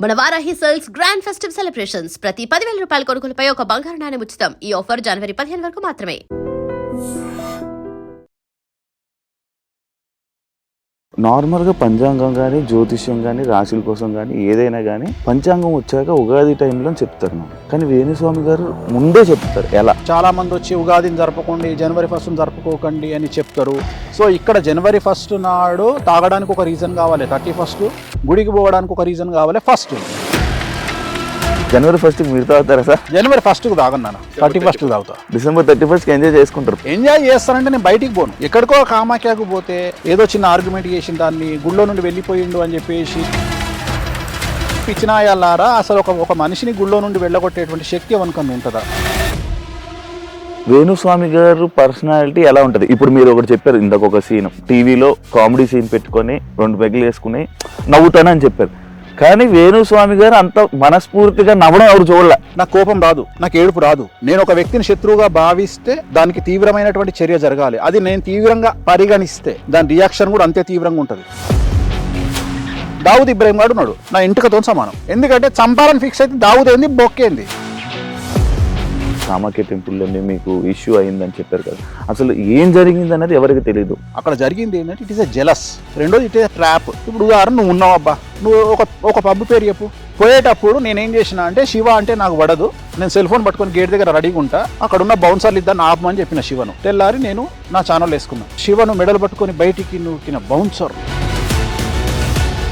మన Varahi sales grand festive celebrations ప్రతి 10,000 రూపాయల కొనుగోలుపై ఒక బంగారు నాణెం ఉచితం. ఈ ఆఫర్ జనవరి 15 వరకు మాత్రమే. నార్మల్గా పంచాంగం కానీ జ్యోతిష్యం కానీ రాశుల కోసం కానీ ఏదైనా కానీ పంచాంగం వచ్చాక ఉగాది టైంలో చెప్తారు మనం, కానీ వేణుస్వామి గారు ముందే చెప్తారు. ఎలా చాలా మంది వచ్చి ఉగాదిని జరపకండి, జనవరి 1 జరుపుకోకండి అని చెప్తారు. సో ఇక్కడ జనవరి 1 నాడు తాగడానికి ఒక రీజన్ కావాలి, 31 గుడికి పోవడానికి ఒక రీజన్ కావాలి. ఫస్ట్ జనవరి 1 మీరు తాగుతారా సార్? జనవరి 1 తాగన్నాను, 31 తాగుతా. డిసెంబర్ 31 ఎంజాయ్ చేసుకుంటారు. ఎంజాయ్ చేస్తానంటే నేను బయటికి పోను. ఎక్కడికో కామాఖ్యకు పోతే ఏదో చిన్న ఆర్గ్యుమెంట్ చేసిన దాన్ని గుళ్ళో నుండి వెళ్ళిపోయిండు అని చెప్పేసి పిచ్చినాయాలారా, అసలు ఒక మనిషిని గుళ్ళో నుండి వెళ్ళగొట్టేటువంటి శక్తి ఎవరికన్నా ఉంటుందా? వేణుస్వామి గారు పర్సనాలిటీ ఎలా ఉంటుంది? ఇప్పుడు మీరు ఒకటి చెప్పారు, ఇందాక ఒక సీన్ టీవీలో కామెడీ సీన్ పెట్టుకొని 2 పెగ్గులు వేసుకుని నవ్వుతానని చెప్పారు, కానీ వేణుస్వామి గారు అంత మనస్ఫూర్తిగా నవ్వడం ఎవరు చూడలే. నాకు కోపం రాదు, నాకు ఏడుపు రాదు. నేను ఒక వ్యక్తిని శత్రువుగా భావిస్తే దానికి తీవ్రమైనటువంటి చర్య జరగాలి. అది నేను తీవ్రంగా పరిగణిస్తే దాని రియాక్షన్ కూడా అంతే తీవ్రంగా ఉంటుంది. దావుద్ ఇబ్రాహిం గారు ఉన్నాడు, నా ఇంటికతో సమానం. ఎందుకంటే చంపాలని ఫిక్స్ అయితే దావుద్ ఏంది, బొక్కేంది. కామాఖ్య టెంపుల్లోనే మీకు ఇష్యూ అయిందని చెప్పారు కదా, అసలు ఏం జరిగింది అనేది ఎవరికి తెలియదు. అక్కడ జరిగింది ఏంటంటే ఇట్ ఈస్ ఎ జెలస్, రెండోది ఇట్ ఈస్ ఎ ట్రాప్. ఇప్పుడు ఉదాహరణ నువ్వు ఉన్నావు అబ్బా, నువ్వు ఒక పబ్బు పేరు చెప్పు. పోయేటప్పుడు నేనేం చేసిన అంటే శివ అంటే నాకు పడదు, నేను సెల్ ఫోన్ పట్టుకొని గేట్ దగ్గర రెడీగా ఉంటా, అక్కడ ఉన్న బౌన్సర్లు ఇద్దరు ఆపమని చెప్పిన శివను. తెల్లారి నేను నా ఛానల్ వేసుకున్నాను. శివను మెడలు పట్టుకొని బయటికి నూకిన బౌన్సర్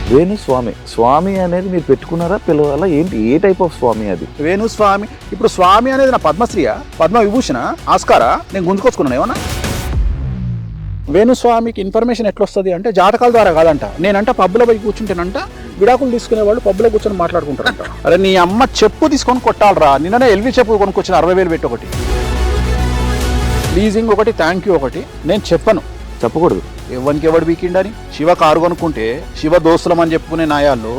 వేణుస్వామి. స్వామి అనేది మీరు పెట్టుకున్నారా, పిలవాలా ఏంటి? ఏ టైప్ ఆఫ్ స్వామి అది? వేణుస్వామి. ఇప్పుడు స్వామి అనేది నా పద్మశ్రీయా, పద్మ విభూషణ, ఆస్కారా? నేను గుంజుకొచ్చుకున్నాను ఏమన్నా? వేణుస్వామికి ఇన్ఫర్మేషన్ ఎట్లొస్తుంది అంటే జాతకాల ద్వారా కాదంట. నేనంట పబ్బులో పోయి కూర్చుంటేనంట విడాకులు తీసుకునే వాళ్ళు పబ్బులో కూర్చొని మాట్లాడుకుంటారంట. అరే నీ అమ్మ చెప్పు తీసుకొని కొట్టాలరా, నిన్ననే ఎల్వి చెప్పు కొనుక్కొచ్చిన 60,000 పెట్టి ఒకటి, లీజింగ్ ఒకటి, థ్యాంక్ యూ ఒకటి. నేను చెప్పను, చెప్పకూడదు. ఎవరికి ఎవడు వీకిండని. శివ కారు కొనుక్కుంటే శివ దోస్తులం అని చెప్పుకునే నాయాళ్ళు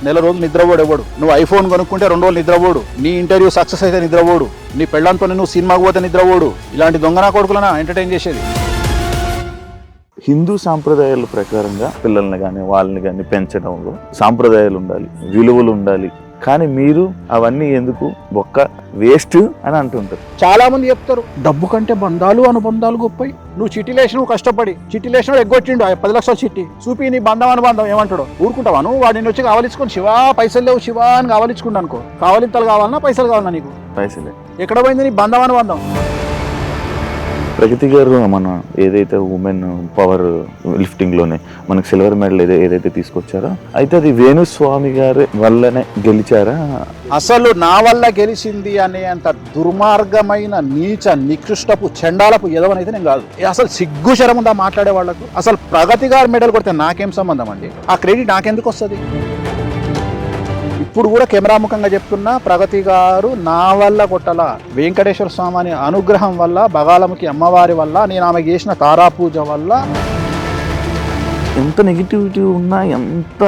నెల రోజులు నిద్రపోడు ఎవడు. నువ్వు ఐఫోన్ కొనుక్కుంటే 2 రోజులు నిద్రపోడు. నీ ఇంటర్వ్యూ సక్సెస్ అయితే నిద్రపోడు. నీ పెళ్ళంతో నువ్వు సినిమాకు పోతే నిద్రపోడు. ఇలాంటి దొంగనా కొడుకులనా ఎంటర్టైన్ చేసేది. హిందూ సాంప్రదాయాల ప్రకారంగా పిల్లల్ని కానీ వాళ్ళని కానీ పెంచడంలో సాంప్రదాయాలు ఉండాలి, విలువలు ఉండాలి, కానీ మీరు అవన్నీ ఎందుకు బొక్క వేస్ట్ అని అంటుంటారు. చాలా మంది చెప్తారు డబ్బు కంటే బంధాలు అనుబంధాలు గొప్పయి. నువ్వు చిట్టి లేచిన, నువ్వు కష్టపడి చిట్టి లేచిన ఎగ్గొట్టిండు 10 లక్షల చిట్టి చూపి నీ బంధం అనుబంధం ఏమంటాడు? ఊరుకుంటావా నువ్వు? వాడిని వచ్చి కావలించుకొని శివా పైసలు లేవు శివా అని కావలించుకుంటా అనుకో. కావలింతలు కావాలన్నా పైసలు కావాలన్నా నీకు? పైసలే. ఎక్కడ పోయింది నీ బంధం అనుబంధం? ప్రగతి గారు మన ఏదైతే ఉమెన్ పవర్ లిఫ్టింగ్ లోనే మనకు సిల్వర్ మెడల్ ఏదైతే తీసుకొచ్చారో, అయితే అది వేణుస్వామి గారి వల్లనే గెలిచారా? అసలు నా వల్ల గెలిచింది అనే అంత దుర్మార్గమైన నీచ నికృష్టపు చండాలపు ఎదవనైతే నేను కాదు. అసలు సిగ్గు శరం ఉందా మాట్లాడే వాళ్ళకు? అసలు ప్రగతి గారు మెడల్ కొడితే నాకేం సంబంధం అండి? ఆ క్రెడిట్ నాకెందుకు వస్తుంది? ఇప్పుడు కూడా కెమెరాముఖంగా చెప్తున్నా, ప్రగతి గారు నా వల్ల కొట్టలా, వెంకటేశ్వర స్వామి అనుగ్రహం వల్ల, బగాలముఖి అమ్మవారి వల్ల, నేను ఆమె చేసిన తారాపూజ వల్ల. ఎంత నెగిటివిటీ ఉన్నా, ఎంత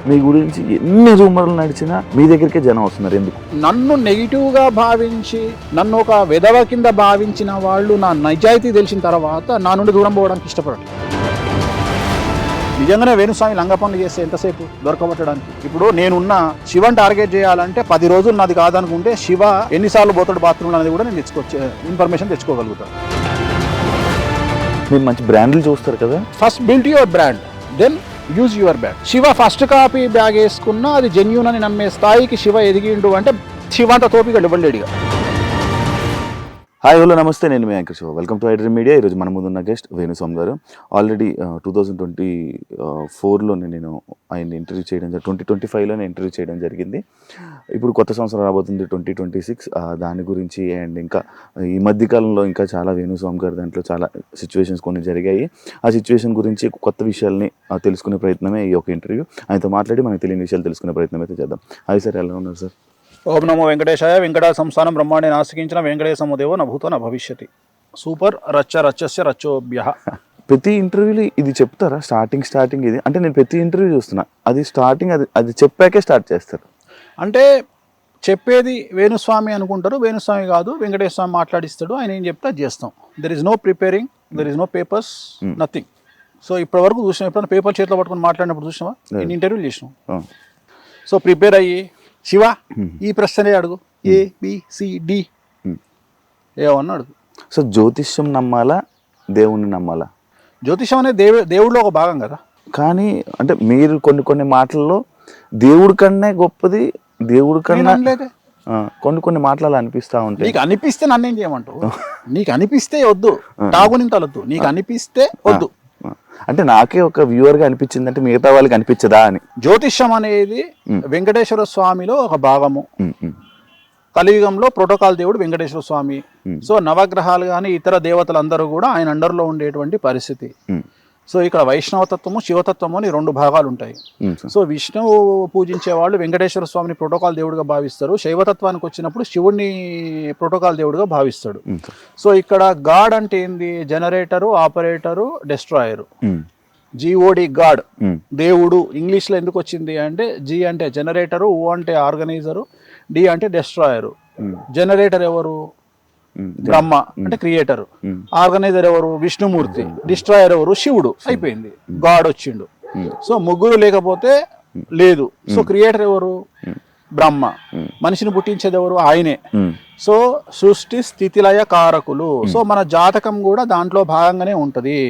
మీ గురించి ఎన్ని రూమర్లు నడిచినా మీ దగ్గరికే జనం వస్తున్నారు. ఎందుకు? నన్ను నెగిటివ్గా భావించి, నన్ను ఒక విధవ కింద భావించిన వాళ్ళు నా నిజాయితీ తెలిసిన తర్వాత నా నుండి దూరం పోవడానికి ఇష్టపడరు. నిజంగానే వేణుస్వామి లంగ పనులు చేస్తే ఎంతసేపు దొరకబట్టడానికి? ఇప్పుడు నేనున్న శివని టార్గెట్ చేయాలంటే 10 రోజులు నాది కాదనుకుంటే శివ ఎన్నిసార్లు పోతాడు బాత్రూమ్లో అనేది కూడా నేను ఇన్ఫర్మేషన్ తెచ్చుకోగలుగుతాను. మీరు మంచి బ్రాండ్లు చూస్తారు కదా. First build your brand, then use your bag. Shiva first copy bag వేసుకున్నా అది జెన్యూన్ అని నమ్మే స్థాయికి శివ ఎదిగిండు అంటే శివ అంత తోపిగా ఇవ్వలేడుగా. హాయ్ హలో నమస్తే, నేను మీ anchor Shiva. Welcome to iDream media. ఈరోజు మన ముందున్న గెస్ట్ వేణుస్వామి గారు. ఆల్రెడీ 2024లోనే నేను ఆయన ఇంటర్వ్యూ చేయడం, 2025లోనే ఇంటర్వ్యూ చేయడం జరిగింది. ఇప్పుడు కొత్త సంవత్సరం రాబోతుంది 2026, దాని గురించి అండ్ ఇంకా ఈ మధ్యకాలంలో ఇంకా చాలా వేణుస్వామి గారు దాంట్లో చాలా సిచ్యువేషన్స్ కొన్ని జరిగాయి. ఆ సిచ్యువేషన్ గురించి కొత్త విషయాల్ని తెలుసుకునే ప్రయత్నమే ఈ యొక్క ఇంటర్వ్యూ. ఆయనతో మాట్లాడి మనకు తెలియని విషయాలు తెలుసుకునే ప్రయత్నం అయితే చేద్దాం. హాయ్ సార్, ఎలా ఉన్నారు సార్? ఓం నమో వెంకటేశాయ. వెంకట సంస్థానం బ్రహ్మాండే నాస్తికించిన వెంకటేశమో దేవో నభూతో న భవిష్యతి. సూపర్. రచ్చస్య రచ్చోభ్యః. ప్రతి ఇంటర్వ్యూలో ఇది చెప్తారా? స్టార్టింగ్ ఇది అంటే నేను ప్రతి ఇంటర్వ్యూ చూస్తున్నా, అది స్టార్టింగ్ అది చెప్పాకే స్టార్ట్ చేస్తారు. అంటే చెప్పేది వేణుస్వామి అనుకుంటారు, వేణుస్వామి కాదు, వెంకటేశ్వర స్వామి మాట్లాడిస్తాడు, ఆయన ఏం చెప్తే అది చేస్తాం. There is no preparing, there is no papers, nothing. So ఇప్పటి వరకు చూసినాం. ఎప్పుడైనా పేపర్ చేతిలో పట్టుకొని మాట్లాడినప్పుడు చూసినావా? ఎన్ని ఇంటర్వ్యూలు చేసినాం. సో ప్రిపేర్ అయ్యి శివ ఈ ప్రశ్నే అడుగు ABCD ఏమన్నా అడుగు. సో జ్యోతిష్యం నమ్మాలా, దేవుణ్ణి నమ్మాలా? జ్యోతిషం అనేది దేవుడిలో ఒక భాగం కదా. కానీ అంటే మీరు కొన్ని మాటల్లో దేవుడి కన్నా గొప్పది, దేవుడి కన్నా అనలేదే. కొన్ని మాటలు అనిపిస్తా ఉంటాయి. నీకు అనిపిస్తే నన్నేం చేయమంటావు? నీకు అనిపిస్తే వద్దు, తాగునింతలొద్దు, నీకు అనిపిస్తే వద్దు. అంటే నాకే ఒక వ్యూవర్ గా అనిపించింది, అంటే మిగతా వాళ్ళకి అనిపించదా అని. జ్యోతిష్యం అనేది వెంకటేశ్వర స్వామిలో ఒక భాగము. కలియుగంలో ప్రోటోకాల్ దేవుడు వెంకటేశ్వర స్వామి. సో నవగ్రహాలు కానీ ఇతర దేవతలందరూ కూడా ఆయన అండర్లో ఉండేటువంటి పరిస్థితి. సో ఇక్కడ వైష్ణవతత్వము, శివతత్వము అని 2 భాగాలు ఉంటాయి. సో విష్ణువు పూజించే వాళ్ళు వెంకటేశ్వర స్వామిని ప్రోటోకాల్ దేవుడిగా భావిస్తారు. శైవతత్వానికి వచ్చినప్పుడు శివుడిని ప్రోటోకాల్ దేవుడిగా భావిస్తాడు. సో ఇక్కడ గాడ్ అంటే ఏంది? Generator, operator, destroyer. GOD god, దేవుడు. ఇంగ్లీష్లో ఎందుకు వచ్చింది అంటే G అంటే జనరేటరు, O అంటే ఆర్గనైజరు, D అంటే డెస్ట్రాయరు. జనరేటర్ ఎవరు? బ్రహ్మ అంటే క్రియేటర్. ఆర్గనైజర్ ఎవరు? విష్ణుమూర్తి. డిస్ట్రాయర్ ఎవరు? శివుడు. అయిపోయింది, గాడ్ వచ్చిండు. సో ముగ్గురు లేకపోతే లేదు. సో క్రియేటర్ ఎవరు? బ్రహ్మ. మనిషిని పుట్టించేది ఎవరు? ఆయనే. సో సృష్టి స్థితిలయ కారకులు. సో మన జాతకం కూడా దాంట్లో భాగంగానే ఉంటది.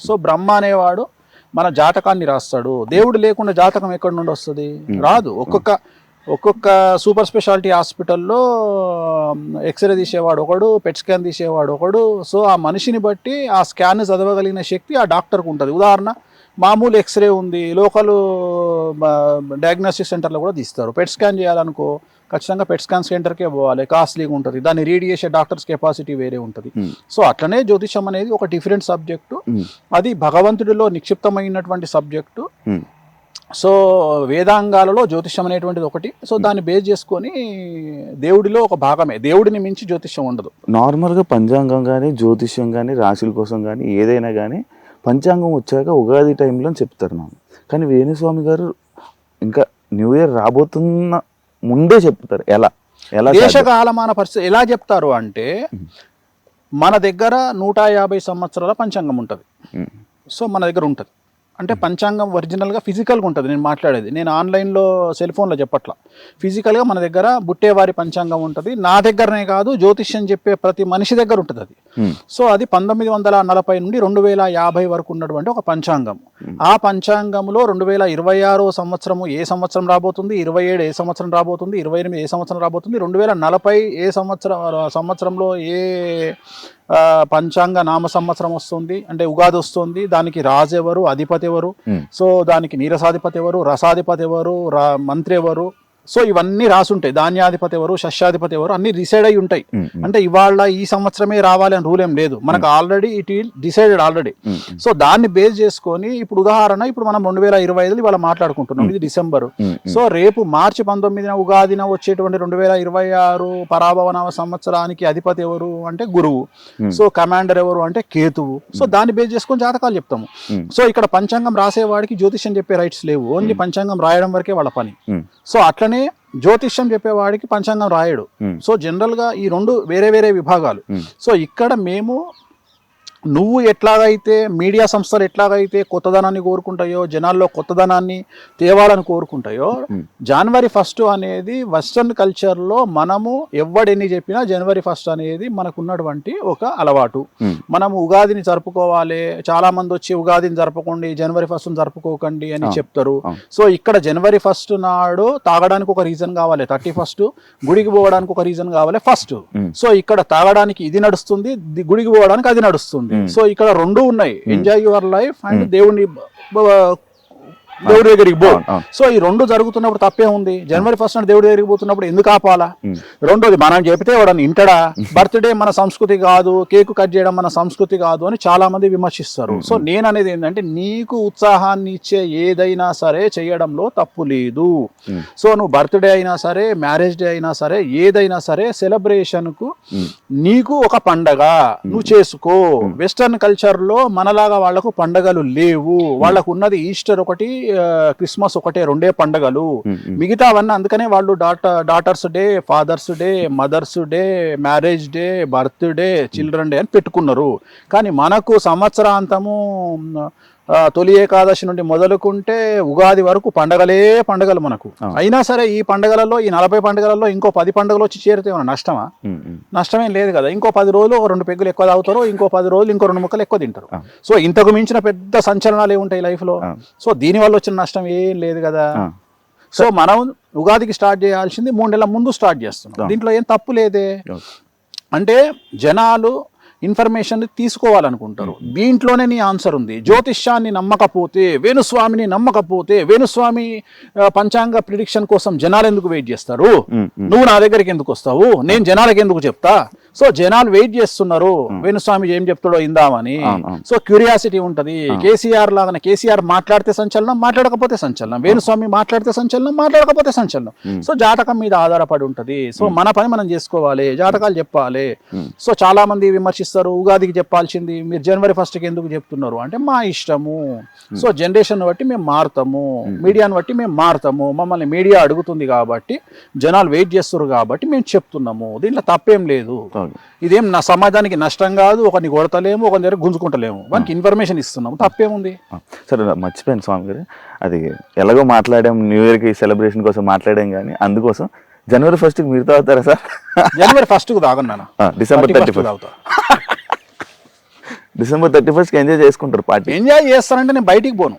సో బ్రహ్మ అనేవాడు మన జాతకాన్ని రాస్తాడు. దేవుడు లేకుండా జాతకం ఎక్కడి నుండి వస్తుంది? రాదు. ఒక్కొక్క సూపర్ స్పెషాలిటీ హాస్పిటల్లో ఎక్స్రే తీసేవాడు ఒకడు, పెట్ స్కాన్ తీసేవాడు ఒకడు. సో ఆ మనిషిని బట్టి ఆ స్కాన్ చదవగలిగిన శక్తి ఆ డాక్టర్కు ఉంటుంది. ఉదాహరణ, మామూలు ఎక్స్రే ఉంది, లోకల్ డయాగ్నోస్టిక్ సెంటర్లో కూడా తీస్తారు. పెట్ స్కాన్ చేయాలనుకో ఖచ్చితంగా పెట్ స్కాన్ సెంటర్కే పోవాలి, కాస్ట్లీగా ఉంటుంది. దాన్ని రీడ్ చేసే డాక్టర్స్ కెపాసిటీ వేరే ఉంటుంది. సో అట్లనే జ్యోతిషం అనేది ఒక డిఫరెంట్ సబ్జెక్టు. అది భగవంతుడిలో నిక్షిప్తమైనటువంటి సబ్జెక్టు. సో వేదాంగాలలో జ్యోతిష్యం అనేటువంటిది ఒకటి. సో దాన్ని బేస్ చేసుకొని దేవుడిలో ఒక భాగమే. దేవుడిని మించి జ్యోతిష్యం ఉండదు. నార్మల్గా పంచాంగం కానీ, జ్యోతిష్యం కానీ, రాశుల కోసం కానీ ఏదైనా కానీ పంచాంగం వచ్చాక ఉగాది టైంలో చెప్తారు నాకు. కానీ వేణుస్వామి గారు ఇంకా న్యూ ఇయర్ రాబోతున్న ముందే చెప్తారు. ఎలా దేశకాలమాన పరిస్థితి ఎలా చెప్తారు అంటే, మన దగ్గర 150 సంవత్సరాల పంచాంగం ఉంటుంది. సో మన దగ్గర ఉంటుంది అంటే పంచాంగం ఒరిజినల్గా ఫిజికల్గా ఉంటుంది. నేను మాట్లాడేది, నేను ఆన్లైన్లో సెల్ ఫోన్లో చెప్పట్లా. ఫిజికల్గా మన దగ్గర బుట్టేవారి పంచాంగం ఉంటుంది. నా దగ్గరనే కాదు, జ్యోతిష్యం చెప్పే ప్రతి మనిషి దగ్గర ఉంటుంది అది. సో అది 1940 నుండి 2050 వరకు ఉన్నటువంటి ఒక పంచాంగం. ఆ పంచాంగంలో 2026 సంవత్సరము ఏ సంవత్సరం రాబోతుంది, 27 ఏ సంవత్సరం రాబోతుంది, 28 ఏ సంవత్సరం రాబోతుంది, 2040 ఏ సంవత్సరంలో ఏ పంచాంగ నామ సంవత్సరం వస్తుంది అంటే ఉగాది వస్తుంది, దానికి రాజు ఎవరు, అధిపతి ఎవరు, సో దానికి నీరసాధిపతి ఎవరు, రసాధిపతి ఎవరు, మంత్రి ఎవరు, సో ఇవన్నీ రాసుంటాయి. ధాన్యాధిపతి ఎవరు, శస్యాధిపతి ఎవరు, అన్ని డిసైడ్ అయి ఉంటాయి. అంటే ఇవాళ ఈ సంవత్సరమే రావాలి అని రూల్ ఏం లేదు, మనకు already it will decided already. So దాన్ని బేస్ చేసుకొని ఇప్పుడు ఉదాహరణ, ఇప్పుడు మనం 2025 ఇవాళ మాట్లాడుకుంటున్నాం, ఇది డిసెంబర్. సో రేపు మార్చి 19న ఉగాదిన వచ్చేటువంటి 2026 పరాభవనామ సంవత్సరానికి అధిపతి ఎవరు అంటే గురువు. సో కమాండర్ ఎవరు అంటే కేతువు. సో దాన్ని బేస్ చేసుకొని జాతకాలు చెప్తాము. సో ఇక్కడ పంచాంగం రాసేవాడికి జ్యోతిష్యం చెప్పే రైట్స్ లేవు, ఓన్లీ పంచాంగం రాయడం వరకే వాళ్ళ పని. సో అట్లనే జ్యోతిష్యం చెప్పేవాడికి పంచాంగం రాయడు. సో జనరల్ గా ఈ 2 వేరే వేరే విభాగాలు. సో ఇక్కడ మేము నువ్వు ఎట్లాగైతే మీడియా సంస్థలు ఎట్లాగైతే కొత్తదనాన్ని కోరుకుంటాయో, జనాల్లో కొత్తదనాన్ని తేవాలని కోరుకుంటాయో, జనవరి 1 అనేది వెస్ట్రన్ కల్చర్లో మనము ఎవ్వడెన్ని చెప్పినా జనవరి 1 అనేది మనకున్నటువంటి ఒక అలవాటు. మనము ఉగాదిని జరుపుకోవాలి, చాలా మంది వచ్చి ఉగాదిని జరపకండి, జనవరి 1 జరుపుకోకండి అని చెప్తారు. సో ఇక్కడ జనవరి 1 నాడు తాగడానికి ఒక రీజన్ కావాలి, 31 గుడికి పోవడానికి ఒక రీజన్ కావాలి 1. సో ఇక్కడ తాగడానికి ఇది నడుస్తుంది, గుడికి పోవడానికి అది నడుస్తుంది. సో ఇక్కడ 2 ఉన్నాయి, ఎంజాయ్ యువర్ లైఫ్ అండ్ దేవుడి దగ్గరికి పో. సో ఈ 2 జరుగుతున్నప్పుడు తప్పే ఉంది. జనవరి 1 దేవుడి దగ్గరికి పోతున్నప్పుడు ఎందుకు ఆపాలా? రెండోది, మనం చెప్తే వాడని ఇంటడా? బర్త్డే మన సంస్కృతి కాదు, కేకు కట్ చేయడం మన సంస్కృతి కాదు అని చాలా మంది విమర్శిస్తారు. సో నేను అనేది ఏంటంటే, నీకు ఉత్సాహాన్ని ఇచ్చే ఏదైనా సరే చేయడంలో తప్పు లేదు. సో నువ్వు బర్త్డే అయినా సరే, మ్యారేజ్ డే అయినా సరే, ఏదైనా సరే సెలబ్రేషన్ కు నీకు ఒక పండగ నువ్వు చేసుకో. వెస్టర్న్ కల్చర్ లో మనలాగా వాళ్లకు పండగలు లేవు. వాళ్ళకు ఉన్నది ఈస్టర్ ఒకటి, క్రిస్మస్ ఒకటే, 2 పండుగలు. మిగతావన్నీ అందుకనే వాళ్ళు daughter's day, father's day, mother's day, marriage day, birthday, children day అని పెట్టుకున్నారు. కానీ మనకు సంవత్సరాంతము తొలి ఏకాదశి నుండి మొదలుకుంటే ఉగాది వరకు పండగలు మనకు. అయినా సరే ఈ పండగలలో, ఈ 40 పండుగలలో ఇంకో 10 పండుగలు వచ్చి చేరితే ఏమన్నా నష్టమా? నష్టమేం లేదు కదా. ఇంకో 10 రోజులు 2 పెగ్గులు ఎక్కువ తాగుతారు, ఇంకో 10 రోజులు ఇంకో 2 ముక్కలు ఎక్కువ తింటారు. సో ఇంతకు మించిన పెద్ద సంచలనాలు ఏముంటాయి లైఫ్లో? సో దీనివల్ల వచ్చిన నష్టం ఏం లేదు కదా. సో మనం ఉగాదికి స్టార్ట్ చేయాల్సింది 3 నెలల ముందు స్టార్ట్ చేస్తున్నాం. దీంట్లో ఏం తప్పు లేదే. అంటే జనాలు ఇన్ఫర్మేషన్ తీసుకోవాలనుకుంటారు. దీంట్లోనే నీ ఆన్సర్ ఉంది. జ్యోతిష్యాన్ని నమ్మకపోతే, వేణుస్వామిని నమ్మకపోతే, వేణుస్వామి పంచాంగ ప్రిడిక్షన్ కోసం జనాలు ఎందుకు వెయిట్ చేస్తారు? నువ్వు నా దగ్గరికి ఎందుకు వస్తావు? నేను జనాలకు ఎందుకు చెప్తా? సో జనాలు వెయిట్ చేస్తున్నారు వేణుస్వామి ఏం చెప్తాడో ఇందామని. సో క్యూరియాసిటీ ఉంటది. కేసీఆర్ లాగానే, కేసీఆర్ మాట్లాడితే సంచలనం, మాట్లాడకపోతే సంచలనం. వేణుస్వామి మాట్లాడితే సంచలనం, మాట్లాడకపోతే సంచలనం. సో జాతకం మీద ఆధారపడి ఉంటది. సో మన పని మనం చేసుకోవాలి, జాతకాలు చెప్పాలి. సో చాలా మంది విమర్శిస్తారు, ఉగాదికి చెప్పాల్సింది మీరు జనవరి 1st ఎందుకు చెప్తున్నారు అంటే మా ఇష్టము. సో జనరేషన్ బట్టి మేము మారుతాము, మీడియాని బట్టి మేము మారుతాము. మమ్మల్ని మీడియా అడుగుతుంది కాబట్టి, జనాలు వెయిట్ చేస్తారు కాబట్టి మేము చెప్తున్నాము. దీంట్లో తప్పేం లేదు. ఇదేం నా సమాజానికి నష్టం కాదు. ఒకరిని కొడతలేము, ఒకరి దగ్గర గుంజుకుంటలేము. మనకి ఇన్ఫర్మేషన్ ఇస్తున్నాము, తప్పేముంది? సరే, మర్చిపోయాను స్వామి గారు, అది ఎలాగో మాట్లాడాం, న్యూ ఇయర్కి సెలబ్రేషన్ కోసం మాట్లాడాం, కానీ అందుకోసం జనవరి 1st మీరు తాగుతారా సార్? జనవరి 1st తాగను, డిసెంబర్ 31 డిసెంబర్ 31 ఎంజాయ్ చేసుకుంటారు పార్టీ. ఎంజాయ్ చేస్తానంటే నేను బయటికి పోను.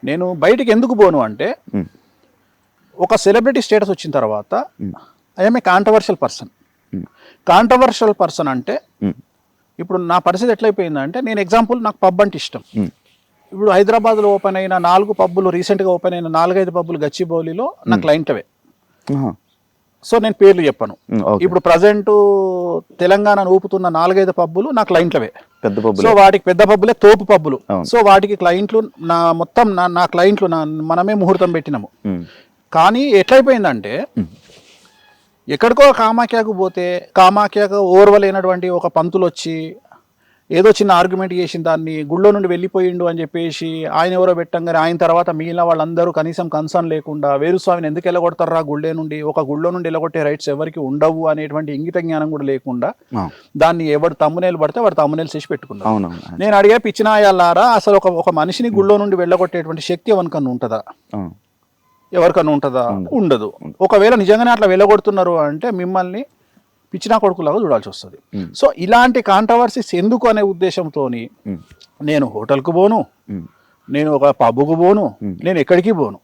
నేను బయటికి ఎందుకు పోను అంటే, ఒక సెలబ్రిటీ స్టేటస్ వచ్చిన తర్వాత ఐఎమ్ ఏ కాంట్రవర్షియల్ పర్సన్ అంటే, ఇప్పుడు నా పరిస్థితి ఎట్లయిపోయిందంటే, నేను ఎగ్జాంపుల్, నాకు పబ్ అంటే ఇష్టం. ఇప్పుడు హైదరాబాద్లో ఓపెన్ అయిన 4 పబ్బులు, రీసెంట్గా ఓపెన్ అయిన 4-5 పబ్బులు గచ్చిబౌలిలో నా క్లయింట్వే. సో నేను పేర్లు చెప్పను. ఇప్పుడు ప్రజెంట్ తెలంగాణ ఊపుతున్న 4-5 పబ్బులు నా క్లయింట్లవే. సో వాటికి పెద్ద పబ్బులే తోపు పబ్బులు. సో వాటికి క్లయింట్లు నా క్లయింట్లు మనమే ముహూర్తం పెట్టినాము. కానీ ఎట్లయిపోయిందంటే, ఎక్కడికో కామాఖ్యకు పోతే, కామాఖ్యకు ఓర్వలేనటువంటి ఒక పంతులు వచ్చి ఏదో చిన్న ఆర్గ్యుమెంట్ చేసిన దాన్ని గుళ్ళో నుండి వెళ్ళిపోయిండు అని చెప్పేసి ఆయన ఎవరో పెట్టంగానే, ఆయన తర్వాత మిగిలిన వాళ్ళందరూ కనీసం కన్సర్న్ లేకుండా వేణుస్వామిని ఎందుకు వెళ్ళగొడతారా గుళ్ళే నుండి, ఒక గుళ్ళో నుండి వెళ్ళగొట్టే రైట్స్ ఎవరికి ఉండవు అనేటువంటి ఇంగిత జ్ఞానం కూడా లేకుండా దాన్ని ఎవరు తమ్మునేలు పడితే వాడు తమ్మునేలు చేసి పెట్టుకున్నారు. నేను అడిగే పిచ్చినాయాలారా, అసలు ఒక మనిషిని గుళ్ళో నుండి వెళ్ళగొట్టేటువంటి శక్తి ఎవరికన్నా ఉంటుందా? ఎవరికన్నా ఉంటుందా? ఉండదు. ఒకవేళ నిజంగానే అట్లా వెళ్ళగొడుతున్నారు అంటే మిమ్మల్ని పిచ్చినా కొడుకులాగా చూడాల్సి వస్తుంది. సో ఇలాంటి కాంట్రవర్సీస్ ఎందుకు అనే ఉద్దేశంతో నేను హోటల్కు పోను, నేను ఒక పబ్కు పోను, నేను ఎక్కడికి పోను.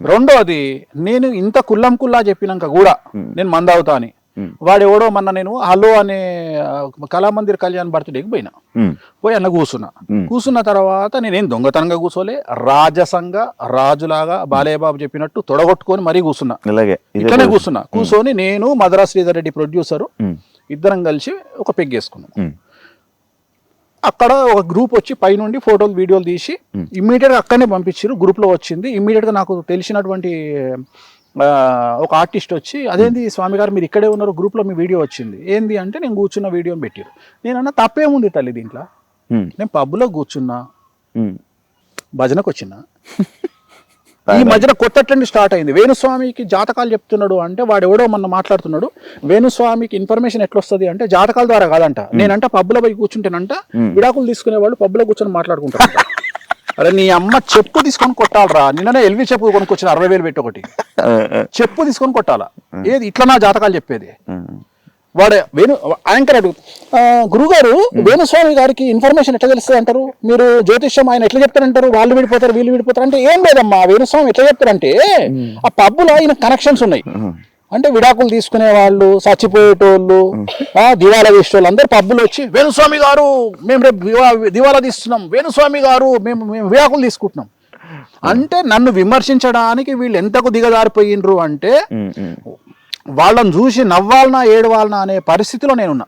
రెండోది, నేను ఇంత కుల్లా చెప్పినాక కూడా నేను మందావుతా అని వాడెవడో మొన్న నేను హలో అనే కళామందిర్ కళ్యాణ్ బర్త్డేకి పోయి అన్న కూర్చున్న తర్వాత నేనేం దొంగతనంగా కూర్చోలే, రాజసంగా రాజులాగా బాలయ్యబాబు చెప్పినట్టు తొడగొట్టుకొని మరీ కూర్చున్నా. ఇట్లనే కూర్చొని నేను మధురా శ్రీధర్ రెడ్డి ప్రొడ్యూసరు ఇద్దరం కలిసి ఒక పెగ్గేసుకున్నాం. అక్కడ ఒక గ్రూప్ వచ్చి పైనుండి ఫోటోలు వీడియోలు తీసి ఇమ్మీడియట్గా అక్కడనే పంపించారు. గ్రూప్లో వచ్చింది. ఇమ్మీడియట్గా నాకు తెలిసినటువంటి ఒక ఆర్టిస్ట్ వచ్చి, అదేంది స్వామి గారు మీరు ఇక్కడే ఉన్నారు, గ్రూప్లో మీ వీడియో వచ్చింది ఏంది అంటే, నేను కూర్చున్న వీడియోని పెట్టారు. నేనన్నా తప్పేముంది తల్లి దీంట్లో, నేను పబ్లో కూర్చున్నా, భజనకు వచ్చినా. ఈ మధ్యన కొత్త ట్రెండ్ స్టార్ట్ అయింది. వేణుస్వామికి జాతకాలు చెప్తున్నాడు అంటే వాడు ఎవడో మొన్న మాట్లాడుతున్నాడు. వేణుస్వామికి ఇన్ఫర్మేషన్ ఎట్లా వస్తుంది అంటే జాతకాల ద్వారా కాదంట. నేనంట పబ్లో పోయి కూర్చుంటేనంట విడాకులు తీసుకునే వాళ్ళు పబ్లో కూర్చొని మాట్లాడుకుంటారు. అరే నీ అమ్మ చెప్పు తీసుకొని కొట్టాలరా. నిన్ననే ఎల్వి చెప్పు కొనుక్కొచ్చిన 60,000 పెట్టి ఒకటి చెప్పు తీసుకొని కొట్టాలా. ఏది ఇట్లా నా జాతకాలు చెప్పేది? వాడే యాంకర్ అడుగు, గురుగారు వేణుస్వామి గారికి ఇన్ఫర్మేషన్ ఎట్లా తెలుస్తుంది అంటారు, మీరు జ్యోతిష్యం ఆయన ఎట్లా చెప్తారంటారు, వాళ్ళు విడిపోతారు వీళ్ళు విడిపోతారు అంటే, ఏం లేదమ్మా వేణుస్వామి ఎట్లా చెప్తారంటే ఆ పబ్బులో ఆయన కనెక్షన్స్ ఉన్నాయి. అంటే విడాకులు తీసుకునే వాళ్ళు, చచ్చిపోయేటోళ్ళు, దివాలా తీసేటోళ్ళు అందరు పబ్బులు వచ్చి, వేణుస్వామి గారు మేము రేపు దివాలా తీస్తున్నాం, వేణుస్వామి గారు మేము విడాకులు తీసుకుంటున్నాం అంటే, నన్ను విమర్శించడానికి వీళ్ళు ఎంతకు దిగజారిపోయినరు అంటే, వాళ్ళని చూసి నవ్వాలనా ఏడవాలనా అనే పరిస్థితిలో నేనున్నా.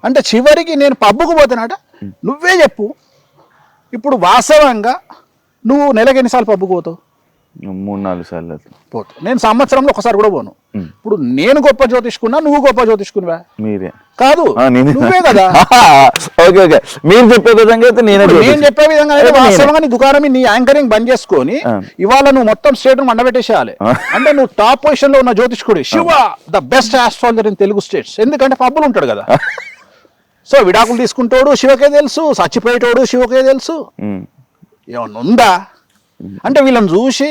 అంటే చివరికి నేను పబ్బుకు పోతానట, నువ్వే చెప్పు ఇప్పుడు వాస్తవంగా నువ్వు నెలకి ఎన్నిసార్లు పబ్బుకు పోతావు? 3-4 సార్లు పోతావు. నేను సంవత్సరంలో ఒకసారి కూడా పోను. ఇప్పుడు నేను గొప్ప జ్యోతిష్కున్నా, నువ్వు గొప్ప జ్యోతిష్కునివా? మీరే కాదు, నువ్వే కదా. ఓకే ఓకే, మీరు చెప్పే విధంగా అయితే నేను చెప్పే విధంగా అయితే వాస్తవంగా నీ దుకాణం నీ యాంకరింగ్ బంద్ చేసుకొని ఇవాళ నువ్వు మొత్తం స్టేట్ మండబెట్టేసేయాలి. అంటే నువ్వు టాప్ పొజిషన్ లో ఉన్న జ్యోతిష్కుడు, Shiva the best astrologer in Telugu states. ఎందుకంటే పబ్బులు ఉంటాడు కదా. సో విడాకులు తీసుకుంటాడు శివకే తెలుసు, చచ్చిపోయేటోడు శివకే తెలుసు. ఏమన్నా ఉందా అంటే వీళ్ళని చూసి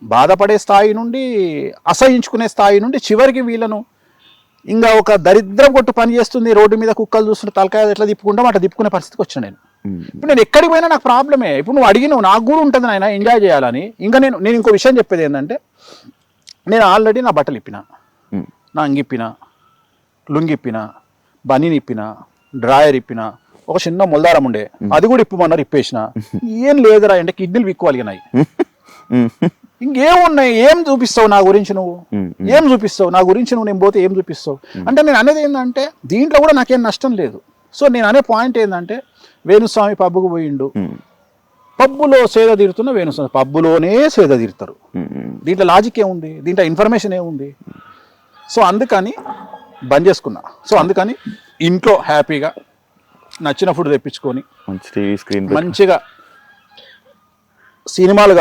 బాధపడే స్థాయి నుండి అసహించుకునే స్థాయి నుండి చివరికి వీళ్ళను ఇంకా ఒక దరిద్రం కొట్టు పని చేస్తుంది, రోడ్డు మీద కుక్కలు చూస్తుంటే తలకాయ ఎట్లా తిప్పుకుంటాం అట్లా తిప్పుకునే పరిస్థితికి వచ్చాను నేను. ఇప్పుడు నేను ఎక్కడికి పోయినా నాకు ప్రాబ్లమే. ఇప్పుడు నువ్వు అడిగినావు నాకు కూడా ఉంటుంది నాయన ఎంజాయ్ చేయాలని. ఇంకా నేను ఇంకో విషయం చెప్పేది ఏంటంటే నేను ఆల్రెడీ నా బట్టలు ఇప్పిన, నా అంగిప్పిన, లుంగిప్పిన, బనీని ఇప్పిన, డ్రాయర్ ఇప్పిన, ఒక చిన్న మొల్దారం ఉండే అది కూడా ఇప్పమన్నారు ఇప్పేసిన. ఏం లేదురా అంటే కిడ్నీలు విక్కువలిగినాయి. ఇంకేమున్నాయి? ఏం చూపిస్తావు నా గురించి నువ్వు? ఏం చూపిస్తావు నా గురించి నువ్వు? నేను పోతే ఏం చూపిస్తావు అంటే నేను అనేది ఏంటంటే దీంట్లో కూడా నాకేం నష్టం లేదు. సో నేను అనే పాయింట్ ఏంటంటే వేణుస్వామి పబ్బుకు పోయిండు, పబ్బులో సేద తీరుతున్న వేణుస్వామి పబ్బులోనే సేద తీరుతారు. దీంట్లో లాజిక్ ఏముంది? దీంట్లో ఇన్ఫర్మేషన్ ఏముంది? సో అందుకని బంద్ చేసుకున్నా. సో అందుకని ఇంట్లో హ్యాపీగా నచ్చిన ఫుడ్ తెప్పించుకొని మంచిగా సినిమాలు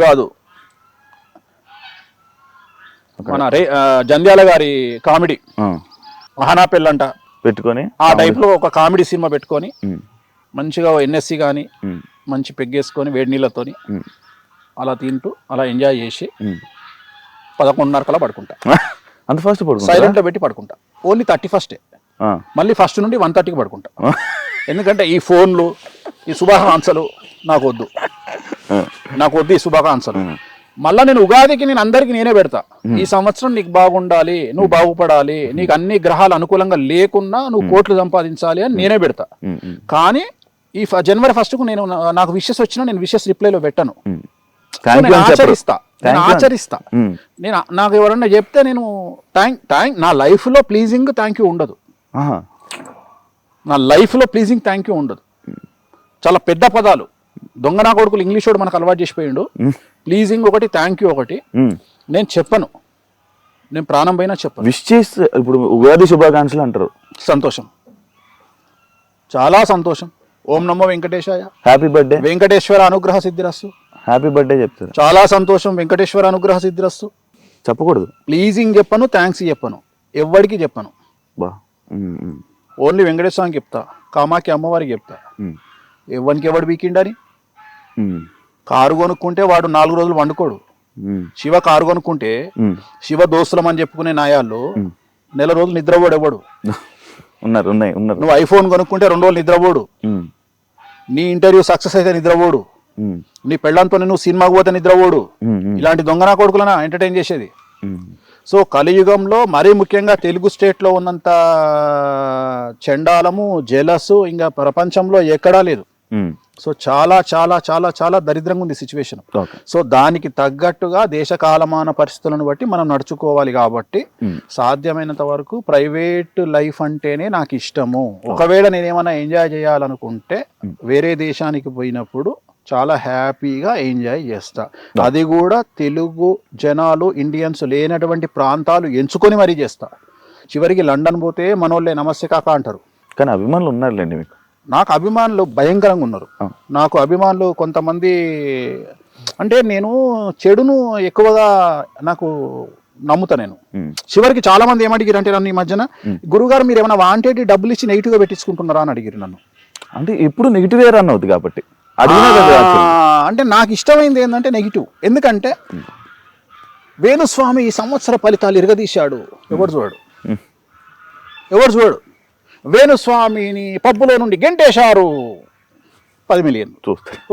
కాదు మన జంధ్యాల గారి కామెడీ మహానా పెళ్ళంట పెట్టుకొని ఆ టైప్లో ఒక కామెడీ సినిమా పెట్టుకొని మంచిగా ఎన్ఎస్సి కానీ మంచి పెగ్గేసుకొని వేడి నీళ్ళతోని అలా తింటూ అలా ఎంజాయ్ చేసి 11:30 కల్లా పడుకుంటా. అంత ఫస్ట్ సైలెంట్లో పెట్టి పడుకుంటా. ఓన్లీ 31st మళ్ళీ 1st నుండి 1:30కి పడుకుంటా. ఎందుకంటే ఈ ఫోన్లు ఈ శుభాకాంక్షలు నాకు వద్దు ఈ శుభాకాంక్షలు. మళ్ళీ నేను ఉగాదికి నేను అందరికి నేనే పెడతా, ఈ సంవత్సరం నీకు బాగుండాలి, నువ్వు బాగుపడాలి, నీకు అన్ని గ్రహాలు అనుకూలంగా లేకున్నా నువ్వు కోట్లు సంపాదించాలి అని నేనే పెడతా. కానీ ఈ జనవరి 1కు నేను నాకు విషెస్ వచ్చినా నేను విషెస్ రిప్లైలో పెట్టను. నేను ఆచరిస్తా. నేను నాకు ఎవరన్నా చెప్తే నేను థ్యాంక్ నా లైఫ్లో ప్లీజింగ్ థ్యాంక్ యూ ఉండదు. నా లైఫ్లో ప్లీజింగ్ థ్యాంక్ యూ ఉండదు. చాలా పెద్ద పదాలు దొంగ నా కొడుకులు ఇంగ్లీష్ వాడు మనకు అలవాటు చేసిపోయిండు. ప్లీజింగ్ ఒకటి, థ్యాంక్ యూ ఒకటి నేను చెప్పను. నేను ప్రాణం పైన చెప్పను. విష్ చేస్తే ఇప్పుడు ఉగాది శుభాకాంక్షలు అంటారు. సంతోషం, చాలా సంతోషం. ఓం నమో వెంకటేశాయ, హ్యాపీ బర్త్డే, వెంకటేశ్వర అనుగ్రహ సిద్ధిరస్సు. హ్యాపీ బర్త్డే చెప్తారు. చాలా సంతోషం, వెంకటేశ్వర అనుగ్రహ సిద్ధిరస్సు. చెప్పకూడదు. ప్లీజింగ్ చెప్పను, థ్యాంక్స్ చెప్పను, ఎవ్వడికి చెప్పను. ఓన్లీ వెంకటేశ్వరానికి చెప్తా, కామాకి అమ్మవారికి చెప్తా. ఎవరికి ఎవడు వీకిండని. కారు కొనుక్కుంటే వాడు 4 రోజులు వండుకోడు. శివ కారు కొనుక్కుంటే శివ దోస్తులం అని చెప్పుకునే నాయాళ్ళు 1 రోజులు నిద్రపోడు ఎవడు. ఉన్నారు. నువ్వు ఐఫోన్ కొనుక్కుంటే 2 రోజులు నిద్రపోడు. నీ ఇంటర్వ్యూ సక్సెస్ అయితే నిద్రపోడు. నీ పెళ్ళంతో నువ్వు సినిమాకు పోతే నిద్రపోడు. ఇలాంటి దొంగనా కొడుకులనా ఎంటర్టైన్ చేసేది. సో కలియుగంలో మరీ ముఖ్యంగా తెలుగు స్టేట్లో ఉన్నంత చండాలము, జెలస్ ఇంకా ప్రపంచంలో ఎక్కడా లేదు. సో చాలా చాలా చాలా చాలా దరిద్రంగా ఉంది సిచ్యువేషన్. సో దానికి తగ్గట్టుగా దేశ కాలమాన పరిస్థితులను బట్టి మనం నడుచుకోవాలి. కాబట్టి సాధ్యమైనంత వరకు ప్రైవేట్ లైఫ్ అంటేనే నాకు ఇష్టము. ఒకవేళ నేనేమైనా ఎంజాయ్ చేయాలనుకుంటే వేరే దేశానికి పోయినప్పుడు చాలా హ్యాపీగా ఎంజాయ్ చేస్తా. అది కూడా తెలుగు జనాలు, ఇండియన్స్ లేనటువంటి ప్రాంతాలు ఎంచుకొని మరీ చేస్తా. చివరికి లండన్ పోతే మనోళ్ళే నమస్తే కాక అంటారు. కానీ అభిమానులు ఉన్నారులేండి మీకు. నాకు అభిమానులు భయంకరంగా ఉన్నారు. నాకు అభిమానులు కొంతమంది అంటే నేను చెడును ఎక్కువగా నాకు నమ్ముతా. నేను చివరికి చాలా మంది ఏమడిగిరు అంటే నన్ను ఈ మధ్యన, గురుగారు మీరు ఏమైనా వాంటెడ్ డబ్బులు ఇచ్చి నెగిటివ్గా పెట్టించుకుంటున్నారా అని అడిగిరు నన్ను. అంటే ఎప్పుడు నెగిటివ్ రన్ అవుతుంది కాబట్టి అంటే నాకు ఇష్టమైంది ఏంటంటే నెగిటివ్. ఎందుకంటే వేణుస్వామి ఈ సంవత్సర ఫలితాలు ఇరగదీశాడు. ఎవడు చూడు వేణుస్వామిని పబ్బులో నుండి గెంటేశారు 10 మిలియన్,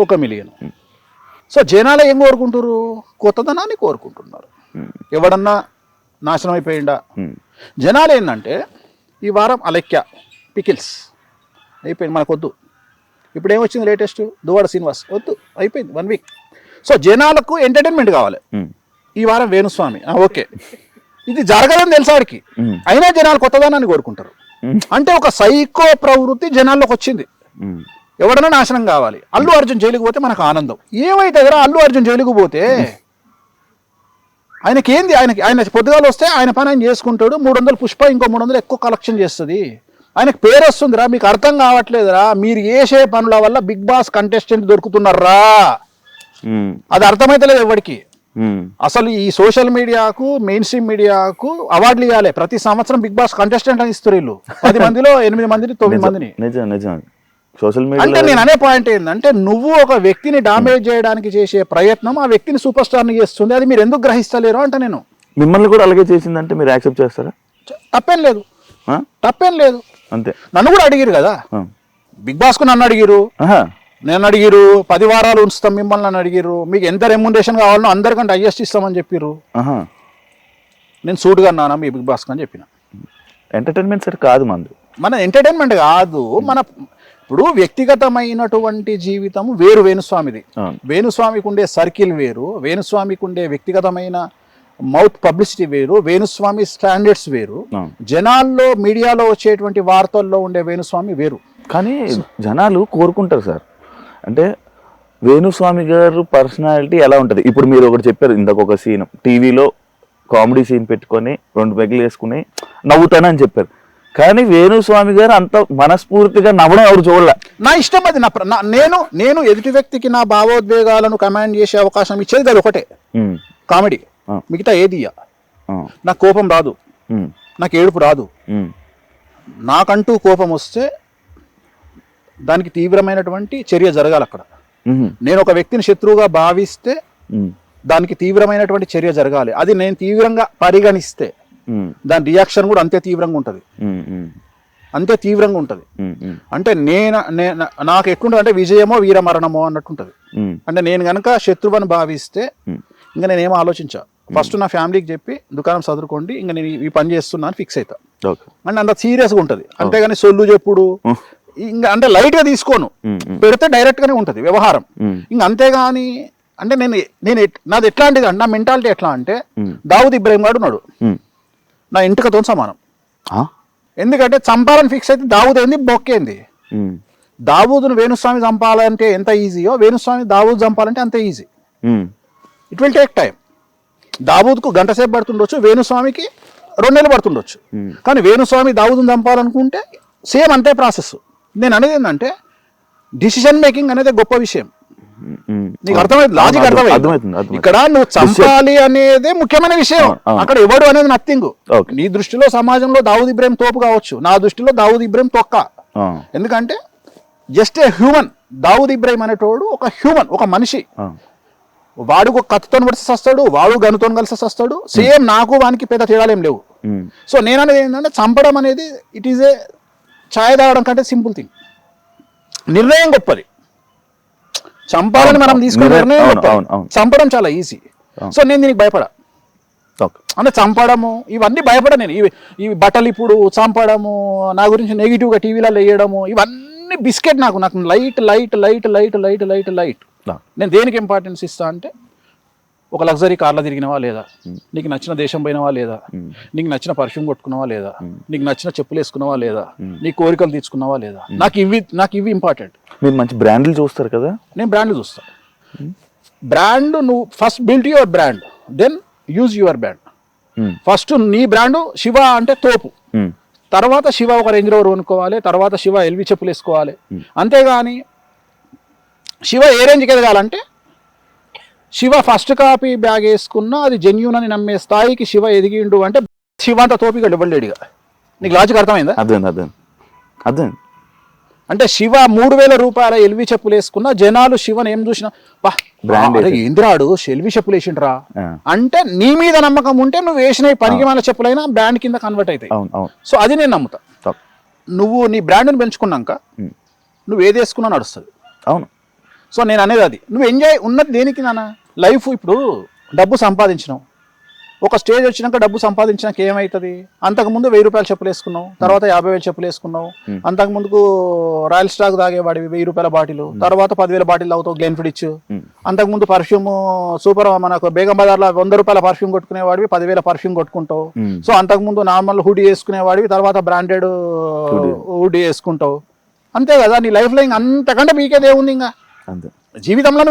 1 మిలియన్. సో జనాలు ఏం కోరుకుంటారు? కొత్తదనాన్ని కోరుకుంటున్నారు. ఎవడన్నా నాశనం అయిపోయిందా? జనాలు ఏంటంటే ఈ వారం అలెక్య పికిల్స్ అయిపోయింది, మనకు వద్దు. ఇప్పుడు ఏమొచ్చింది లేటెస్ట్? దువ్వాడ శ్రీనివాస్ వద్దు, అయిపోయింది 1 వీక్. సో జనాలకు ఎంటర్టైన్మెంట్ కావాలి. ఈ వారం వేణుస్వామి ఓకే, ఇది జరగదని తెలుసాడికి, అయినా జనాలు కొత్తదనాన్ని కోరుకుంటారు. అంటే ఒక సైకో ప్రవృత్తి జనాల్లోకి వచ్చింది. ఎవడన్నా నాశనం కావాలి. అల్లు అర్జున్ జైలుకు పోతే మనకు ఆనందం. ఏమైతే అల్లు అర్జున్ జైలుకు పోతే ఆయనకేంది? ఆయన పొద్దుగాలు వస్తే ఆయన పని ఆయన చేసుకుంటాడు. 300 పుష్ప, ఇంకో 300 ఎక్కువ కలెక్షన్ చేస్తుంది. ఆయనకు పేరు వస్తుందిరా. మీకు అర్థం కావట్లేదురా. మీరు చేసే పనుల వల్ల బిగ్ బాస్ కంటెస్టెంట్ దొరుకుతున్నారా? అది అర్థమైతలేదు ఎవరికి. అసలు ఈ సోషల్ మీడియాకు మెయిన్ స్ట్రీమ్ మీడియాకు అవార్డులు ఇవ్వాలి. ప్రతి సంవత్సరం బిగ్ బాస్ కంటెస్టెంట్ అని ఇస్తారు వీళ్ళు. 10 మందిలో 8 మందిని 9 మందిని. నిజం సోషల్ అంటే మీడియా నేను అనే పాయింట్ ఏంటంటే నువ్వు ఒక వ్యక్తిని డామేజ్ చేయడానికి చేసే ప్రయత్నం ఆ వ్యక్తిని సూపర్ స్టార్ని చేస్తుంది. అది మీరు ఎందుకు గ్రహిస్తలేరు అంటే నేను మిమ్మల్ని కూడా అలాగే చేసిందంటే మీరు యాక్సెప్ట్ చేస్తారా? తప్పేం లేదు, తప్పేం లేదు. అంతే. నన్ను కూడా అడిగిరు కదా బిగ్ బాస్ కు, నన్ను అడిగిరు, నేను అడిగిరు 10 వారాలు ఉంచుతాం మిమ్మల్ని అని అడిగిరు. మీకు ఎంత రెమ్యునరేషన్ కావాలనో అందరికంటే హైయెస్ట్ ఇస్తామని చెప్పిర్రు. నేను సూట్గా అన్నానా మీ బిగ్ బాస్ అని చెప్పిన. ఎంటర్టైన్మెంట్ సరే కాదు మన ఎంటర్టైన్మెంట్ కాదు, మన ఇప్పుడు వ్యక్తిగతమైనటువంటి జీవితం వేరు వేణుస్వామిది. వేణుస్వామికి ఉండే సర్కిల్ వేరు, వేణుస్వామికి ఉండే వ్యక్తిగతమైన మౌత్ పబ్లిసిటీ వేరు, వేణుస్వామి స్టాండర్డ్స్ వేరు, జనాల్లో మీడియాలో వచ్చేటువంటి వార్తల్లో ఉండే వేణుస్వామి వేరు. కానీ జనాలు కోరుకుంటారు సార్, అంటే వేణుస్వామి గారు పర్సనాలిటీ ఎలా ఉంటుంది. ఇప్పుడు మీరు ఒకటి చెప్పారు ఇందాక, ఒక సీన్ టీవీలో కామెడీ సీన్ పెట్టుకొని 2 పెగ్గులు వేసుకుని నవ్వుతానని చెప్పారు. కానీ వేణుస్వామి గారు అంత మనస్ఫూర్తిగా నవ్వడం ఎవరు చూడలే. నా ఇష్టం అది. నేను ఎదుటి వ్యక్తికి నా భావోద్వేగాలను కమాండ్ చేసే అవకాశం ఇచ్చేది అది ఒకటే, కామెడీ. మిగతా ఏది నాకు కోపం రాదు, నాకు ఏడుపు రాదు. నాకంటూ కోపం వస్తే దానికి తీవ్రమైనటువంటి చర్య జరగాలి అక్కడ. నేను ఒక వ్యక్తిని శత్రువుగా భావిస్తే దానికి తీవ్రమైనటువంటి చర్య జరగాలి. అది నేను తీవ్రంగా పరిగణిస్తే దాని రియాక్షన్ కూడా అంతే తీవ్రంగా ఉంటుంది, అంతే తీవ్రంగా ఉంటుంది. అంటే నాకు ఎట్లుంటుంది అంటే విజయమో వీరమరణమో అన్నట్టుంటది. అంటే నేను గనక శత్రువుని భావిస్తే ఇంకా నేనేమో ఆలోచించా, ఫస్ట్ నా ఫ్యామిలీకి చెప్పి దుకాణం చదువుకోండి, ఇంకా నేను ఈ పని చేస్తున్నాను ఫిక్స్ అవుతా. అంటే అంత సీరియస్గా ఉంటుంది. అంతేగాని సొల్లు చెప్పుడు ఇంకా అంటే లైట్ గా తీసుకోను, పెడితే డైరెక్ట్ గానే ఉంటది వ్యవహారం. ఇంకా అంతేగాని అంటే నేను నాది ఎట్లాంటిది అంటే, నా మెంటాలిటీ ఎట్లా అంటే దావుద్ ఇబ్రాహిం గారు ఉన్నాడు, నా ఇంటికతో సమానం. ఎందుకంటే చంపాలని ఫిక్స్ అయితే దావుద్ ఏంది బొక్కేంది. దావూదును వేణుస్వామి చంపాలంటే ఎంత ఈజీయో వేణుస్వామి దావూద్ చంపాలంటే అంతే easy. It will take time. దావూద్కు గంట సేపు పడుతుండొచ్చు, వేణుస్వామికి 2 నెలలు పడుతుండొచ్చు. కానీ వేణుస్వామి దావూదును చంపాలనుకుంటే సేమ్ అంతే ప్రాసెస్. నేను అనేది ఏంటంటే డిసిషన్ మేకింగ్ అనేది గొప్ప విషయం. నీకు అర్థమైంది, లాజిక్ అర్థమైంది. ఇక్కడ నువ్వు చంపాలి అనేది ముఖ్యమైన విషయం, అక్కడ ఎవడు అనేది నథింగ్. నీ దృష్టిలో సమాజంలో దావూద్ ఇబ్రాహిం తోపు కావచ్చు, నా దృష్టిలో దావూద్ ఇబ్రాహిం తొక్క. ఎందుకంటే just a human. Dawood Ibrahim అనేటోడు ఒక హ్యూమన్, ఒక మనిషి. వాడు ఒక కత్తితో కలిసి వస్తాడు, వాడు గనుతో కలిసి వస్తాడు. సేమ్ నాకు వానికి పెద్ద తేడాలేం లేవు. సో నేను అనేది ఏంటంటే చంపడం అనేది ఇట్ ఈజ్ ఏ ఛాయ్ తాగడం కంటే సింపుల్ థింగ్. నిర్ణయం గొప్పది, చంపాలని మనం తీసుకునే నిర్ణయం గొప్పది, చంపడం చాలా ఈజీ. సో నేను దీనికి భయపడా. అంటే చంపడము ఇవన్నీ భయపడా నేను. ఇవి బట్టలు ఇప్పుడు చంపడము, నా గురించి నెగిటివ్గా టీవీలలో వేయడము, ఇవన్నీ బిస్కెట్. నాకు light light light light light light light. నేను దేనికి ఇంపార్టెన్స్ ఇస్తా అంటే, ఒక లగ్జరీ కార్లో తిరిగినవా లేదా, నీకు నచ్చిన దేశం పోయినవా లేదా, నీకు నచ్చిన పర్ఫ్యూమ్ కొట్టుకున్నావా లేదా, నీకు నచ్చిన చెప్పులు వేసుకున్నావా లేదా, నీ కోరికలు తీర్చుకున్నావా లేదా, నాకు ఇవి ఇంపార్టెంట్. మీరు మంచి బ్రాండ్లు చూస్తారు కదా. నేను బ్రాండ్లు చూస్తాను. బ్రాండ్ నువ్వు first build your brand, then use your brand. First నీ బ్రాండ్ శివ అంటే తోపు, తర్వాత శివ ఒక రేంజ్ రోవర్ కొనుక్కోవాలి, తర్వాత శివ ఎల్వి చెప్పులు వేసుకోవాలి. అంతేగాని శివ ఏ రేంజ్కి ఎదగాలంటే శివ ఫస్ట్ కాపీ బ్యాగ్ వేసుకున్నా అది జెన్యూన్ అని నమ్మే స్థాయికి శివ ఎదిగిండు అంటే శివ అంత తోపిగా ఇవ్వలేడుగా. నీకు లాజిక్ అర్థమైందా? అర్థం. అంటే శివ 3,000 రూపాయల ఎల్వి చెప్పులు వేసుకున్నా జనాలు శివని ఏం చూసినా ఇంద్రాడు ఎల్వి చెప్పులు వేసిండ్రా అంటే నీ మీద నమ్మకం ఉంటే నువ్వు వేసిన పనికి మన చెప్పులైనా బ్రాండ్ కింద కన్వర్ట్ అవుతాయి. సో అది నేను నమ్ముతా. నువ్వు నీ బ్రాండ్ని పెంచుకున్నాక నువ్వు ఏది వేసుకున్నా నడుస్తుంది. అవును. సో నేను అనేది అది. నువ్వు ఎంజాయ్ ఉన్నది దేనికి నాన్న? లైఫ్ ఇప్పుడు డబ్బు సంపాదించినావు, ఒక స్టేజ్ వచ్చినాక డబ్బు సంపాదించినాక ఏమవుతుంది? అంతకుముందు 1,000 రూపాయల చెప్పులు వేసుకున్నావు, తర్వాత 50,000 చెప్పులు వేసుకున్నావు. అంతకుముందుకు రాయల్ స్టాక్ తాగేవాడివి 1,000 రూపాయల బాటిల్, తర్వాత 10,000 బాటిల్ తాగుతావు గ్లెన్ఫిడిచ్. అంతకుముందు పర్ఫ్యూమ్ సూపర్ మనకు బేగం బజార్లో 100 రూపాయల పర్ఫ్యూమ్ కొట్టుకునేవాడివి 10,000 పర్ఫ్యూమ్ కొట్టుకుంటావు. సో అంతకుముందు నార్మల్ హుడీ వేసుకునేవాడివి, తర్వాత బ్రాండెడ్ హుడీ వేసుకుంటావు. అంతే కదా నీ లైఫ్లో. ఇంకా అంతకంటే మీకేది ఏముంది ఇంకా జీవితంలో?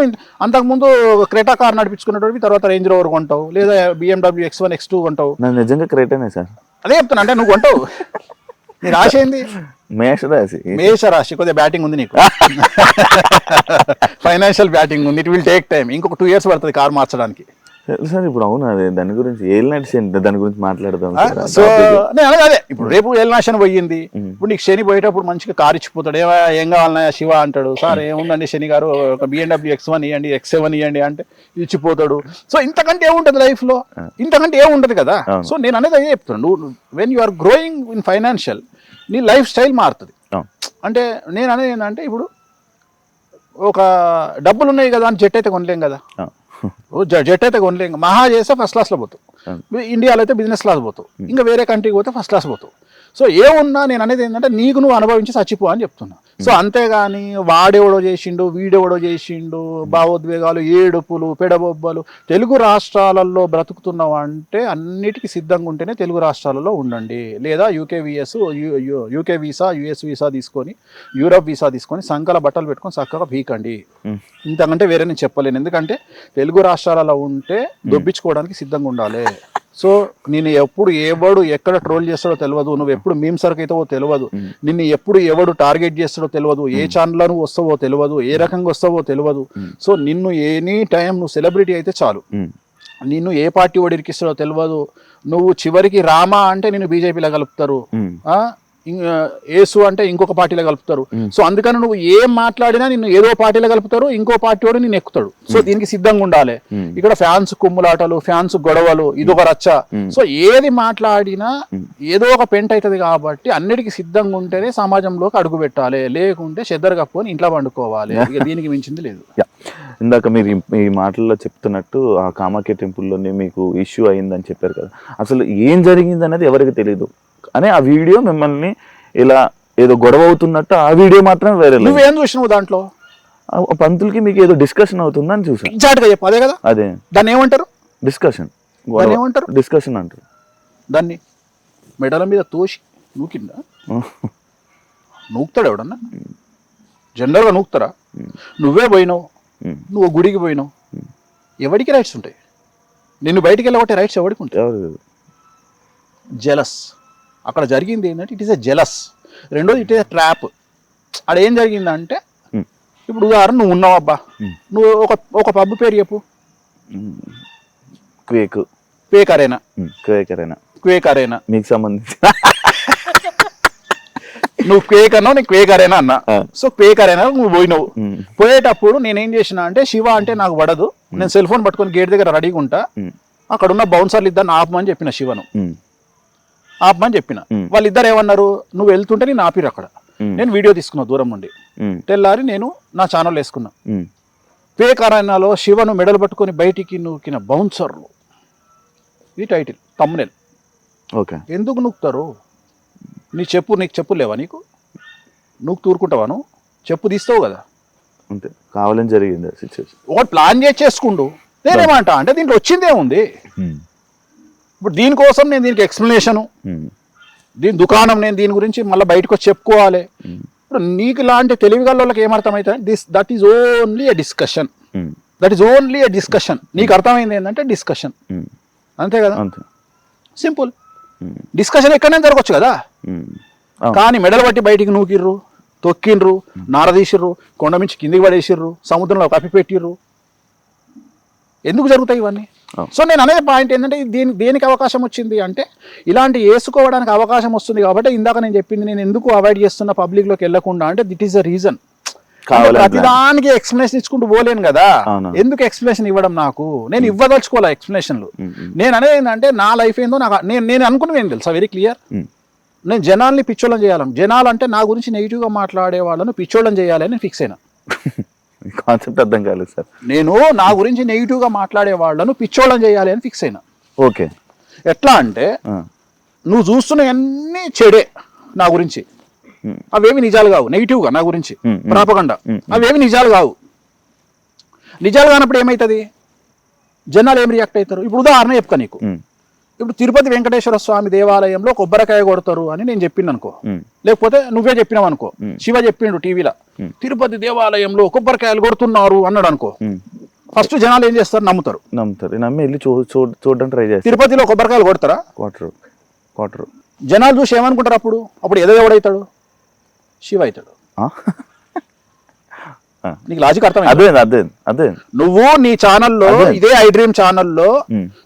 అంతకుముందు క్రెటా కార్ నడిపించుకునేటోడివి, తర్వాత రేంజ్ రోవర్ కొంటావు, లేదా BMW X1 X2 కొంటావు. నిజంగా క్రెటానే సార్. అదే చెప్తున్నా, అంటే నువ్వు కొంటావు. నీ రాశి ఏంది? మేషరాశి. కొద్దిగా బ్యాటింగ్ ఉంది నీకు, ఫైనాన్షియల్ బ్యాటింగ్ ఉంది. It will take time. ఇంకొక 2 years పడుతుంది కార్ మార్చడానికి. సార్ ఇప్పుడు అవును అదే దాని గురించి ఏలినాటి దాని గురించి మాట్లాడదాం సార్. సో నేను అదే ఇప్పుడు రేపు ఏలినాశనం పోయింది, ఇప్పుడు నీకు శని పోయేటప్పుడు మంచిగా కారు ఇచ్చిపోతాడు, ఏం కావాలన్నా శివ అంటాడు, సార్ ఏముందండి శని గారు ఒక BMW X1 ఇవ్వండి, X7 ఇవ్వండి అంటే ఇచ్చిపోతాడు. సో ఇంతకంటే ఏముంటది లైఫ్ లో, ఇంతకంటే ఏముంటది కదా. సో నేను అనేది అదే చెప్తాను, నువ్వు when you are growing in financial నీ లైఫ్ స్టైల్ మారుతుంది. అంటే నేను అనేది ఏంటంటే ఇప్పుడు ఒక డబ్బులు ఉన్నాయి కదా అని జెట్ అయితే కొనలేం కదా, జెట్ అయితే కొనలేం, మహా చేస్తే ఫస్ట్ క్లాస్లో పోతావు, ఇండియాలో అయితే బిజినెస్ క్లాస్ పోతావు, ఇంకా వేరే కంట్రీకి పోతే ఫస్ట్ క్లాస్ పోతావు. సో ఏమున్నా నేను అనేది ఏంటంటే నీకు నువ్వు అనుభవించి చచ్చిపో అని చెప్తున్నా. సో అంతేగాని వాడెవడో చేసిండు వీడెవడో చేసిండు భావోద్వేగాలు ఏడుపులు పెడబొబ్బలు. తెలుగు రాష్ట్రాలలో బ్రతుకుతున్నావు అంటే అన్నిటికీ సిద్ధంగా ఉంటేనే తెలుగు రాష్ట్రాలలో ఉండండి, లేదా యూకే వీసా US వీసా తీసుకొని యూరప్ వీసా తీసుకొని సంకల బట్టలు పెట్టుకొని చక్కగా పీకండి. ఇంతకంటే వేరే నేను చెప్పలేను, ఎందుకంటే తెలుగు రాష్ట్రాలలో ఉంటే దొబ్బించుకోవడానికి సిద్ధంగా ఉండాలి. సో నేను ఎప్పుడు ఎవడు ఎక్కడ ట్రోల్ చేస్తాడో తెలియదు, నువ్వు ఎప్పుడు మీమ్ సర్క్ అవుతావో తెలియదు, నిన్ను ఎప్పుడు ఎవడు టార్గెట్ చేస్తాడో తెలియదు, ఏ ఛానల్లో నువ్వు వస్తావో తెలియదు, ఏ రకంగా వస్తావో తెలియదు. సో నిన్ను ఎనీ టైం నువ్వు సెలబ్రిటీ అయితే చాలు, నిన్ను ఏ పార్టీ వాడు ఇరికిస్తాడో తెలియదు. నువ్వు చివరికి రామా అంటే నిన్ను బీజేపీలో కలుపుతారు, ఏసు అంటే ఇంకొక పార్టీలో కలుపుతారు. సో అందుకని నువ్వు ఏం మాట్లాడినా నిన్ను ఏదో పార్టీలో కలుపుతారు, ఇంకో పార్టీ వాడు నిన్ను ఎక్కుతాడు. సో దీనికి సిద్ధంగా ఉండాలి. ఇక్కడ ఫ్యాన్స్ కుమ్ములాటలు, ఫ్యాన్స్ గొడవలు, ఇదొక రచ్చ. సో ఏది మాట్లాడినా ఏదో ఒక పెంట్ అవుతుంది కాబట్టి అన్నిటికీ సిద్ధంగా ఉంటేనే సమాజంలోకి అడుగు పెట్టాలి, లేకుంటే చెద్దరు కప్పుకొని ఇంట్లో పండుకోవాలి. ఇక దీనికి మించింది లేదు. ఇందాక మీరు ఈ మాటల్లో చెప్తున్నట్టు ఆ కామాఖ్య టెంపుల్లోనే మీకు ఇష్యూ అయిందని చెప్పారు కదా, అసలు ఏం జరిగింది అనేది ఎవరికి తెలియదు అని ఆ వీడియో మిమ్మల్ని ఇలా ఏదో గొడవ అవుతున్నట్టు ఆ వీడియో మాత్రం వేరే. నువ్వేం చూసినావు దాంట్లో? పంతులకి మీకు ఏదో డిస్కషన్ అవుతుందని చూసాను. ఎగ్జాక్ట్గా చెప్పు, అదే కదా. అదే దాన్ని ఏమంటారు? డిస్కషన్. ఏమంటారు? డిస్కషన్ అంటారు. దాన్ని మెడల మీద తోసి నూకిందా? నూకుతాడు ఎవడన్నా? జనరల్గా నూకుతారా? నువ్వే పోయినావు, నువ్వు గుడికి పోయినావు, ఎవరికి రైట్స్ ఉంటాయి? నిన్ను బయటికి వెళ్ళబట్టే రైట్స్ ఎవరికి ఉంటాయి? జెలస్. అక్కడ జరిగింది ఏంటంటే ఇట్ ఈస్ ఎ జెలస్. రెండోది ఇట్ ఈస్ ఎ ట్రాప్. అక్కడ ఏం జరిగిందంటే ఇప్పుడు ఉదాహరణ నువ్వు ఉన్నావు అబ్బా, నువ్వు ఒక పబ్ పేరు చెప్పు. Quake arena. క్వేక్ అరేనా మీకు సంబంధించి నువ్వు క్వేక్ అన్నావు, నేను క్వేక్ అరేనా అన్నా. సో క్వేక్ అరేనా నువ్వు పోయినావు. పోయేటప్పుడు నేనేం చేసిన అంటే శివ అంటే నాకు పడదు, నేను సెల్ ఫోన్ పట్టుకొని గేట్ దగ్గర రెడీగా ఉంటా, అక్కడ ఉన్న బౌన్సర్లు ఇద్దరు ఆపమని చెప్పిన శివను, ఆపమని చెప్పిన. వాళ్ళిద్దరు ఏమన్నారు, నువ్వు వెళ్తుంటే నేను ఆపిరు అక్కడ, నేను వీడియో తీసుకున్నా దూరం నుండి. తెల్లారి నేను నా ఛానల్ వేసుకున్నా, క్వేక్ అరేనాలో శివను మెడలు పట్టుకొని బయటికి నూకిన బౌన్సర్లు, ఇది టైటిల్ థంబ్నెయిల్. ఓకే. ఎందుకు నూకుతారు? నీకు చెప్పు లేవా? నీకు నువ్వు తూరుకుంటావా? నువ్వు చెప్పు తీస్తావు కదా, అంతే. కావాలని జరిగింది సిచ్యువేషన్. ఒకటి ప్లాన్ చేసుకుంటూ నేనేమంటా అంటే దీంట్లో వచ్చిందే ఉంది. ఇప్పుడు దీనికోసం నేను దీనికి ఎక్స్ప్లెనేషను, దీని దుకాణం, నేను దీని గురించి మళ్ళీ బయటకు వచ్చి చెప్పుకోవాలి. ఇప్పుడు నీకు లాంటి తెలివిగల వాళ్ళకి ఏమర్థమవుతుంది? That is only a discussion, నీకు అర్థమైంది ఏంటంటే డిస్కషన్, అంతే కదా. సింపుల్. డిస్కషన్ ఎక్కడైనా జరగవచ్చు కదా. కానీ మెడలు పట్టి బయటికి నూకిర్రు, తొక్కిండ్రు, నారదీసిర్రు, కొండ మించి కిందికి పడేసిర్రు, సముద్రంలో కప్పిపెట్టిర్రు. ఎందుకు జరుగుతాయి ఇవన్నీ? సో నేను అనే పాయింట్ ఏంటంటే దేనికి అవకాశం వచ్చింది అంటే ఇలాంటి వేసుకోవడానికి అవకాశం వస్తుంది కాబట్టి ఇందాక నేను చెప్పింది, నేను ఎందుకు అవాయిడ్ చేస్తున్న పబ్లిక్లోకి వెళ్ళకుండా అంటే దిట్ ఈస్ ద రీజన్. ప్రతిదానికి ఎక్స్ప్లెనేషన్ ఇచ్చుకుంటూ పోలేను కదా. ఎందుకు ఎక్స్ప్లెనేషన్ ఇవ్వడం? నాకు నేను ఇవ్వదలుచుకోవాలి ఎక్స్ప్లెనేషన్లు. నేను అనేది ఏంటంటే నా లైఫ్ ఏందో నాకు నేను అనుకున్నది ఏం తెలుసా, వెరీ క్లియర్. నేను జనాల్ని పిచ్చోళ్ళని చేయాలని, జనాలు అంటే నా గురించి నెగిటివ్గా మాట్లాడే వాళ్ళను పిచ్చోళ్ళని చేయాలని ఫిక్స్ అయినా. కాన్సెప్ట్ అర్థం కాలేదు సార్. నేను నా గురించి నెగిటివ్గా మాట్లాడే వాళ్ళను పిచ్చోళ్ళని చేయాలి అని ఫిక్స్ అయినా. ఓకే. ఎట్లా అంటే నువ్వు చూస్తున్నవన్నీ చెడే నా గురించి, అవేమి నిజాలు కావు. నెగిటివ్గా నా గురించి ప్రాపగండా, అవేమి నిజాలు కావు. నిజాలు కానప్పుడు ఏమవుతుంది? జనాలు ఏం రియాక్ట్ అవుతారు? ఇప్పుడు ఉదాహరణ చెప్తా నీకు. ఇప్పుడు తిరుపతి వెంకటేశ్వర స్వామి దేవాలయంలో కొబ్బరికాయ కొడతారు అని నేను చెప్పింది అనుకో, లేకపోతే నువ్వే చెప్పినావు అనుకో, శివ చెప్పిండు టీవీలో తిరుపతి దేవాలయంలో కొబ్బరికాయలు కొడుతున్నారు అన్నాడు అనుకో, ఫస్ట్ జనాలు ఏం చేస్తారు? నమ్ముతారు. నమ్మి వెళ్ళి చూడడానికి ట్రై చేస్తారు. తిరుపతిలో కొబ్బరికాయలు కొడతారా? కొట్టరు. జనాలు చూసి ఏమనుకుంటారు? అప్పుడు ఏదో ఎవడవుతాడు? శివ అవుతాడు. నీకు లాజిక్ అర్థమైంది? అదే అదే అదే నువ్వు నీ ఛానల్లో అదే. ఇదే ఐ డ్రీమ్ ఛానల్లో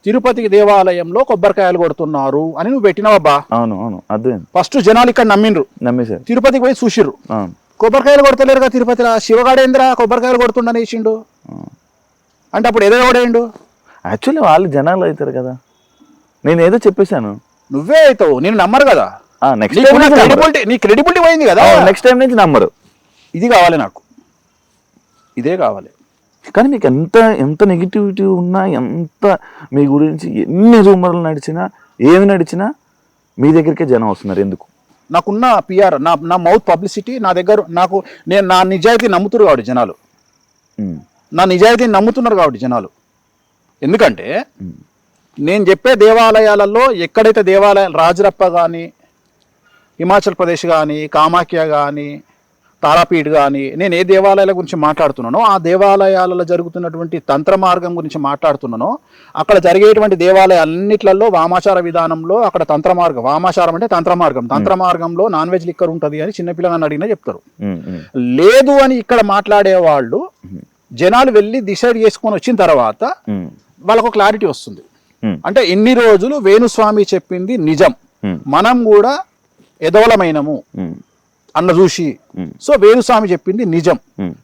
తిరుపతి దేవాలయంలో కొబ్బరికాయలు కొడుతున్నారు అని నువ్వు పెట్టినావబ్బా. అవును అవును అదే ఫస్ట్ జనాలు ఇక్కడ నమ్మిండ్రు, నమ్మేశారు. తిరుపతికి పోయి చూసిర్రు. అవును కొబ్బరికాయలు కొడతలేరుగా తిరుపతిలో, శివగాడేంద్ర కొబ్బరికాయలు కొడుతుండని వేసిండు అంటే అప్పుడు ఏదో ఎవడేండు? యాక్చువల్లీ వాళ్ళు జనాలు అవుతారు కదా. నేను ఏదో చెప్పేశాను, నువ్వే అవుతావు, నేను నమ్మరు కదా. నెక్స్ట్ టైం నీ క్రెడిబిలిటీ పోయింది కదా. నెక్స్ట్ టైం నుంచి నమ్మరు. ఇది కావాలి నాకు, ఇదే కావాలి. కానీ మీకు ఎంత నెగిటివిటీ ఉన్నా, ఎంత మీ గురించి ఎన్ని రూమర్లు నడిచినా, ఏమి నడిచినా మీ దగ్గరికే జనం వస్తున్నారు. ఎందుకు? నాకున్న పిఆర్, నా మౌత్ పబ్లిసిటీ నా దగ్గర, నేను నా నిజాయితీ నమ్ముతున్నారు కాబట్టి జనాలు, నా నిజాయితీని నమ్ముతున్నారు కాబట్టి జనాలు. ఎందుకంటే నేను చెప్పే దేవాలయాలలో ఎక్కడైతే దేవాలయాలు, రాజరప్ప కానీ, హిమాచల్ ప్రదేశ్ కానీ, కామాఖ్య కానీ, తారాపీఠ్ కానీ, నేను ఏ దేవాలయాల గురించి మాట్లాడుతున్నానో ఆ దేవాలయాలలో జరుగుతున్నటువంటి తంత్ర మార్గం గురించి మాట్లాడుతున్నానో, అక్కడ జరిగేటువంటి దేవాలయాలన్నిట్లలో వామాచార విధానంలో అక్కడ తంత్ర మార్గం, వామాచారం అంటే తంత్ర మార్గం, తంత్ర మార్గంలో నాన్ వెజ్ లిక్కర్ ఉంటుంది అని చిన్నపిల్లగాన్ని అడిగినా చెప్తారు. లేదు అని ఇక్కడ మాట్లాడే వాళ్ళు జనాలు వెళ్ళి డిసైడ్ చేసుకొని వచ్చిన తర్వాత వాళ్ళకు క్లారిటీ వస్తుంది. అంటే ఇన్ని రోజులు వేణుస్వామి చెప్పింది నిజం, మనం కూడా ఎదవలమైనము అన్న చూసి, సో వేణుస్వామి చెప్పింది నిజం,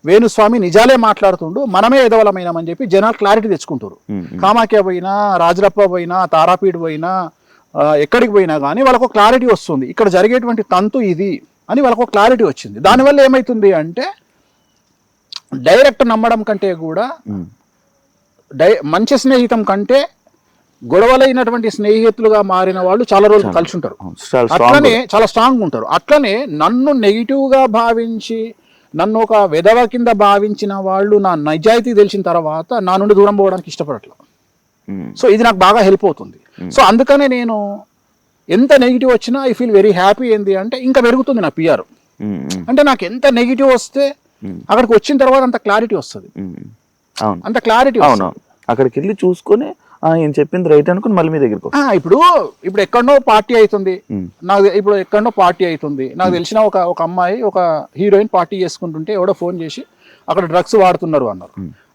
వేణుస్వామి నిజాలే మాట్లాడుతుండు, మనమే ఎదవలమైనామని చెప్పి జనాలు క్లారిటీ తెచ్చుకుంటారు. కామాఖ్య పోయినా, రాజరప్ప పోయినా, తారాపీఠ్ పోయినా, ఎక్కడికి పోయినా కానీ వాళ్ళకు క్లారిటీ వస్తుంది, ఇక్కడ జరిగేటువంటి తంతు ఇది అని వాళ్ళకు క్లారిటీ వచ్చింది. దానివల్ల ఏమవుతుంది అంటే డైరెక్ట్ నమ్మడం కంటే కూడా మంచి స్నేహితం కంటే గొడవలైనటువంటి స్నేహితులుగా మారిన వాళ్ళు చాలా రోజులు కలిసి ఉంటారు, అట్లనే చాలా స్ట్రాంగ్ ఉంటారు. అట్లనే నన్ను నెగిటివ్ గా భావించి, నన్ను ఒక వెధవ కింద భావించిన వాళ్ళు నా నిజాయితీ తెలిసిన తర్వాత నా నుండి దూరం పోవడానికి ఇష్టపడట్లా. సో ఇది నాకు బాగా హెల్ప్ అవుతుంది. సో అందుకనే నేను ఎంత నెగిటివ్ వచ్చినా ఐ ఫీల్ వెరీ హ్యాపీ. ఏంది అంటే ఇంకా పెరుగుతుంది నా పిఆర్. అంటే నాకు ఎంత నెగిటివ్ వస్తే అక్కడికి వచ్చిన తర్వాత అంత క్లారిటీ వస్తుంది, అంత క్లారిటీ. అవును, అక్కడికి వెళ్ళి చూసుకొని ఏం చెప్పింది రైట్ అనుకుని మళ్ళీ మీ దగ్గరికి. ఇప్పుడు ఎక్కడో పార్టీ అవుతుంది నాకు, ఇప్పుడు ఎక్కడో పార్టీ అవుతుంది నాకు తెలిసిన ఒక అమ్మాయి, ఒక హీరోయిన్ పార్టీ చేసుకుంటుంటే ఎవడో ఫోన్ చేసి అక్కడ డ్రగ్స్ వాడుతున్నారు అన్నారు.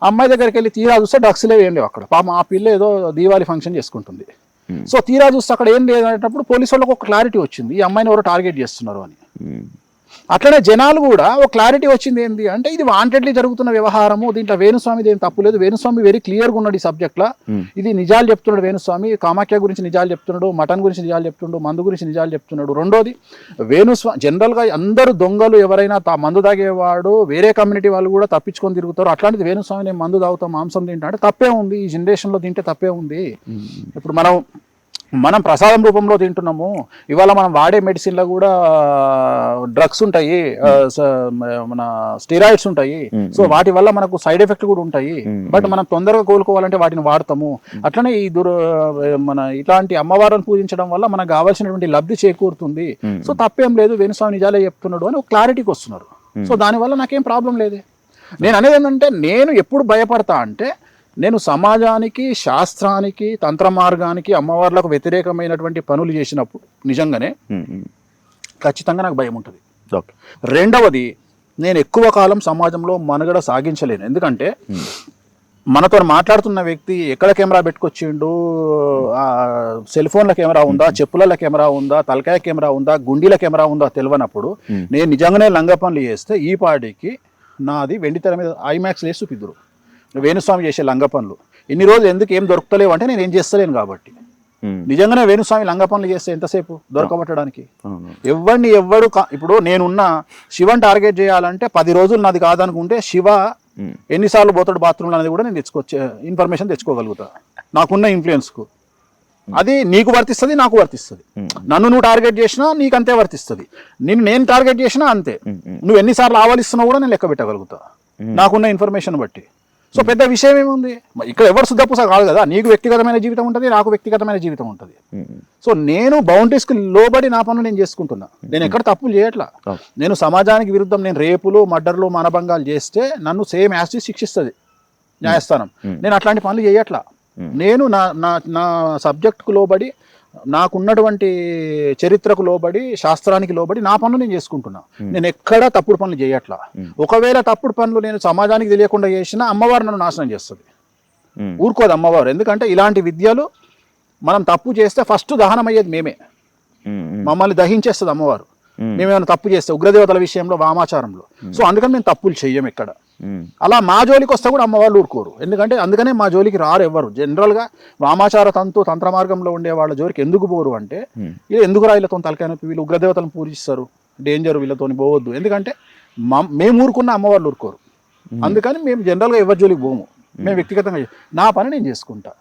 అమ్మాయి దగ్గరికి వెళ్ళి తీరా చూస్తే డ్రగ్స్ లేవు, ఏం లేవు అక్కడ. పాపం ఆ పిల్ల ఏదో దీవాళి ఫంక్షన్ చేసుకుంటుంది. సో తీరా చూస్తే అక్కడ ఏం లేదనేటప్పుడు పోలీసు వాళ్ళకి ఒక క్లారిటీ వచ్చింది, ఈ అమ్మాయిని ఎవరో టార్గెట్ చేస్తున్నారు అని. అట్లనే జనాలు కూడా ఒక క్లారిటీ వచ్చింది, ఏంటి అంటే ఇది వాంటెడ్లీ జరుగుతున్న వ్యవహారము, దీంట్లో వేణుస్వామిది ఏం తప్పు లేదు, వేణుస్వామి వెరీ క్లియర్గా ఉన్నాడు ఈ సబ్జెక్ట్లో, ఇది నిజాలు చెప్తున్నాడు వేణుస్వామి, కామాఖ్య గురించి నిజాలు చెప్తున్నాడు, మటన్ గురించి నిజాలు చెప్తున్నాడు, మందు గురించి నిజాలు చెప్తున్నాడు. రెండోది వేణుస్వామి జనరల్గా అందరూ దొంగలు, ఎవరైనా మందు తాగేవాడు వేరే కమ్యూనిటీ వాళ్ళు కూడా తప్పించుకొని తిరుగుతారు. అట్లాంటిది వేణుస్వామి నేను మందు తాగుతాం, మాంసం తింటా అంటే తప్పే ఉంది, ఈ జనరేషన్లో తింటే తప్పే ఉంది. ఇప్పుడు మనం ప్రసాదం రూపంలో తింటున్నాము, ఇవాళ మనం వాడే మెడిసిన్లో కూడా డ్రగ్స్ ఉంటాయి, మన స్టెరాయిడ్స్ ఉంటాయి. సో వాటి వల్ల మనకు సైడ్ ఎఫెక్ట్ కూడా ఉంటాయి, బట్ మనం తొందరగా కోలుకోవాలంటే వాటిని వాడతాము. అట్లనే ఈ మన ఇట్లాంటి అమ్మవారిని పూజించడం వల్ల మనకు కావాల్సినటువంటి లబ్ధి చేకూరుతుంది. సో తప్పేం లేదు, వేణుస్వామి నిజాలే చెప్తున్నాడు అని ఒక క్లారిటీకి వస్తున్నారు. సో దానివల్ల నాకేం ప్రాబ్లం లేదు. నేను అనేది ఏంటంటే, నేను ఎప్పుడు భయపడతా అంటే, నేను సమాజానికి, శాస్త్రానికి, తంత్ర మార్గానికి, అమ్మవార్లకు వ్యతిరేకమైనటువంటి పనులు చేసినప్పుడు నిజంగానే ఖచ్చితంగా నాకు భయం ఉంటుంది. రెండవది, నేను ఎక్కువ కాలం సమాజంలో మనుగడ సాగించలేను. ఎందుకంటే మనతో మాట్లాడుతున్న వ్యక్తి ఎక్కడ కెమెరా పెట్టుకొచ్చిండు, సెల్ ఫోన్ల కెమెరా ఉందా, చెప్పుల కెమెరా ఉందా, తలకాయ కెమెరా ఉందా, గుండీల కెమెరా ఉందా తెలియనప్పుడు నేను నిజంగానే లంగ పనులు చేస్తే ఈ పార్టీకి నాది వెండి తెర మీద ఐమాక్స్ వేసి చూపిద్దురు. వేణుస్వామి చేసే లంగ పనులు ఇన్ని రోజులు ఎందుకు ఏం దొరుకుతలేవు అంటే నేను ఏం చేస్తలేను కాబట్టి. నిజంగానే వేణుస్వామి లంగ పనులు చేస్తే ఎంతసేపు దొరకబట్టడానికి? ఎవడు ఇప్పుడు నేనున్న శివని టార్గెట్ చేయాలంటే 10 రోజులు నాది కాదనుకుంటే శివ ఎన్నిసార్లు పోతాడు బాత్రూమ్లో అనేది కూడా నేను ఇన్ఫర్మేషన్ తెచ్చుకోగలుగుతా నాకున్న ఇన్ఫ్లుయెన్స్కు. అది నీకు వర్తిస్తుంది, నాకు వర్తిస్తుంది. నన్ను నువ్వు టార్గెట్ చేసినా నీకు అంతే వర్తిస్తుంది, నేను టార్గెట్ చేసినా అంతే. నువ్వు ఎన్నిసార్లు ఆవలిస్తున్నావు కూడా నేను లెక్క పెట్టగలుగుతా నాకున్న ఇన్ఫర్మేషన్ బట్టి. సో పెద్ద విషయం ఏముంది, ఇక్కడ ఎవరు శుద్ధపూస కాదు కదా. నీకు వ్యక్తిగతమైన జీవితం ఉంటుంది, నాకు వ్యక్తిగతమైన జీవితం ఉంటుంది. సో నేను బౌండరీస్కి లోబడి నా పనులు నేను చేసుకుంటున్నా, నేను ఎక్కడ తప్పులు చేయట్లా. నేను సమాజానికి విరుద్ధం నేను రేపులు, మర్డర్లు, మానభంగాలు చేస్తే నన్ను సేమ్ యాసిడ్ శిక్షిస్తుంది న్యాయస్థానం. నేను అట్లాంటి పనులు చేయట్లా. నేను నా సబ్జెక్ట్కు లోబడి నాకున్నటువంటి చరిత్రకు లోబడి శాస్త్రానికి లోబడి నా పనులు నేను చేసుకుంటున్నా. నేను ఎక్కడా తప్పుడు పనులు చేయట్లా. ఒకవేళ తప్పుడు పనులు నేను సమాజానికి తెలియకుండా చేసినా అమ్మవారు నన్ను నాశనం చేస్తుంది. ఊరుకోదు అమ్మవారు. ఎందుకంటే ఇలాంటి విద్యలు మనం తప్పు చేస్తే ఫస్ట్ దహనం అయ్యేది మేమే. మమ్మల్ని దహించేస్తుంది అమ్మవారు మేమేమైనా తప్పు చేస్తే, ఉగ్రదేవతల విషయంలో వామాచారంలో. సో అందుకని మేము తప్పులు చెయ్యం ఎక్కడ. అలా మా జోలికి వస్తే కూడా అమ్మవాళ్ళు ఊరుకోరు. అందుకనే మా జోలికి రారు ఎవ్వరు. జనరల్గా వామాచార తంత్ర మార్గంలో ఉండే వాళ్ళ జోలికి ఎందుకు పోరు అంటే, ఎందుకు రా వీళ్ళతో తలకాయ నొప్పి, వీళ్ళు ఉగ్రదేవతలను పూజిస్తారు, డేంజర్, వీళ్ళతో పోవద్దు. ఎందుకంటే మేము ఊరుకున్న అమ్మవాళ్ళు ఊరుకోరు. అందుకని మేము జనరల్గా ఎవరి జోలికి పోము. మేము వ్యక్తిగతంగా నా పని నేను చేసుకుంటా.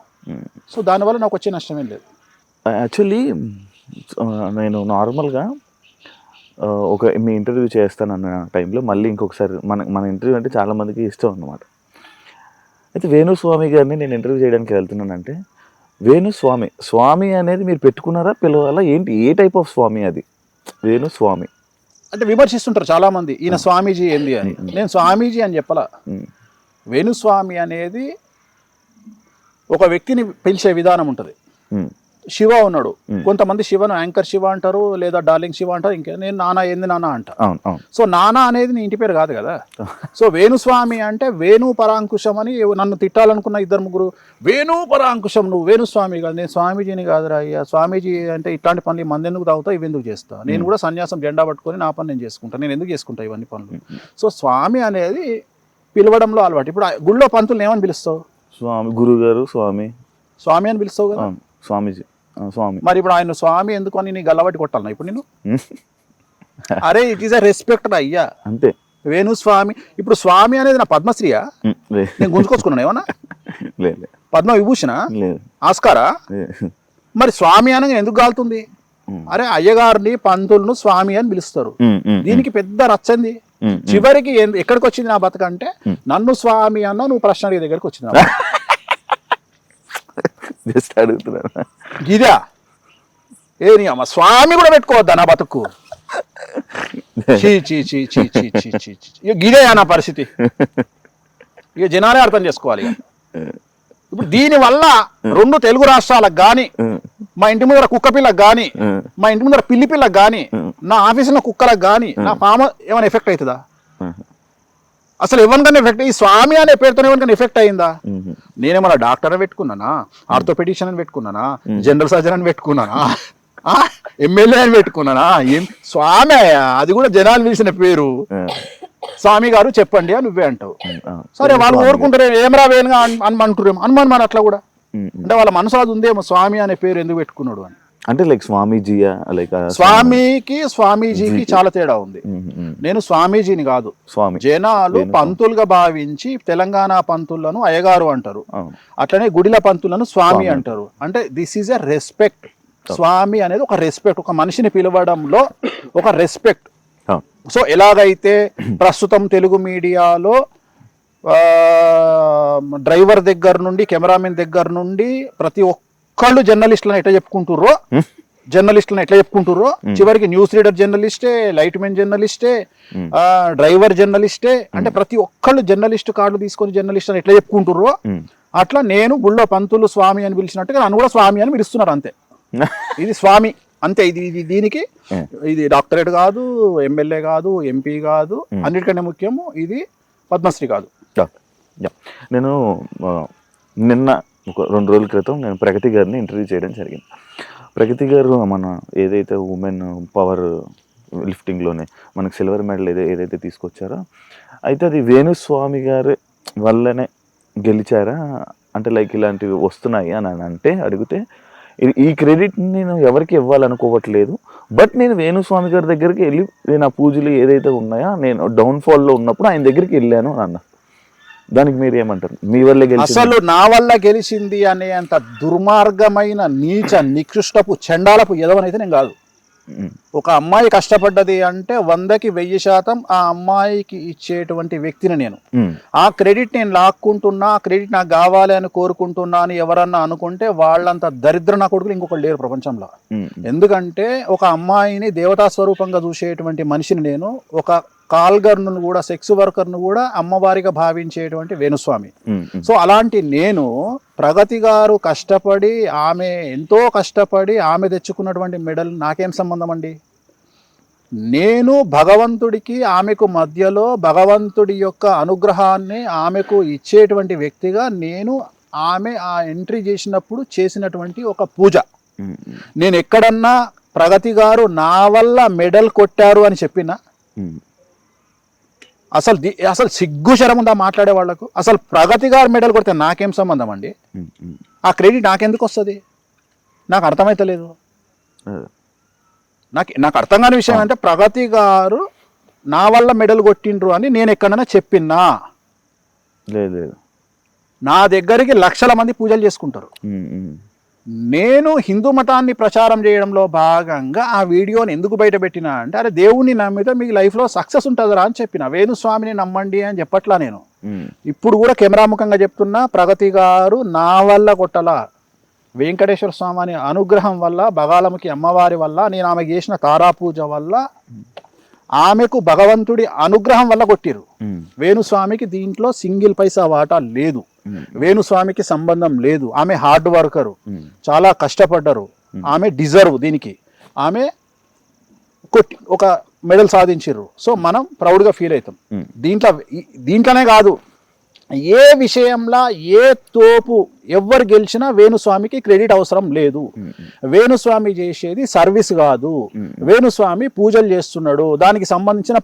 సో దానివల్ల నాకు వచ్చే నష్టమేం లేదు. యాక్చువల్లీ నేను నార్మల్గా మీ ఇంటర్వ్యూ చేస్తానన్న టైంలో మళ్ళీ ఇంకొకసారి మన ఇంటర్వ్యూ అంటే చాలామందికి ఇష్టం అన్నమాట. అయితే వేణుస్వామి గారిని నేను ఇంటర్వ్యూ చేయడానికి వెళ్తున్నానంటే, స్వామి అనేది మీరు పెట్టుకున్నారా, పిలవాలా, ఏంటి, ఏ టైప్ ఆఫ్ స్వామి అది వేణుస్వామి? అంటే విమర్శిస్తుంటారు చాలామంది, ఈయన స్వామీజీ ఏంది అని. నేను స్వామీజీ అని చెప్పలా. వేణుస్వామి అనేది ఒక వ్యక్తిని పిలిచే విధానం ఉంటుంది. శివ ఉన్నాడు, కొంతమంది శివను యాంకర్ శివ అంటారు, లేదా డార్లింగ్ శివ అంటారు. ఇంకా నేను నానా ఏంది నానా అంట. సో నానా అనేది నీ ఇంటి పేరు కాదు కదా. సో వేణుస్వామి అంటే వేణు పరాంకుశం అని నన్ను తిట్టాలనుకున్న 2-3 వేణు పరాంకుశం, నువ్వు వేణుస్వామి కాదు, నేను స్వామీజీని కాదురా అయ్యా. స్వామీజీ అంటే ఇట్లాంటి పనులు మంది ఎందుకు తాగుతా, ఇవి ఎందుకు చేస్తా, నేను కూడా సన్యాసం జెండా పట్టుకొని నా పని నేను చేసుకుంటా, నేను ఎందుకు చేసుకుంటా ఇవన్నీ పనులు. సో స్వామి అనేది పిలవడంలో అలవాటు. ఇప్పుడు గుళ్ళో పంతులు ఏమని పిలుస్తావు? స్వామి, గురుగారు, స్వామి అని పిలుస్తావు కదా. స్వామీజీ, స్వామి. మరి ఇప్పుడు ఆయన స్వామి ఎందుకు అని నీ గల్లబట్టి కొట్టాలన్నా ఇప్పుడు నేను? అరే ఇట్ ఈస్ అ రెస్పెక్ట్ అయ్యా, అంతే. వేణుస్వామి, ఇప్పుడు స్వామి అనేది నా పద్మశ్రీయా? నేను గుంజుకొచ్చుకున్నాను ఏమన్నా? పద్మ విభూషణ, ఆస్కారా? మరి స్వామి అనగా ఎందుకు గాలుతుంది? అరే అయ్యగారిని పంతులను స్వామి అని పిలుస్తారు. దీనికి పెద్ద రచ్చంది. చివరికి ఎక్కడికి వచ్చింది నా బతకంటే, నన్ను స్వామి అన్న నువ్వు ప్రశ్న అడిగే దగ్గరికి వచ్చింది. జస్ట్ అడుగుతున్నాను, గిదా ఏ నీ అమ్మ స్వామి కూడా పెట్టుకోవద్దా నా బతుకు? గిదే నా పరిస్థితి. ఇక జనాలే అర్థం చేసుకోవాలి. ఇప్పుడు దీని వల్ల 2 తెలుగు రాష్ట్రాలకు గాని, మా ఇంటి ముందర కుక్క పిల్లకు గాని, మా ఇంటి ముందర పిల్లి పిల్లకు గాని, నా ఆఫీసులో కుక్కలకు గాని, నా ఫామ్ ఏమైనా ఎఫెక్ట్ అవుతుందా? అసలు ఎవరికైనా ఎఫెక్ట్, ఈ స్వామి అనే పేరుతో ఎవరికైనా ఎఫెక్ట్ అయిందా? నేనేమన్నా డాక్టర్ అని పెట్టుకున్నానా, ఆర్థోపెడిషియన్ అని పెట్టుకున్నానా, జనరల్ సర్జన్ అని పెట్టుకున్నానా, ఎమ్మెల్యే అని పెట్టుకున్నానా? ఏం స్వామి, అది కూడా జనాలు పిలిచిన పేరు. స్వామి గారు చెప్పండి అని నువ్వే అంటావు. సరే వాళ్ళు కోరుకుంటారు, ఏమరా వేనుగా అనుమంటారు, అనుమానం మన అట్లా కూడా. అంటే వాళ్ళ మనసు అది ఉందేమో, స్వామి అనే పేరు ఎందుకు పెట్టుకున్నాడు అని. అంటే లైక్ స్వామీజీయా, లైక్ స్వామికి స్వామీజీకి చాలా తేడా ఉంది. నేను స్వామీజీని కాదు, జనాలు పంతులుగా భావించి తెలంగాణ పంతులను అయ్యగారు అంటారు, అట్లనే గుడిల పంతులను స్వామి అంటారు. అంటే దిస్ ఈజ్ ఎ రెస్పెక్ట్. స్వామి అనేది ఒక రెస్పెక్ట్, ఒక మనిషిని పిలవడంలో ఒక రెస్పెక్ట్. సో ఎలాగైతే ప్రస్తుతం తెలుగు మీడియాలో డ్రైవర్ దగ్గర నుండి, కెమెరామెన్ దగ్గర నుండి ప్రతి ఒక్కళ్ళు జర్నలిస్టులను ఎట్లా చెప్పుకుంటుర్రో, చివరికి న్యూస్ రీడర్ జర్నలిస్టే, లైట్ మెన్ జర్నలిస్టే, డ్రైవర్ జర్నలిస్టే, అంటే ప్రతి ఒక్కళ్ళు జర్నలిస్ట్ కార్డు తీసుకొని జర్నలిస్ట్ అని ఎట్లా చెప్పుకుంటుర్రో, అట్లా నేను గుళ్ళో పంతులు స్వామి అని పిలిచినట్టుగా నన్ను కూడా స్వామి అని పిలుస్తున్నారు. అంతే, ఇది స్వామి అంతే. ఇది దీనికి ఇది డాక్టరేట్ కాదు, ఎమ్మెల్యే కాదు, ఎంపీ కాదు, అన్నిటికంటే ముఖ్యము ఇది పద్మశ్రీ కాదు. నేను నిన్న ఒక 2 రోజుల క్రితం నేను ప్రగతి గారిని ఇంటర్వ్యూ చేయడం జరిగింది. ప్రగతి గారు మన ఏదైతే ఉమెన్ పవర్ లిఫ్టింగ్లోనే మనకు సిల్వర్ మెడల్ ఏదైతే తీసుకొచ్చారో, అయితే అది వేణుస్వామి గారి వల్లనే గెలిచారా అంటే, లైక్ ఇలాంటివి వస్తున్నాయి అని అంటే అడిగితే, ఈ క్రెడిట్ నేను ఎవరికి ఇవ్వాలనుకోవట్లేదు, బట్ నేను వేణుస్వామి గారి దగ్గరికి వెళ్ళి నా పూజలు ఏదైతే ఉన్నాయో నేను డౌన్ఫాల్లో ఉన్నప్పుడు ఆయన దగ్గరికి వెళ్ళాను అన్న. దానికి మీరు ఏమంటారు? మీ వల్లే గెలిచింది, అసలు నా వల్ల గెలిచింది అనే అంత దుర్మార్గమైన నీచ నికృష్టపు చండాలపు ఎదవనైతే నేను కాదు. ఒక అమ్మాయి కష్టపడ్డది అంటే 100కి 1000% ఆ అమ్మాయికి ఇచ్చేటువంటి వ్యక్తిని నేను. ఆ క్రెడిట్ నేను లాక్కుంటున్నా, ఆ క్రెడిట్ నాకు కావాలి అని కోరుకుంటున్నా అని ఎవరన్నా అనుకుంటే వాళ్ళంత దరిద్ర నా కొడుకులు ఇంకొకరు లేరు ప్రపంచంలో. ఎందుకంటే ఒక అమ్మాయిని దేవతా స్వరూపంగా చూసేటువంటి మనిషిని నేను, ఒక కాల్ గర్ల్ను కూడా సెక్స్ వర్కర్ను కూడా అమ్మవారిగా భావించేటువంటి వేణుస్వామి. సో అలాంటి నేను ప్రగతి గారు కష్టపడి ఆమె ఎంతో కష్టపడి ఆమె తెచ్చుకున్నటువంటి మెడల్ నాకేం సంబంధం అండి? నేను భగవంతుడికి ఆమెకు మధ్యలో భగవంతుడి యొక్క అనుగ్రహాన్ని ఆమెకు ఇచ్చేటువంటి వ్యక్తిగా నేను ఆమె ఆ ఎంట్రీ చేసినప్పుడు చేసినటువంటి ఒక పూజ. నేను ఎక్కడన్నా ప్రగతి గారు నా వల్ల మెడల్ కొట్టారు అని చెప్పినా అసలు సిగ్గు శరం ఉందా మాట్లాడే వాళ్ళకు? అసలు ప్రగతి గారు మెడల్ కొడితే నాకేం సంబంధం అండి? ఆ క్రెడిట్ నాకెందుకు వస్తుంది? నాకు అర్థమైతలేదు. నాకు అర్థం కాని విషయం అంటే ప్రగతి గారు నా వల్ల మెడల్ కొట్టిండ్రు అని నేను ఎక్కడైనా చెప్పినా? లేదు. నా దగ్గరికి లక్షల మంది పూజలు చేసుకుంటారు. నేను హిందూ మతాన్ని ప్రచారం చేయడంలో భాగంగా ఆ వీడియోని ఎందుకు బయటపెట్టినా అంటే, అరే దేవుణ్ణి నమ్మితే మీకు లైఫ్లో సక్సెస్ ఉంటుందిరా అని చెప్పిన. వేణుస్వామిని నమ్మండి అని చెప్పట్లా నేను. ఇప్పుడు కూడా కెమెరాముఖంగా చెప్తున్నా, ప్రగతి గారు నా వల్ల కొట్టలా, వెంకటేశ్వర స్వామి అనుగ్రహం వల్ల, బగాలముఖి అమ్మవారి వల్ల, నేను ఆమె చేసిన తారా పూజ వల్ల, ఆమెకు భగవంతుడి అనుగ్రహం వల్ల కొట్టిరు. వేణుస్వామికి దీంట్లో సింగిల్ పైసా వాటా లేదు. వేణుస్వామికి సంబంధం లేదు. ఆమె హార్డ్ వర్కరు, చాలా కష్టపడ్డారు, ఆమె డిజర్వ్ దీనికి. ఆమె కొట్టి ఒక మెడల్ సాధించారు. సో మనం ప్రౌడ్గా ఫీల్ అవుతాం. దీంట్లోనే కాదు, ఏ విషయంలో ఏ తోపు ఎవ్వరు గెలిచినా వేణుస్వామికి క్రెడిట్ అవసరం లేదు. వేణుస్వామి చేసేది సర్వీస్ కాదు. వేణుస్వామి పూజలు చేస్తున్నాడు, దానికి సంబంధించిన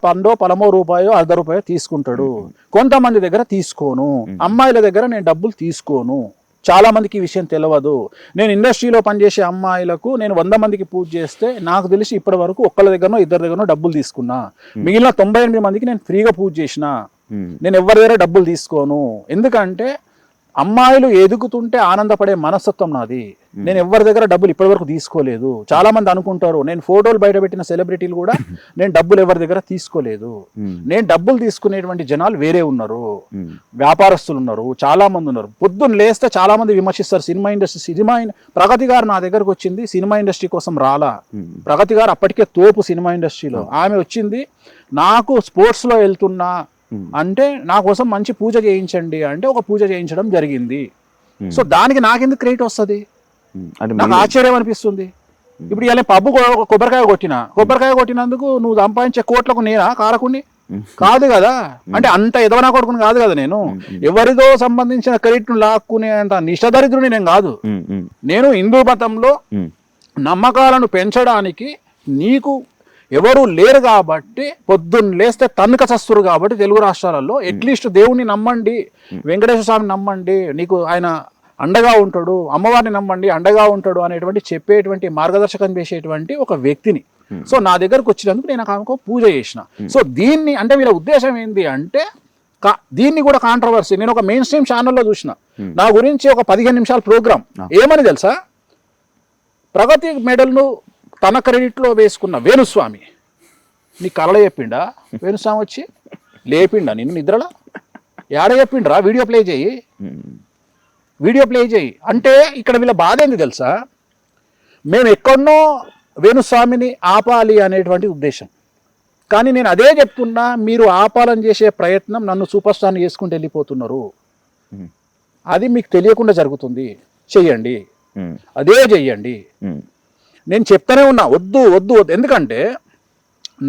పలమో రూపాయో ₹1 తీసుకుంటాడు. కొంతమంది దగ్గర తీసుకోను, అమ్మాయిల దగ్గర నేను డబ్బులు తీసుకోను. చాలా మందికి ఈ విషయం తెలియదు. నేను ఇండస్ట్రీలో పనిచేసే అమ్మాయిలకు నేను 100 మందికి పూజ చేస్తే నాకు తెలిసి ఇప్పటి వరకు ఒక్కళ్ళ దగ్గరనో ఇద్దరి దగ్గరనో డబ్బులు తీసుకున్నా. మిగిలిన 98 మందికి నేను ఫ్రీగా పూజ చేసిన. నేను ఎవరి దగ్గర డబ్బులు తీసుకోను. ఎందుకంటే అమ్మాయిలు ఎదుగుతుంటే ఆనందపడే మనస్తత్వం నాది. నేను ఎవరి దగ్గర డబ్బులు ఇప్పటి వరకు తీసుకోలేదు. చాలా మంది అనుకుంటారు నేను ఫోటోలు బయట పెట్టిన సెలబ్రిటీలు కూడా నేను డబ్బులు ఎవరి దగ్గర తీసుకోలేదు. నేను డబ్బులు తీసుకునేటువంటి జనాలు వేరే ఉన్నారు, వ్యాపారస్తులు ఉన్నారు, చాలా మంది ఉన్నారు. పొద్దున్న లేస్తే చాలా మంది విమర్శిస్తారు సినిమా ఇండస్ట్రీ. ప్రగతి గారు నా దగ్గరకు వచ్చింది సినిమా ఇండస్ట్రీ కోసం రాలా. ప్రగతి గారు అప్పటికే తోపు సినిమా ఇండస్ట్రీలో. ఆమె వచ్చింది నాకు స్పోర్ట్స్లో వెళ్తున్నా అంటే నా కోసం మంచి పూజ చేయించండి అంటే ఒక పూజ చేయించడం జరిగింది. సో దానికి నాకెందుకు క్రెడిట్ వస్తుంది? నాకు ఆశ్చర్యం అనిపిస్తుంది. ఇప్పుడు ఇలా పబ్బు కొబ్బరికాయ కొట్టినందుకు నువ్వు సంపాదించే కోట్లకు నేనా కారకుని? కాదు కదా. అంటే అంత ఎదవనా కొడుకుని కాదు కదా నేను. ఎవరిదో సంబంధించిన క్రెడిట్ లాక్కునే అంత నిష్టదరిద్రుని నేను కాదు. నేను హిందూ మతంలో నమ్మకాలను పెంచడానికి నీకు ఎవరు లేరు కాబట్టి, పొద్దున్న లేస్తే తన్నుక చస్తురు కాబట్టి తెలుగు రాష్ట్రాలలో అట్లీస్ట్ దేవుణ్ణి నమ్మండి, వెంకటేశ్వర స్వామిని నమ్మండి, నీకు ఆయన అండగా ఉంటాడు, అమ్మవారిని నమ్మండి అండగా ఉంటాడు అనేటువంటి చెప్పేటువంటి మార్గదర్శకం చేసేటువంటి ఒక వ్యక్తిని. సో నా దగ్గరకు వచ్చినందుకు నేను ఆమెకు పూజ చేసిన. సో దీన్ని అంటే వీళ్ళ ఉద్దేశం ఏంటి అంటే, దీన్ని కూడా కాంట్రవర్సీ. నేను ఒక మెయిన్ స్ట్రీమ్ ఛానల్లో చూసిన, నా గురించి ఒక 15 నిమిషాల ప్రోగ్రామ్. ఏమని తెలుసా? ప్రగతి మెడల్ను తన క్రెడిట్లో వేసుకున్న వేణుస్వామి నీ కళ చెప్పిండా? వేణుస్వామి వచ్చి లేపిండా నిన్ను నిద్రలా? ఏడ చెప్పిండ్రా? వీడియో ప్లే చేయి అంటే ఇక్కడ వీళ్ళ బాధ ఏంది తెలుసా? మేము ఎక్కడనో వేణుస్వామిని ఆపాలి అనేటువంటి ఉద్దేశం. కానీ నేను అదే చెప్తున్నా, మీరు ఆపాలని చేసే ప్రయత్నం నన్ను సూపర్ స్టార్ని చేసుకుంటూ వెళ్ళిపోతున్నారు. అది మీకు తెలియకుండా జరుగుతుంది. చెయ్యండి, అదే చెయ్యండి. నేను చెప్తానే ఉన్నా, వద్దు వద్దు వద్దు. ఎందుకంటే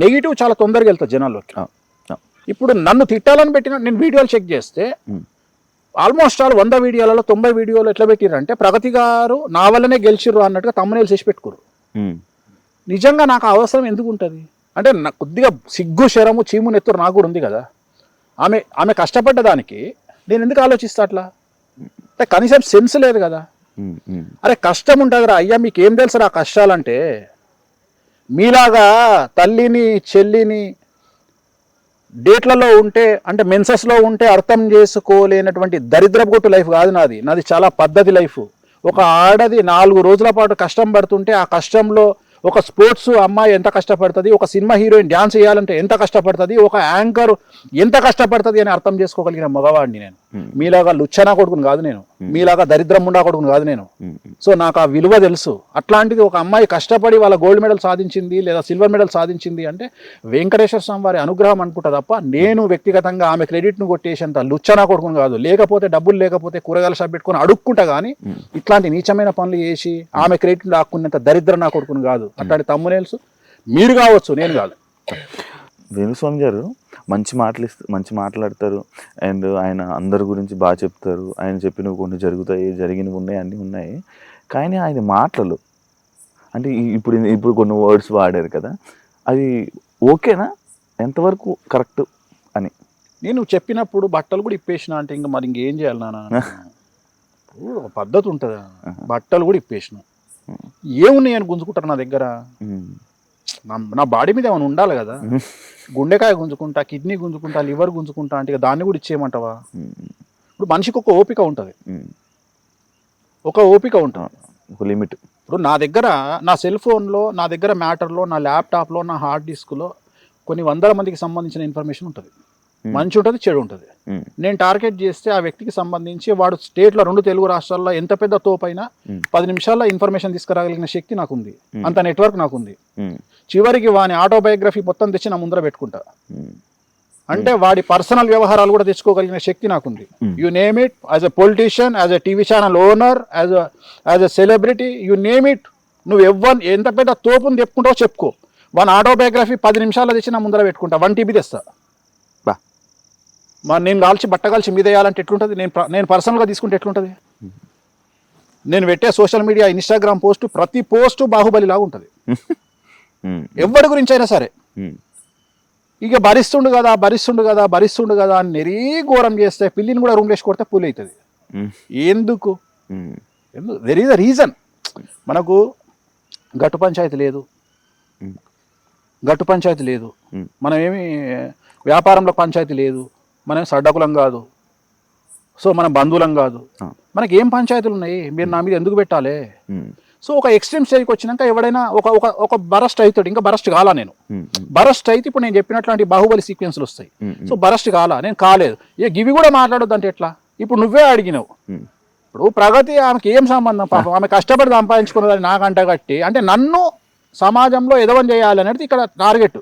నెగిటివ్ చాలా తొందరగా వెళ్తా జనాల్లోకి. ఇప్పుడు నన్ను తిట్టాలని పెట్టిన నేను వీడియోలు చెక్ చేస్తే ఆల్మోస్ట్ 100 వీడియోలలో 90 వీడియోలు ఎట్లా పెట్టిరంటే ప్రగతి గారు నా వల్లనే గెలిచిర్రు అన్నట్టుగా తమ్మునేలు చేసి పెట్టుకోరు. నిజంగా నాకు అవసరం ఎందుకు ఉంటుంది అంటే, నాకు కొద్దిగా సిగ్గు శరము చీము నెత్తురు నాకు కూడా ఉంది కదా. ఆమె కష్టపడ్డ దానికి నేను ఎందుకు ఆలోచిస్తా అట్లా? అంటే కనీసం సెన్స్ లేదు కదా. అరే కష్టం ఉంటుందిరా అయ్యా, మీకేం తెలుసు రా కష్టాలంటే? మీలాగా తల్లిని చెల్లిని డేట్లలో ఉంటే అంటే మెన్సెస్లో ఉంటే అర్థం చేసుకోలేనటువంటి దరిద్రపుగొట్టు లైఫ్ కాదు నాది. నాది చాలా పద్ధతి లైఫ్. ఒక ఆడది 4 రోజుల పాటు కష్టం పడుతుంటే ఆ కష్టంలో ఒక స్పోర్ట్స్ అమ్మాయి ఎంత కష్టపడుతుంది, ఒక సినిమా హీరోయిన్ డ్యాన్స్ చేయాలంటే ఎంత కష్టపడుతుంది, ఒక యాంకర్ ఎంత కష్టపడుతుంది అని అర్థం చేసుకోగలిగిన మగవాడిని నేను. మీలాగా లుచ్చనా కొడుకుని కాదు నేను, మీలాగా దరిద్రం ముండా కొడుకుని కాదు నేను. సో నాకు ఆ విలువ తెలుసు. అట్లాంటిది ఒక అమ్మాయి కష్టపడి వాళ్ళ గోల్డ్ మెడల్ సాధించింది లేదా సిల్వర్ మెడల్ సాధించింది అంటే వెంకటేశ్వర స్వామి వారి అనుగ్రహం అనుకుంటా తప్ప నేను వ్యక్తిగతంగా ఆమె క్రెడిట్ను కొట్టేసేంత లుచ్చనా కొడుకుని కాదు. లేకపోతే డబ్బులు లేకపోతే కూరగాయల షాప్ పెట్టుకొని అడుక్కుంటా కానీ ఇట్లాంటి నీచమైన పనులు చేసి ఆమె క్రెడిట్ ఆక్కునేంత దరిద్రం నా కొడుకుని కాదు. అట్లాంటి తమ్మునేల్స్ మీరు కావచ్చు, నేను కాదు. వేణుస్వామి గారు మంచి మాట్లాడతారు అండ్ ఆయన అందరి గురించి బాగా చెప్తారు. ఆయన చెప్పినవి కొన్ని జరిగినవి ఉన్నాయి, అన్నీ ఉన్నాయి. కానీ ఆయన మాటలు అంటే ఇప్పుడు కొన్ని వర్డ్స్ వాడారు కదా, అది ఓకేనా, ఎంతవరకు కరెక్ట్ అని? నేను చెప్పినప్పుడు బట్టలు కూడా ఇప్పేసిన అంటే ఇంకా మరి ఇంకేం చేయాలి నాన్న? ఒక పద్ధతి ఉంటుంది. బట్టలు కూడా ఇప్పేసిన, ఏమున్నాయి అని గుంజుకుంటారు నా దగ్గర. నా బాడీ మీద ఏమైనా ఉండాలి కదా. గుండెకాయ గుంజుకుంటా, కిడ్నీ గుంజుకుంటా, లివర్ గుంజుకుంటా అంటే దాన్ని కూడా ఇచ్చేయమంటావా? ఇప్పుడు మనిషికి ఒక ఓపిక ఉంటుంది, ఒక ఓపిక ఉంటుంది, ఒక లిమిట్. ఇప్పుడు నా దగ్గర నా సెల్ ఫోన్లో, నా దగ్గర మ్యాటర్లో, నా ల్యాప్టాప్లో, నా హార్డ్ డిస్క్లో కొన్ని వందల మందికి సంబంధించిన ఇన్ఫర్మేషన్ ఉంటుంది. మంచి ఉంటుంది, చెడు ఉంటుంది. నేను టార్గెట్ చేస్తే ఆ వ్యక్తికి సంబంధించి వాడు స్టేట్లో 2 తెలుగు రాష్ట్రాల్లో ఎంత పెద్ద తోపైనా 10 నిమిషాల్లో ఇన్ఫర్మేషన్ తీసుకురాగలిగిన శక్తి నాకుంది, అంత నెట్వర్క్ నాకుంది. చివరికి వాని ఆటోబయోగ్రఫీ మొత్తం తెచ్చి నా ముందర పెట్టుకుంటా. అంటే వాడి పర్సనల్ వ్యవహారాలు కూడా తెచ్చుకోగలిగిన శక్తి నాకుంది. You name it, as a politician, as a TV channel owner, as a celebrity, you name it. నువ్వు ఎంత పెద్ద తోపుని చెప్పుకుంటావో చెప్పుకో. వాని ఆటోబయోగ్రఫీ 10 నిమిషాల్లో తెచ్చి నా ముందర పెట్టుకుంటా. 1 TB తెస్తా. మరి నేను బట్ట కాల్చి మీద వేయాలంటే ఎట్లుంటుంది? నేను పర్సనల్గా తీసుకుంటే ఎట్లుంటుంది? నేను పెట్టే సోషల్ మీడియా ఇన్స్టాగ్రామ్ పోస్ట్, ప్రతి పోస్టు బాహుబలి లాగా ఉంటుంది. ఎవరి గురించి అయినా సరే. ఇక భరిస్తుండు కదా అని నెరీ ఘోరం చేస్తే పిల్లిని కూడా రూమ్ వేసి కొడితే పూల్ అవుతుంది. ఎందుకు? There is a reason. మనకు గట్టు పంచాయతీ లేదు, మనం ఏమి వ్యాపారంలో పంచాయతీ లేదు, మనం సడ్డకులం కాదు, సో మనం బంధువులం కాదు, మనకి ఏం పంచాయతీలు ఉన్నాయి? మీరు నా మీద ఎందుకు పెట్టాలి? సో ఒక ఎక్స్ట్రీమ్ స్టేజ్కి వచ్చినాక ఎవడైనా ఒక బరస్ట్ అవుతాడు. ఇంకా బరస్ట్ కాలా నేను. బరస్ట్ అయితే ఇప్పుడు నేను చెప్పినట్లాంటి బాహుబలి సీక్వెన్స్లు వస్తాయి. సో బరస్ట్ కాలా, నేను కాలేదు. గివి కూడా మాట్లాడొద్దు అంటే ఎట్లా? ఇప్పుడు నువ్వే అడిగినావు. ఇప్పుడు ప్రగతి ఆమెకి ఏం సంబంధం? పాపం ఆమె కష్టపడి సంపాదించుకున్నదని నాకంట కట్టి అంటే నన్ను సమాజంలో ఎదవని చేయాలి అనేది ఇక్కడ టార్గెట్.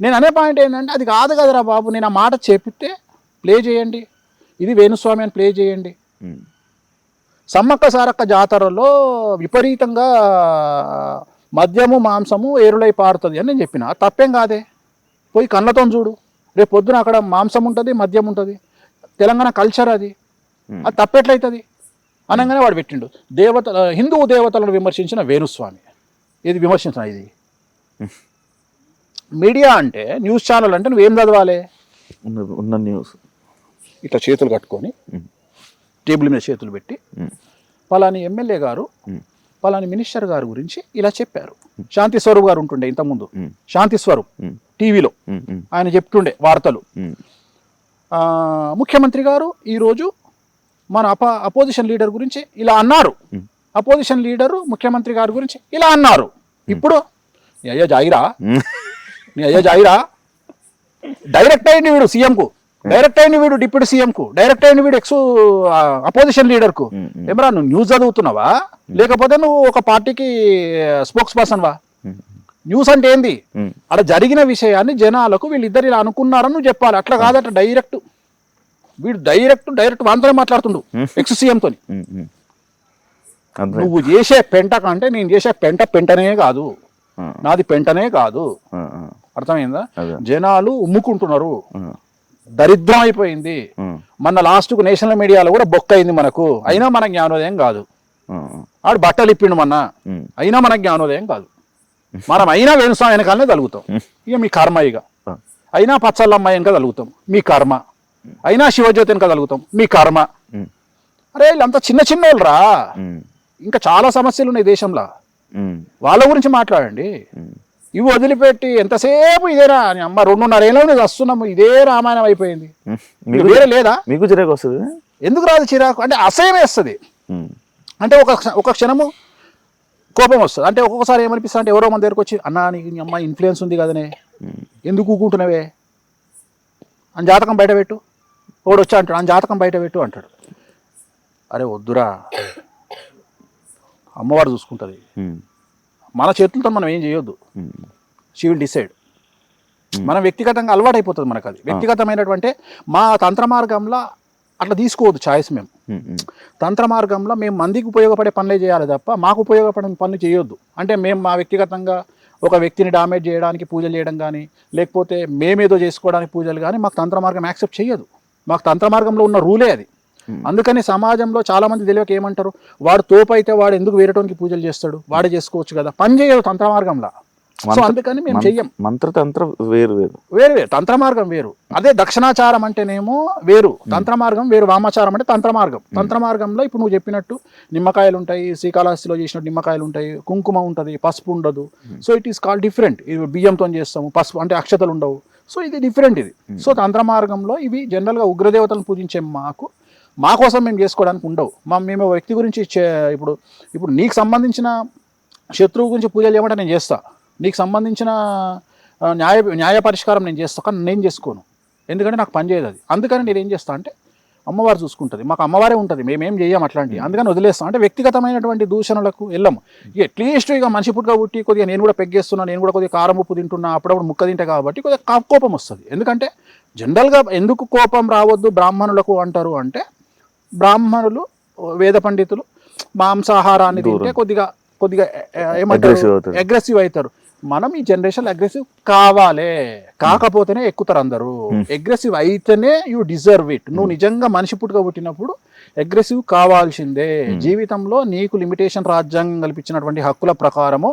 నేను అనే పాయింట్ ఏంటంటే అది కాదు కదరా బాబు. నేను ఆ మాట చెప్పితే ప్లే చేయండి, ఇది వేణుస్వామి అని ప్లే చేయండి. సమ్మక్క సారక్క జాతరలో విపరీతంగా మద్యము మాంసము ఏరులై పారుతుంది అని నేను చెప్పిన. తప్పేం కాదే, పోయి కళ్ళతో చూడు. రేపు పొద్దున అక్కడ మాంసం ఉంటుంది, మద్యం ఉంటుంది. తెలంగాణ కల్చర్ అది తప్పెట్లయితుంది అనగానే వాడు పెట్టిండు హిందూ దేవతలను విమర్శించిన వేణుస్వామి. ఇది విమర్శించిన ఇది మీడియా అంటే, న్యూస్ ఛానల్ అంటే నువ్వేం చదవాలి? ఉన్న న్యూస్ ఇట్లా చేతులు కట్టుకొని టేబుల్ మీద చేతులు పెట్టి పలాని ఎమ్మెల్యే గారు పలాని మినిస్టర్ గారి గురించి ఇలా చెప్పారు. శాంతి స్వరూప్ గారు ఉంటుండే ఇంతకుముందు, శాంతి స్వరూప్ టీవీలో ఆయన చెప్తుండే వార్తలు. ముఖ్యమంత్రి గారు ఈరోజు మన అపోజిషన్ లీడర్ గురించి ఇలా అన్నారు, అపోజిషన్ లీడరు ముఖ్యమంత్రి గారి గురించి ఇలా అన్నారు. ఇప్పుడు నీ అయ్యా జాయిరా డైరెక్ట్ అయింది వీడు సీఎంకు, డైరెక్ట్ అయిన వీడు డిప్యూటీ సీఎంకు, డైరెక్ట్ అయిన వీడు అపోజిషన్ లీడర్కు. ఏమరా నువ్వు న్యూస్ చదువుతున్నావా, లేకపోతే నువ్వు ఒక పార్టీకి స్పోక్స్ పర్సన్ వా? న్యూస్ అంటే ఏంది? అక్కడ జరిగిన విషయాన్ని జనాలకు వీళ్ళిద్దరు ఇలా అనుకున్నారని నువ్వు చెప్పాలి. అట్లా కాదట, వీడు డైరెక్ట్ వాంతోనే మాట్లాడుతుండు ఎక్స్ సీఎంతో. నువ్వు చేసే పెంట కంటే నేను చేసే పెంటనే కాదు, నాది పెంటనే కాదు. అర్థమైందా? జనాలు ఉమ్ముకుంటున్నారు, దరిద్రం అయిపోయింది. మన లాస్ట్కు నేషనల్ మీడియాలో కూడా బొక్క అయింది మనకు. అయినా మన జ్ఞానోదయం కాదు. ఆడు బట్టలు ఇప్పిండు మొన్న, అయినా మన జ్ఞానోదయం కాదు. మనం అయినా వేణుస్వామి వెనకాలనే తలుగుతాం, ఇక మీ కర్మ. ఇక అయినా పచ్చళ్ళమ్మాయి వెనక తలుగుతాం, మీ కర్మ. అయినా శివజ్యోతి వెనక తలుగుతాం, మీ కర్మ. అరే వీళ్ళంతా చిన్న వాళ్ళు రా, ఇంకా చాలా సమస్యలు ఉన్నాయి దేశంలో, వాళ్ళ గురించి మాట్లాడండి. ఇవి వదిలిపెట్టి ఎంతసేపు ఇదేనా అని అమ్మ 2.5 ఏళ్ళ నుంచి వస్తున్నాము, ఇదే రామాయణం అయిపోయింది. వేరే లేదా? మీకు చిరాకు వస్తుంది? ఎందుకు రాదు చిరాకు? అంటే అసహ్యం వేస్తుంది. అంటే ఒక క్షణము కోపం వస్తుంది. అంటే ఒక్కొక్కసారి ఏమనిపిస్తుంది అంటే ఎవరో మన దగ్గరకు వచ్చి అన్నా నీకు నీ అమ్మాయి ఇన్ఫ్లుయెన్స్ ఉంది కదనే, ఎందుకు ఊకుంటున్నావే అని జాతకం బయట పెట్టు. ఒకడు వచ్చి అంటాడు, ఆ జాతకం బయట పెట్టు అంటాడు. అరే వద్దురా, అమ్మవారు చూసుకుంటుంది, మన చేతులతో మనం ఏం చేయొద్దు. She will decide. మనం వ్యక్తిగతంగా అలవాటు అయిపోతుంది మనకు. అది వ్యక్తిగతమైనటువంటి మా తంత్ర మార్గంలో అట్లా తీసుకోవద్దు చాయిస్. మేము తంత్ర మార్గంలో మేము మందికి ఉపయోగపడే పనులే చేయాలి తప్ప మాకు ఉపయోగపడే పనులు చేయొద్దు. అంటే మేము మా వ్యక్తిగతంగా ఒక వ్యక్తిని డామేజ్ చేయడానికి పూజలు చేయడం కానీ, లేకపోతే మేమేదో చేసుకోవడానికి పూజలు కానీ మాకు తంత్ర మార్గం యాక్సెప్ట్ చేయదు. మాకు తంత్ర మార్గంలో ఉన్న రూలే అది. అందుకని సమాజంలో చాలా మంది తెలియక ఏమంటారు, వాడు తోపు అయితే వాడు ఎందుకు వేరేటోనికి పూజలు చేస్తాడు, వాడే చేసుకోవచ్చు కదా. పని చేయదు తంత్ర మార్గంలో. సో అందుకని మేము చెయ్యం. మంత్రతంత్ర వేరు వేరు వేరు వేరు తంత్ర మార్గం వేరు. అదే దక్షిణాచారం అంటేనేమో వేరు, తంత్ర మార్గం వేరు, వామాచారం అంటే తంత్ర మార్గం. తంత్ర మార్గంలో ఇప్పుడు నువ్వు చెప్పినట్టు నిమ్మకాయలు ఉంటాయి, శ్రీకాళహస్తిలో చేసినట్టు నిమ్మకాయలు ఉంటాయి, కుంకుమ ఉంటుంది, పసుపు ఉండదు. So it is called different. ఇది బియ్యంతో చేస్తాము, పసుపు అంటే అక్షతలు ఉండవు. సో ఇది డిఫరెంట్ ఇది. సో తంత్ర మార్గంలో ఇవి జనరల్గా ఉగ్రదేవతలను పూజించే మా కోసం మేము చేసుకోవడానికి ఉండవు. మేము వ్యక్తి గురించి ఇప్పుడు నీకు సంబంధించిన శత్రువు గురించి పూజలు చేయమంటే నేను చేస్తా, నీకు సంబంధించిన న్యాయ పరిష్కారం నేను చేస్తాను, కానీ నేను చేసుకోను. ఎందుకంటే నాకు పని చేయదు అది. అందుకని నేను ఏం చేస్తాను అంటే అమ్మవారు చూసుకుంటుంది, మాకు అమ్మవారే ఉంటుంది, మేమేం చేయం అట్లాంటివి. అందుకని వదిలేస్తాం. అంటే వ్యక్తిగతమైనటువంటి దూషణలకు వెళ్ళము. అట్లీస్ట్ ఇక మనిషి పుట్టుగా పుట్టి కొద్దిగా నేను కూడా పెగ్గేస్తున్నా, నేను కూడా కొద్దిగా కారం ఉప్పు తింటున్నా, అప్పుడప్పుడు ముక్క తింటా కాబట్టి కొద్దిగా కోపం వస్తుంది. ఎందుకంటే జనరల్గా ఎందుకు కోపం రావద్దు బ్రాహ్మణులకు అంటారు అంటే, బ్రాహ్మణులు వేద పండితులు మాంసాహారాన్ని తింటే కొద్దిగా ఏమంటారు, అగ్రెసివ్ అవుతారు. మనం ఈ జనరేషన్ అగ్రెసివ్ కావాలే, కాకపోతేనే ఎక్కుతారు అందరూ. అగ్రెసివ్ అయితేనే యూ డిజర్వ్ ఇట్. నువ్వు నిజంగా మనిషి పుట్టుక పుట్టినప్పుడు అగ్రెసివ్ కావాల్సిందే. జీవితంలో నీకు లిమిటేషన్ రాజ్యాంగం కల్పించినటువంటి హక్కుల ప్రకారము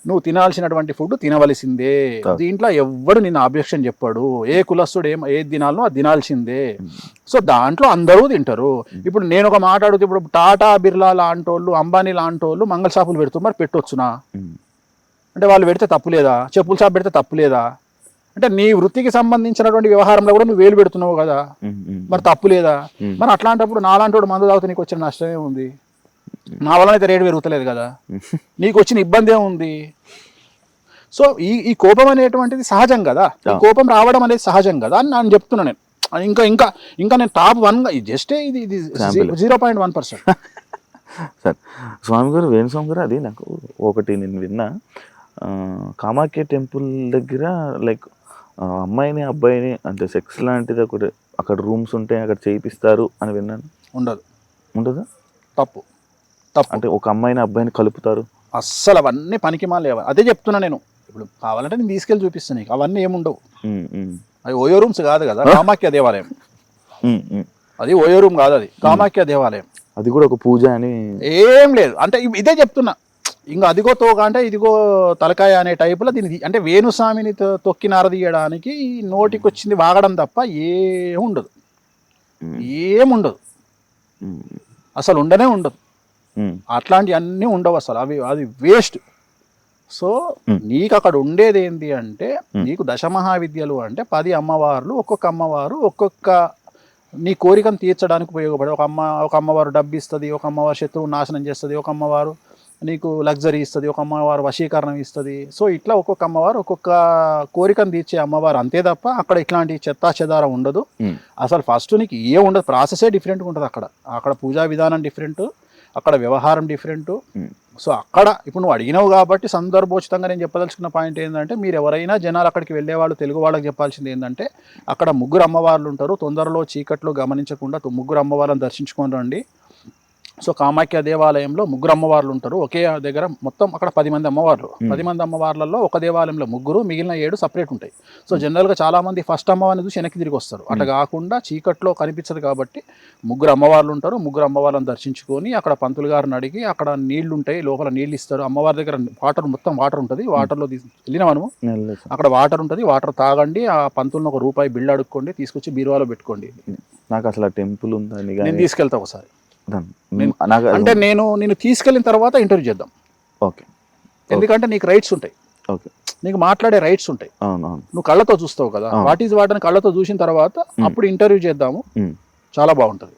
నువ్వు తినాల్సినటువంటి ఫుడ్ తినవలసిందే. దీంట్లో ఎవ్వడు నిన్ను ఆబ్జెక్షన్ చెప్పాడు. ఏ కులస్తుడు ఏది తినాలనో అది తినాల్సిందే. సో దాంట్లో అందరూ తింటారు. ఇప్పుడు నేను ఒక మాట్లాడుతూ, ఇప్పుడు టాటా బిర్లా లాంటి వాళ్ళు, అంబానీ లాంటి వాళ్ళు మంగళ షాపులు పెడుతున్నారు, మరి పెట్టొచ్చునా అంటే వాళ్ళు పెడితే తప్పు లేదా? చెప్పుల షాప్ పెడితే తప్పు లేదా? అంటే నీ వృత్తికి సంబంధించినటువంటి వ్యవహారంలో కూడా నువ్వు వేలు పెడుతున్నావు కదా, మరి తప్పు లేదా? మరి అట్లాంటప్పుడు నాలాంటి వాడు మందు తాగితే నీకు వచ్చిన నష్టమే ఉంది? నా వలన అయితే రేటు పెరుగుతలేదు కదా, నీకు వచ్చిన ఇబ్బంది ఏముంది? సో ఈ కోపం అనేటువంటిది సహజం కదా, ఈ కోపం రావడం అనేది సహజం కదా అని నేను చెప్తున్నా. నేను ఇంకా నేను టాప్ 1 జస్ట్ ఇది 0.1%. సార్ స్వామి గారు, వేణుస్వామి గారు, అది నాకు ఒకటి నేను విన్నా, కామాఖ్య టెంపుల్ దగ్గర లైక్ అమ్మాయిని అబ్బాయిని అంటే సెక్స్ లాంటిది ఒకటి అక్కడ రూమ్స్ ఉంటాయి, అక్కడ చేయిస్తారు అని విన్నాను. ఉండదా? తప్పు. అంటే ఒక అమ్మాయిని అబ్బాయిని కలుపుతారు, అస్సలు అవన్నీ పనికి మాలేవు. అదే చెప్తున్నా నేను. ఇప్పుడు కావాలంటే నేను తీసుకెళ్ళి చూపిస్తాను నీకు. అవన్నీ ఏముండవు. అది ఓయో రూమ్స్ కాదు కదా, కామాఖ్య దేవాలయం. అది ఓయో రూమ్ కాదు, అది కామాఖ్య దేవాలయం. అది కూడా ఒక పూజ అని ఏం లేదు. అంటే ఇదే చెప్తున్నా. ఇంకా అదిగో తోక అంటే ఇదిగో తలకాయ అనే టైపులో దీన్ని అంటే వేణుస్వామిని తొక్కి నారదీయడానికి నోటికి వచ్చింది వాగడం తప్ప ఏముండదు. అసలు ఉండనే ఉండదు. అట్లాంటి అన్నీ ఉండవు అసలు. అది వేస్ట్. సో నీకు అక్కడ ఉండేది ఏంటి అంటే, నీకు దశమహావిద్యలు అంటే 10 అమ్మవార్లు, ఒక్కొక్క అమ్మవారు ఒక్కొక్క నీ కోరికను తీర్చడానికి ఉపయోగపడే. ఒక అమ్మవారు డబ్బు ఇస్తుంది, ఒక అమ్మవారు శత్రువు నాశనం చేస్తుంది, ఒక అమ్మవారు నీకు లగ్జరీ ఇస్తుంది, ఒక అమ్మవారు వశీకరణం ఇస్తుంది. సో ఇట్లా ఒక్కొక్క అమ్మవారు ఒక్కొక్క కోరికను తీర్చే అమ్మవారు, అంతే తప్ప అక్కడ ఇట్లాంటి చెత్తా చెదారం ఉండదు. అసలు ఫస్ట్ నీకు ఉండదు. ప్రాసెసే డిఫరెంట్గా ఉంటుంది. అక్కడ పూజా విధానం డిఫరెంట్, అక్కడ వ్యవహారం డిఫరెంట్. సో అక్కడ ఇప్పుడు నువ్వు అడిగినావు కాబట్టి సందర్భోచితంగా నేను చెప్పదలుచుకున్న పాయింట్ ఏంటంటే, మీరు ఎవరైనా జనాలు అక్కడికి వెళ్ళేవాళ్ళు తెలుగు వాళ్ళకి చెప్పాల్సింది ఏంటంటే, అక్కడ 3 అమ్మవార్లు ఉంటారు. తొందరలో చీకట్లో గమనించకుండా 3 అమ్మవార్లను దర్శించుకొని రండి. సో కామాఖ్య దేవాలయంలో 3 అమ్మవార్లు ఉంటారు. ఒకే దగ్గర మొత్తం అక్కడ 10 మంది అమ్మవార్లు. 10 మంది అమ్మవార్లలో ఒక దేవాలయంలో 3, మిగిలిన 7 సపరేట్ ఉంటాయి. సో జనరల్గా చాలామంది ఫస్ట్ అమ్మవారిని చూసి వెనక్కి తిరిగి వస్తారు. అట్లా కాకుండా చీకట్లో కనిపించదు కాబట్టి 3 అమ్మవార్లు ఉంటారు. 3 అమ్మవార్లను దర్శించుకొని అక్కడ పంతులు గారిని అడిగి, అక్కడ నీళ్లు ఉంటాయి, లోపల నీళ్ళు ఇస్తారు. అమ్మవారి దగ్గర మొత్తం వాటర్ ఉంటుంది. వాటర్లో వెళ్ళిన మనము అక్కడ వాటర్ ఉంటుంది, వాటర్ తాగండి. ఆ పంతులను ₹1 బిల్లు అడుక్కోండి, తీసుకొచ్చి బీరువాలో పెట్టుకోండి. నాకు అసలు టెంపుల్ ఉందని నేను తీసుకెళ్తా ఒకసారి. అంటే నేను తీసుకెళ్ళిన తర్వాత ఇంటర్వ్యూ చేద్దాం. ఓకే. ఎందుకంటే నీకు రైట్స్ ఉంటాయి. ఓకే. నీకు మాట్లాడే రైట్స్ ఉంటాయి. నువ్వు కళ్ళతో చూస్తావు కదా, వాట్ ఈజ్ వాట్ అని కళ్ళతో చూసిన తర్వాత అప్పుడు ఇంటర్వ్యూ చేద్దాము. చాలా బాగుంటుంది.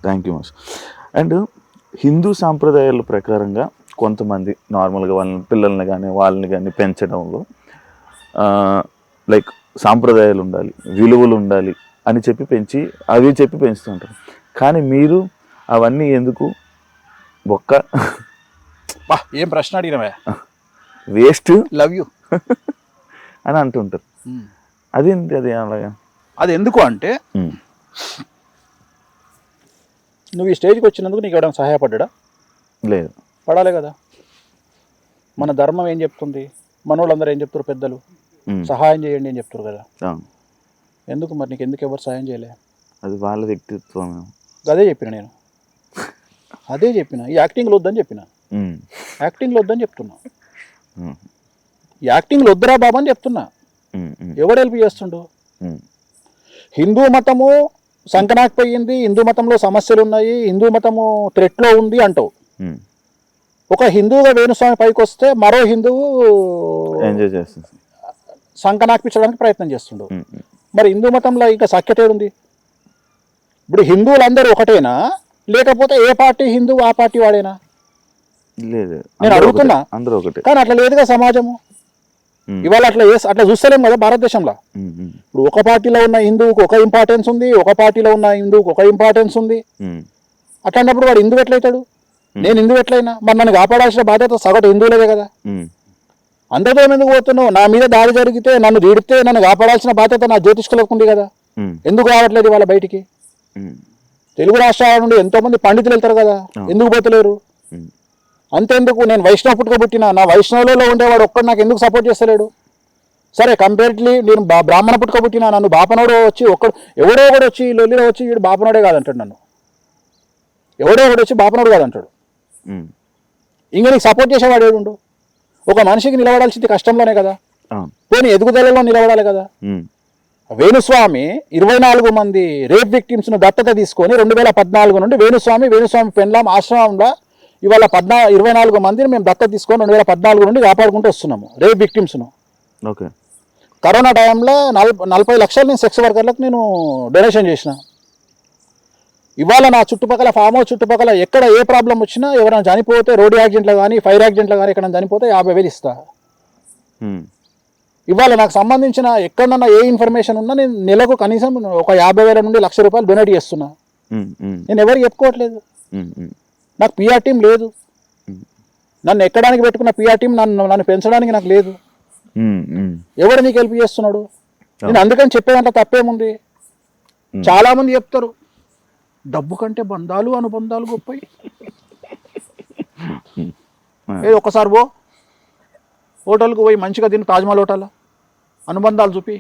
Thank you much. And Hindu సాంప్రదాయాల ప్రకారంగా కొంతమంది నార్మల్గా పిల్లల్ని వాళ్ళని పెంచడంలో లైక్ సాంప్రదాయాలు ఉండాలి, విలువలు ఉండాలి, అని చెప్పి పెంచి అవి చెప్పి పెంచుతుంటారు. కానీ మీరు అవన్నీ ఎందుకు ఒక్క బా ఏం ప్రశ్న అడిగినవే, వేస్ట్ లవ్ యూ అని అంటుంటారు. అదేంటి అది అలాగా? అది ఎందుకు అంటే నువ్వు ఈ స్టేజ్కి వచ్చినందుకు నీకు ఎవరైనా సహాయపడ్డా? లేదు. పడాలి కదా. మన ధర్మం ఏం చెప్తుంది, మనోళ్ళందరూ ఏం చెప్తారు, పెద్దలు సహాయం చేయండి అని చెప్తారు కదా. ఎందుకు మరి నీకు ఎందుకు ఎవరు సహాయం చేయలే? అది వాళ్ళ వ్యక్తిత్వం. అదే చెప్పిన నేను, అదే చెప్పిన. ఈ యాక్టింగ్లో వద్దని చెప్పిన, యాక్టింగ్లో వద్దని చెప్తున్నా, యాక్టింగ్లో వద్దురా బాబా అని చెప్తున్నా. ఎవడు హెల్ప్ చేస్తుండు? హిందూ మతము సంకనాకపోయింది, హిందూ మతంలో సమస్యలు ఉన్నాయి, హిందూ మతము థ్రెట్లో ఉంది అంటావు. ఒక హిందువుగా వేణుస్వామి పైకి వస్తే మరో హిందువు ఎంజాయ్ చేస్తుంది, సంకనాకిపించడానికి ప్రయత్నం చేస్తుండు. మరి హిందూ మతంలో ఇంకా సఖ్యత ఉంది? ఇప్పుడు హిందువులందరూ ఒకటేనా, లేకపోతే ఏ పార్టీ హిందూ ఆ పార్టీ వాడేనా? లేదు, నేను అడుగుతున్నా. అందరూ ఒకటే. కానీ అట్లా లేదుగా సమాజము. ఇవాళ అట్లా చూస్తలేం కదా భారతదేశంలో. ఇప్పుడు ఒక పార్టీలో ఉన్న హిందువుకు ఒక ఇంపార్టెన్స్ ఉంది, ఒక పార్టీలో ఉన్న హిందువుకు ఒక ఇంపార్టెన్స్ ఉంది. అట్లాంటప్పుడు వాడు హిందువు ఎట్లయితాడు? నేను హిందువు ఎట్లయినా? మరి నన్ను కాపాడాల్సిన బాధ్యత సగటు హిందువులదే కదా. అందరితో ఎందుకు పోతున్నావు? నా మీద దాడి జరిగితే, నన్ను తీడితే నన్ను కాపాడాల్సిన బాధ్యత నా జ్యోతిష్కులకు ఉంది కదా. ఎందుకు రావట్లేదు వాళ్ళ బయటికి? తెలుగు రాష్ట్రాల నుండి ఎంతో మంది పండితులు వెళ్తారు కదా, ఎందుకు పోతలేరు? అంతేందుకు, నేను వైష్ణవ పుట్టుక పుట్టినా, నా వైష్ణవులలో ఉండేవాడు ఒక్కడు నాకు ఎందుకు సపోర్ట్ చేస్తలేడు? సరే కంపేరిట్లీ నేను బ్రాహ్మణ పుట్టుక పుట్టినా, నన్ను బాపనోడు వచ్చి ఎవడో ఒకడు వచ్చి లొల్లిలో వచ్చి వీడు బాపనోడే కాదంటాడు, నన్ను ఎవడో ఒకడు వచ్చి బాపనోడు కాదంటాడు. ఇంకా నీకు సపోర్ట్ చేసేవాడు ఏడుండు? ఒక మనిషికి నిలబడాల్సింది కష్టంలోనే కదా, పోనీ ఎదుగుదలలో నిలబడాలి కదా. వేణుస్వామి 24 మంది రేప్ విక్టిమ్స్ను దత్తత తీసుకొని 2014 నుండి వేణుస్వామి పెండ్లాం ఆశ్రమంలో ఇవాళ 24 మందిని మేము దత్తత తీసుకొని 2014 నుండి కాపాడుకుంటూ వస్తున్నాము రేప్ విక్టిమ్స్ను. ఓకే. కరోనా టైంలో 40 లక్షలు నేను సెక్స్ వర్కర్లకు నేను డొనేషన్ చేసిన. ఇవాళ నా చుట్టుపక్కల ఫామ్ హౌస్ చుట్టుపక్కల ఎక్కడ ఏ ప్రాబ్లం వచ్చినా, ఎవరైనా చనిపోతే రోడ్డు యాక్సిడెంట్లో కానీ ఫైర్ యాక్సిడెంట్లో కానీ ఎక్కడైనా చనిపోతే 50,000 ఇస్తా. ఇవాళ నాకు సంబంధించిన ఎక్కడన్నా ఏ ఇన్ఫర్మేషన్ ఉన్నా నేను నెలకు కనీసం ఒక 50,000 నుండి ₹1,00,000 డొనేట్ చేస్తున్నా. నేను ఎవరికి చెప్పుకోవట్లేదు. నాకు పిఆర్ టీం లేదు, నన్ను ఎక్కడానికి పెట్టుకున్న పిఆర్ టీం నన్ను పెంచడానికి నాకు లేదు. ఎవడు నీకు హెల్ప్ చేస్తున్నాడు? నేను అందుకని చెప్పేదంటే తప్పేముంది? చాలా మంది చెప్తారు డబ్బు కంటే బంధాలు అనుబంధాలు గొప్పవి. ఒక్కసారి హోటల్కు పోయి మంచిగా తిని, తాజ్మహల్ హోటల్, అనుబంధాలు చూపి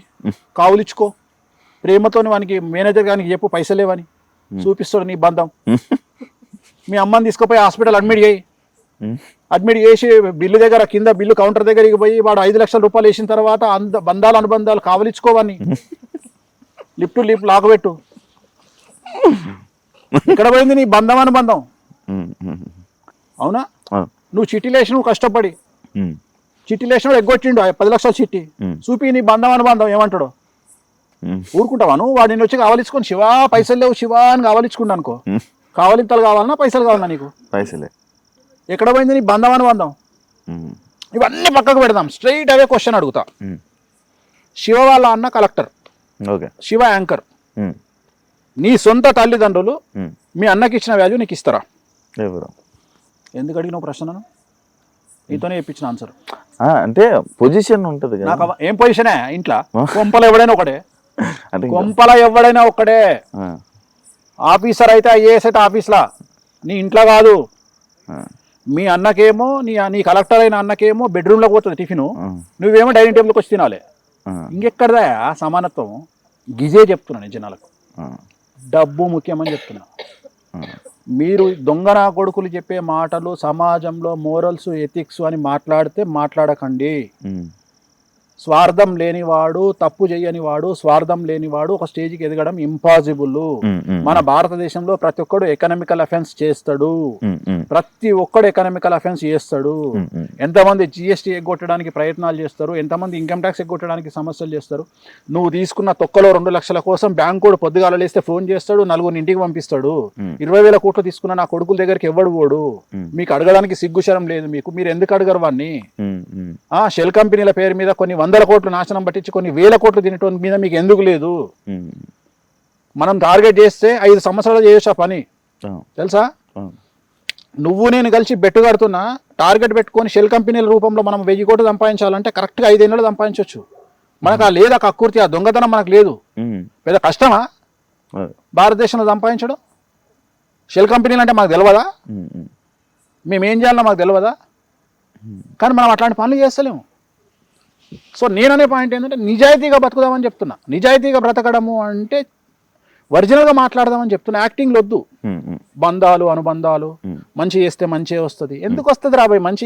కావులిచ్చుకో, ప్రేమతో వానికి మేనేజర్ గారికి చెప్పు పైసలేవని, చూపిస్తాడు నీ బంధం. మీ అమ్మని తీసుకుపోయి హాస్పిటల్ అడ్మిట్ చేసి బిల్లు దగ్గర కింద బిల్లు కౌంటర్ దగ్గరికి పోయి వాడు 5 లక్షల రూపాయలు వేసిన తర్వాత బంధాలు అనుబంధాలు కావలిచ్చుకోవని లిప్ టు లిప్ లాగబెట్టు. ఇక్కడ పోయింది నీ బంధం అనుబంధం. అవునా? నువ్వు చిట్టిలేసి నువ్వు కష్టపడి చిట్టిలేసినాడు ఎగ్గొచ్చిండు 10 లక్షల చిట్టి చూపి నీ బంధం అనుబంధం ఏమంటాడు? ఊరుకుంటావా నువ్వు? వాడు నేను వచ్చి కావలించుకొని శివా పైసలు లేవు శివా అని కావలించుకుంటా అనుకో, కావలింతలు కావాలన్నా పైసలు కావాలన్నా నీకు? పైసలే. ఎక్కడ పోయింది నీ బంధం అనుబంధం? ఇవన్నీ పక్కకు పెడదాం, స్ట్రైట్ అవే క్వశ్చన్ అడుగుతా. శివ వాళ్ళ అన్న కలెక్టర్, శివ యాంకర్, నీ సొంత తల్లిదండ్రులు మీ అన్నకి ఇచ్చిన వాల్యూ నీకు ఇస్తారా? ఎందుకు అడిగిన ప్రశ్న? నీతోనే చెప్పించిన ఆన్సర్. అంటే పొజిషన్ ఉంటుంది కదా. నాకు ఏం పొజిషనే? ఇంట్లో కొంపల ఎవడైనా ఒకటే, కొంపల ఎవడైనా ఒక్కడే. ఆఫీసర్ అయితే ఐఏఎస్ అయితే ఆఫీస్లా, నీ ఇంట్లో కాదు. మీ అన్నకేమో నీ కలెక్టర్ అయిన అన్నకేమో బెడ్రూమ్లోకి పోతుంది టిఫిన్, నువ్వేమో డైనింగ్ టేబుల్కి వచ్చి తినాలి. ఇంకెక్కడదా సమానత్వం? గిజే చెప్తున్నా నేను జనాలకు, డబ్బు ముఖ్యమని చెప్తున్నా. మీరు దొంగన కొడుకులు చెప్పే మాటలు సమాజంలో మోరల్స్ ఎథిక్స్ అని మాట్లాడకండి. స్వార్థం లేనివాడు, తప్పు చేయనివాడు, స్వార్థం లేనివాడు ఒక స్టేజ్కి ఎదగడం ఇంపాసిబుల్. మన భారతదేశంలో ప్రతి ఒక్కడు ఎకనామికల్ అఫెన్స్ చేస్తాడు, ప్రతి ఒక్కడు ఎకనామికల్ అఫెన్స్ చేస్తాడు. ఎంతమంది జిఎస్టీ ఎగ్గొట్టడానికి ప్రయత్నాలు చేస్తారు, ఎంతమంది ఇన్కమ్ ట్యాక్స్ ఎగ్గొట్టడానికి సమస్యలు చేస్తారు. నువ్వు తీసుకున్న తొక్కలో 2 లక్షల కోసం బ్యాంకు పొద్దుగాల లేస్తే ఫోన్ చేస్తాడు, 4 ఇంటికి పంపిస్తాడు. 20,000 కోట్లు తీసుకున్న నా కొడుకుల దగ్గరికి ఎవడు పోడు. మీకు అడగడానికి సిగ్గుశరం లేదు మీకు, మీరు ఎందుకు అడగరు వాడిని? షెల్ కంపెనీల పేరు మీద కొన్ని 100 కోట్లు నాశనం పట్టించి కొన్ని 1000 కోట్లు తినటం మీద మీకు ఎందుకు లేదు? మనం టార్గెట్ చేస్తే 5 సంవత్సరాలు చేయొచ్చు ఆ పని, తెలుసా? నువ్వు నేను కలిసి బెట్టు కడుతున్నా, టార్గెట్ పెట్టుకొని షెల్ కంపెనీల రూపంలో మనం 1000 కోట్లు సంపాదించాలంటే కరెక్ట్గా 5 ఏళ్ళు సంపాదించవచ్చు. మనకు ఆ లేదు, ఆ కక్కుర్తి, ఆ దొంగతనం మనకు లేదు. పెద్ద కష్టమా భారతదేశంలో సంపాదించడం? షెల్ కంపెనీలు అంటే మాకు తెలియదా? మేమేం చేయాలో మాకు తెలియదా? కానీ మనం అట్లాంటి పనులు చేస్తలేము. సో నేననే పాయింట్ ఏంటంటే నిజాయితీగా బతుకుదామని చెప్తున్నా. నిజాయితీగా బ్రతకడము అంటే ఒరిజినల్గా మాట్లాడదామని చెప్తున్నా. యాక్టింగ్లు వద్దు, బంధాలు అనుబంధాలు. మంచి చేస్తే మంచి వస్తుంది. ఎందుకు వస్తుంది రాబాయ్? మంచి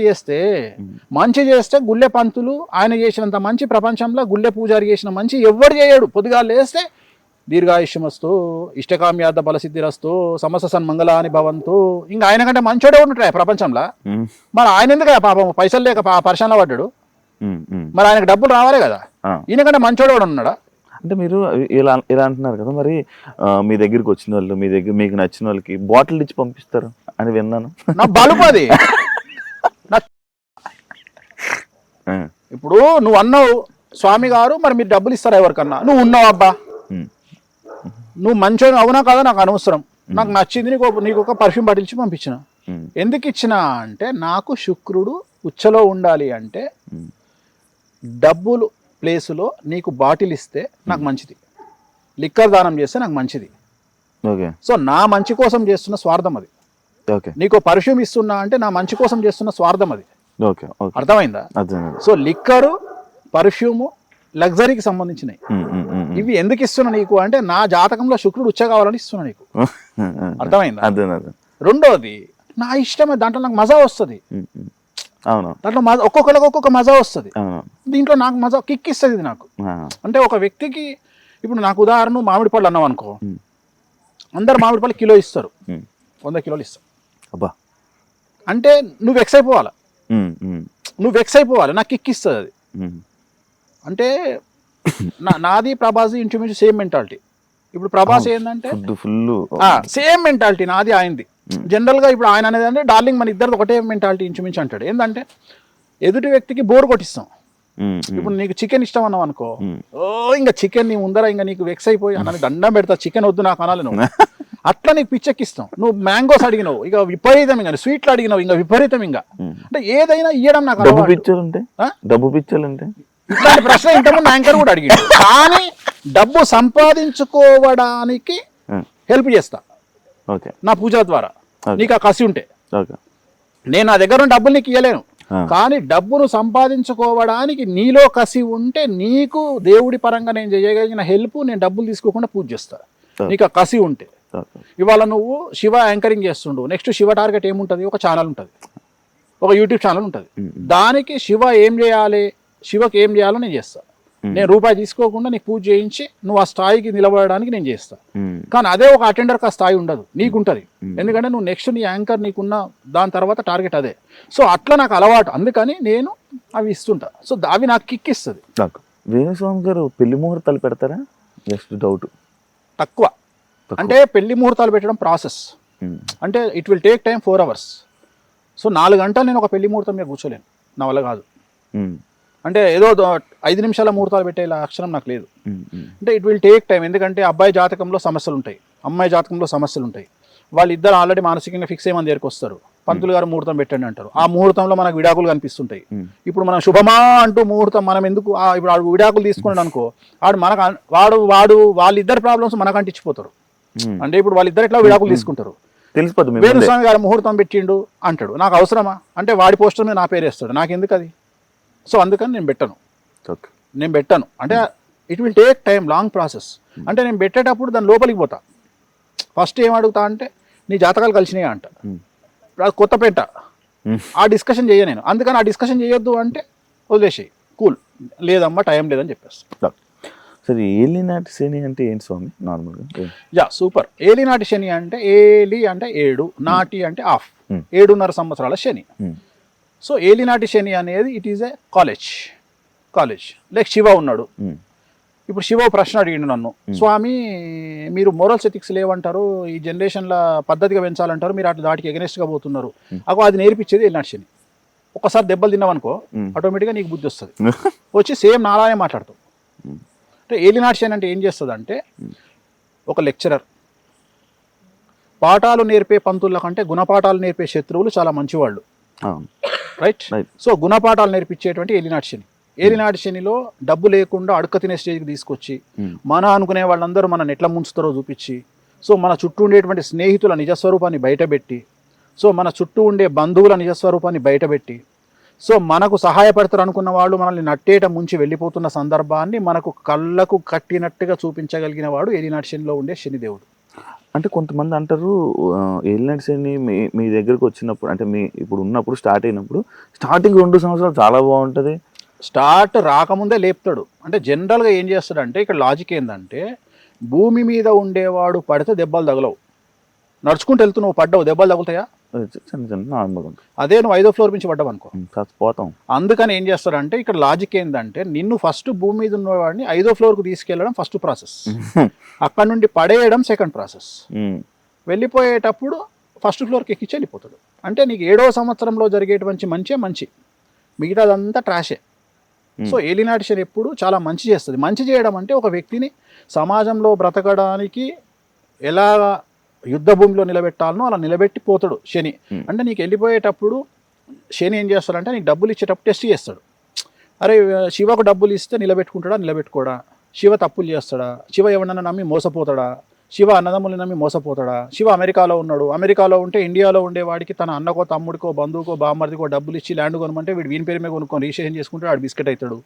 చేస్తే గుళ్ళె పంతులు ఆయన చేసినంత మంచి ప్రపంచంలో గుళ్ళె పూజారి చేసిన మంచి ఎవ్వరు చేయడు. పొద్దుగా లేస్తే దీర్ఘాయుష్యమస్తు, ఇష్టకామ్యార్థ బలసిద్ధిరస్తు, సమస్త సన్మంగళాని భవంతు. ఇంకా ఆయన కంటే మంచోడే ఉంటాయి ప్రపంచంలో. మరి ఆయన ఎందుకు పాపం పైసలు లేక పరిశ్రమలో పడ్డాడు? మరి ఆయనకు డబ్బులు రావాలి కదా. ఈయన కంటే మంచోడే ఉన్నాడా? అంటే మీరు ఇలా అంటున్నారు కదా, మరి మీ దగ్గరికి వచ్చిన వాళ్ళు, మీకు నచ్చిన వాళ్ళకి బాటిల్ ఇచ్చి పంపిస్తారు అని విన్నాను. నా బలుపది. ఇప్పుడు నువ్వు అన్నావు స్వామి గారు, మరి మీరు డబ్బులు ఇస్తారా ఎవరికన్నా? నువ్వు ఉన్నావు అబ్బా, నువ్వు మంచోని అవునా కాదా నాకు అనవసరం, నాకు నచ్చింది, నీకు ఒక పర్ఫ్యూమ్ బాటిల్ ఇచ్చి పంపించిన. ఎందుకు ఇచ్చినా అంటే నాకు శుక్రుడు ఉచ్చలో ఉండాలి అంటే డబ్బులు ప్లేసులో నీకు బాటిల్ ఇస్తే నాకు మంచిది, లిక్కర్ దానం చేస్తే నాకు మంచిది. సో నా మంచి కోసం చేస్తున్న స్వార్థం అది. నీకు పర్ఫ్యూమ్ ఇస్తున్నా అంటే నా మంచి కోసం చేస్తున్న స్వార్థం అది. అర్థమైందా? సో లిక్కరు, పర్ఫ్యూము లగ్జరీకి సంబంధించినవి. ఇవి ఎందుకు ఇస్తున్నా నీకు అంటే నా జాతకంలో శుక్రుడు ఉచ్చ కావాలని ఇస్తున్నా నీకు. అర్థమైందా? రెండోది నా ఇష్టమే, దాంట్లో నాకు మజా వస్తుంది. దాంట్లో ఒక్కొక్కరికి ఒక్కొక్క మజా వస్తుంది. దీంట్లో నాకు మజా కిక్ ఇస్తుంది నాకు. అంటే ఒక వ్యక్తికి ఇప్పుడు నాకు ఉదాహరణ మామిడి పళ్ళు అన్నావు అనుకో, అందరు మామిడి పళ్ళు కిలో ఇస్తారు, 100 కిలోలు ఇస్తారు. అంటే నువ్వు వెక్స్ అయిపోవాలి, నాకు కిక్ ఇస్తుంది అది. అంటే నాది ప్రభాస్ ఇంచుమించు సేమ్ మెంటాలిటీ. ఇప్పుడు ప్రభాస్ ఏంటంటే సేమ్ మెంటాలిటీ నాది ఆయనది. జనరల్ గా ఇప్పుడు ఆయన అనేది అంటే డార్లింగ్ మన ఇద్దరు ఒకటే మెంటాలిటీ ఇంచుమించు అంటాడు. ఏంటంటే ఎదుటి వ్యక్తికి బోర్ కొట్టిస్తాం. ఇప్పుడు నీకు చికెన్ ఇష్టం అన్నావు అనుకో, ఇంకా చికెన్ నీ ముందర ఇంకా నీకు వెక్స్ అయిపోయి అన్న దండం పెడతా, చికెన్ వద్దు నాకు అనాలి నువ్వు. అట్లా నీకు పిచ్చెక్కిస్తాం. నువ్వు మ్యాంగోస్ అడిగినావు, ఇక విపరీతం, ఇంకా స్వీట్లు అడిగినావు, ఇంకా విపరీతం. ఇంకా అంటే ఏదైనా ఇయ్యడం నాకు డబ్బు పిచ్చలు అంటే ఇట్లాంటి ప్రశ్న ఇంతకుముందు యాంకర్ కూడా అడిగాడు. కానీ డబ్బు సంపాదించుకోవడానికి హెల్ప్ చేస్తా నా పూజల ద్వారా. నీకు ఆ కసి ఉంటే నేను నా దగ్గర ఉన్న డబ్బులు నీకు ఇవ్వలేను, కానీ డబ్బును సంపాదించుకోవడానికి నీలో కసి ఉంటే నీకు దేవుడి పరంగా నేను చేయగలిగిన హెల్ప్ నేను డబ్బులు తీసుకోకుండా పూజ చేస్తా. నీకు ఆ కసి ఉంటే. ఇవాళ నువ్వు శివ యాంకరింగ్ చేస్తుండు, నెక్స్ట్ శివ టార్గెట్ ఏముంటుంది? ఒక ఛానల్ ఉంటుంది, ఒక యూట్యూబ్ ఛానల్ ఉంటుంది. దానికి శివ ఏం చేయాలి, శివకి ఏం చేయాలో నేను చేస్తా. నేను రూపాయి తీసుకోకుండా నీకు పూజ చేయించి నువ్వు ఆ స్థాయికి నిలబడడానికి నేను చేస్తా. కానీ అదే ఒక అటెండర్కి ఆ స్థాయి ఉండదు, నీకుంటుంది. ఎందుకంటే నువ్వు నెక్స్ట్ నీ యాంకర్ నీకున్న దాని తర్వాత టార్గెట్ అదే. సో అట్లా నాకు అలవాటు, అందుకని నేను అవి ఇస్తుంటా. సో అవి నాకు కిక్ ఇస్తుంది. వేణుస్వామి గారు పెళ్లి ముహూర్తాలు పెడతారా? Just doubt. తక్కువ. అంటే పెళ్లి ముహూర్తాలు పెట్టడం ప్రాసెస్. అంటే it will take time 4 hours. So 4 గంటలు నేను ఒక పెళ్లి ముహూర్తం మీద కూర్చోలేను, నా వల్ల కాదు. అంటే ఏదో 5 నిమిషాల ముహూర్తాలు పెట్టే అక్షరం నాకు లేదు. అంటే ఇట్ విల్ టేక్ టైం. ఎందుకంటే అబ్బాయి జాతకంలో సమస్యలు ఉంటాయి, అమ్మాయి జాతకంలో సమస్యలు ఉంటాయి. వాళ్ళిద్దరు ఆల్రెడీ మానసికంగా ఫిక్స్ అయ్యి మన దగ్గరికి వస్తారు. పంతులు గారు ముహూర్తం పెట్టండి అంటారు. ఆ ముహూర్తంలో మనకు విడాకులు కనిపిస్తుంటాయి. ఇప్పుడు మనం శుభమా అంటూ ముహూర్తం మనం ఎందుకు ఇప్పుడు ఆడు విడాకులు తీసుకున్నాడు అనుకో, వాడు వాళ్ళిద్దరు ప్రాబ్లమ్స్ మనకు అంటించిపోతారు. అంటే ఇప్పుడు వాళ్ళిద్దరు ఎట్లా విడాకులు తీసుకుంటారు, వేణుస్వామి గారు ముహూర్తం పెట్టిండు అంటాడు, నాకు అవసరమా? అంటే వాడి పోస్టర్ మీద నా పేరు వేస్తాడు, నాకు ఎందుకు అది? సో అందుకని నేను పెట్టను. అంటే it will take time, long process. అంటే నేను పెట్టేటప్పుడు దాని లోపలికి పోతా. ఫస్ట్ ఏం అడుగుతా అంటే నీ జాతకాలు కలిసినాయా అంట. కొత్త పెట్ట ఆ డిస్కషన్ చేయ నేను. అందుకని ఆ డిస్కషన్ చేయొద్దు అంటే వదిలేసేయి, కూల్, లేదమ్మా టైం లేదని చెప్పేస్తా. సరే, ఏలినాటి శని అంటే ఏంటి స్వామి నార్మల్గా? సూపర్. ఏలినాటి శని అంటే ఏలి అంటే 7, నాటి అంటే ఆఫ్, 7.5 సంవత్సరాల శని. సో ఏలినాటి శని అనేది it is a college. Like Shiva ఉన్నాడు. ఇప్పుడు శివ ప్రశ్న అడిగిండు నన్ను, స్వామి మీరు మోరల్స్ ఎథిక్స్ లేవంటారు, ఈ జనరేషన్లో పద్ధతిగా పెంచాలంటారు, మీరు అట్లా దాటికి ఎగనెస్ట్గా పోతున్నారు. అది నేర్పించేది ఏలినాటి శని. ఒకసారి దెబ్బలు తిన్నావనుకో ఆటోమేటిక్గా నీకు బుద్ధి వస్తుంది, వచ్చి సేమ్ నాలానే మాట్లాడతావు. అంటే ఏలినాటి శని అంటే ఏం చేస్తుంది అంటే ఒక లెక్చరర్. పాఠాలు నేర్పే పంతుల కంటే గుణపాఠాలు నేర్పే శత్రువులు చాలా మంచివాళ్ళు, రైట్? సో గుణపాఠాలు నేర్పించేటువంటి ఏలినాటి శని. ఏలినాటి శనిలో డబ్బు లేకుండా అడుక్క తినే స్టేజ్కి తీసుకొచ్చి మన అనుకునే వాళ్ళందరూ మన ఎట్లా ముంచుతారో చూపించి, సో మన చుట్టూ ఉండేటువంటి స్నేహితుల నిజస్వరూపాన్ని బయటపెట్టి, సో మన చుట్టూ ఉండే బంధువుల నిజస్వరూపాన్ని బయటపెట్టి, సో మనకు సహాయపడతారు అనుకున్న వాళ్ళు మనల్ని నట్టేట ముంచి వెళ్ళిపోతున్న సందర్భాన్ని మనకు కళ్ళకు కట్టినట్టుగా చూపించగలిగిన వాడు ఏలినాటి శనిలో ఉండే శనిదేవుడు. అంటే కొంతమంది అంటారు ఏలినాటి శని మీ దగ్గరకు వచ్చినప్పుడు, అంటే మీ ఇప్పుడు ఉన్నప్పుడు స్టార్ట్ అయినప్పుడు స్టార్టింగ్ 2 సంవత్సరాలు చాలా బాగుంటుంది, స్టార్ట్ రాకముందే లేపుతాడు. అంటే జనరల్గా ఏం చేస్తాడంటే ఇక్కడ లాజిక్ ఏంటంటే, భూమి మీద ఉండేవాడు పడితే దెబ్బలు తగలవు, నడుచుకుంటూ వెళ్తున్నావు పడ్డావు దెబ్బలు తగులుతాయా? చిన్న చిన్న నార్మల్గా ఉంటుంది. అదే నువ్వు 5వ ఫ్లోర్ నుంచి పడ్డావు అనుకో పోతాం. అందుకని ఏం చేస్తాడంటే ఇక్కడ లాజిక్ ఏంటంటే, నిన్ను ఫస్ట్ భూమి మీద ఉన్నవాడిని 5వ ఫ్లోర్కు తీసుకెళ్ళడం ఫస్ట్ ప్రాసెస్, అక్కడ నుండి పడేయడం సెకండ్ ప్రాసెస్, వెళ్ళిపోయేటప్పుడు ఫస్ట్ ఫ్లోర్కి ఎక్కించి వెళ్ళిపోతాడు. అంటే నీకు 7వ సంవత్సరంలో జరిగేటువంటి మంచి మిగతాదంతా ట్రాషే. సో ఏలినాటి శని ఎప్పుడు చాలా మంచి చేస్తుంది. మంచి చేయడం అంటే ఒక వ్యక్తిని సమాజంలో బ్రతకడానికి ఎలా యుద్ధ భూమిలో నిలబెట్టాలనో అలా నిలబెట్టి పోతాడు శని. అంటే నీకు వెళ్ళిపోయేటప్పుడు శని ఏం చేస్తాడంటే నీకు డబ్బులు ఇచ్చేటప్పుడు టెస్ట్ చేస్తాడు. అరే శివకు డబ్బులు ఇస్తే నిలబెట్టుకుంటాడా నిలబెట్టుకోడా, శివ తప్పులు చేస్తాడా, శివ ఎవరన్నా నమ్మి మోసపోతాడా, శివ అన్నదమ్ములు నమ్మి మోసపోతాడా, శివ అమెరికాలో ఉన్నాడు, అమెరికాలో ఉంటే ఇండియాలో ఉండేవాడికి తన అన్నకో తమ్ముడికో బంధువుకో బామ్మర్దికో డబ్బులు ఇచ్చి ల్యాండ్ కొనమంటే వీడు వీని పేరు మీద కొనుక్కొని రిజిస్ట్రేషన్ చేసుకుంటాడు, ఆడు బిస్కెట్ అవుతాడు.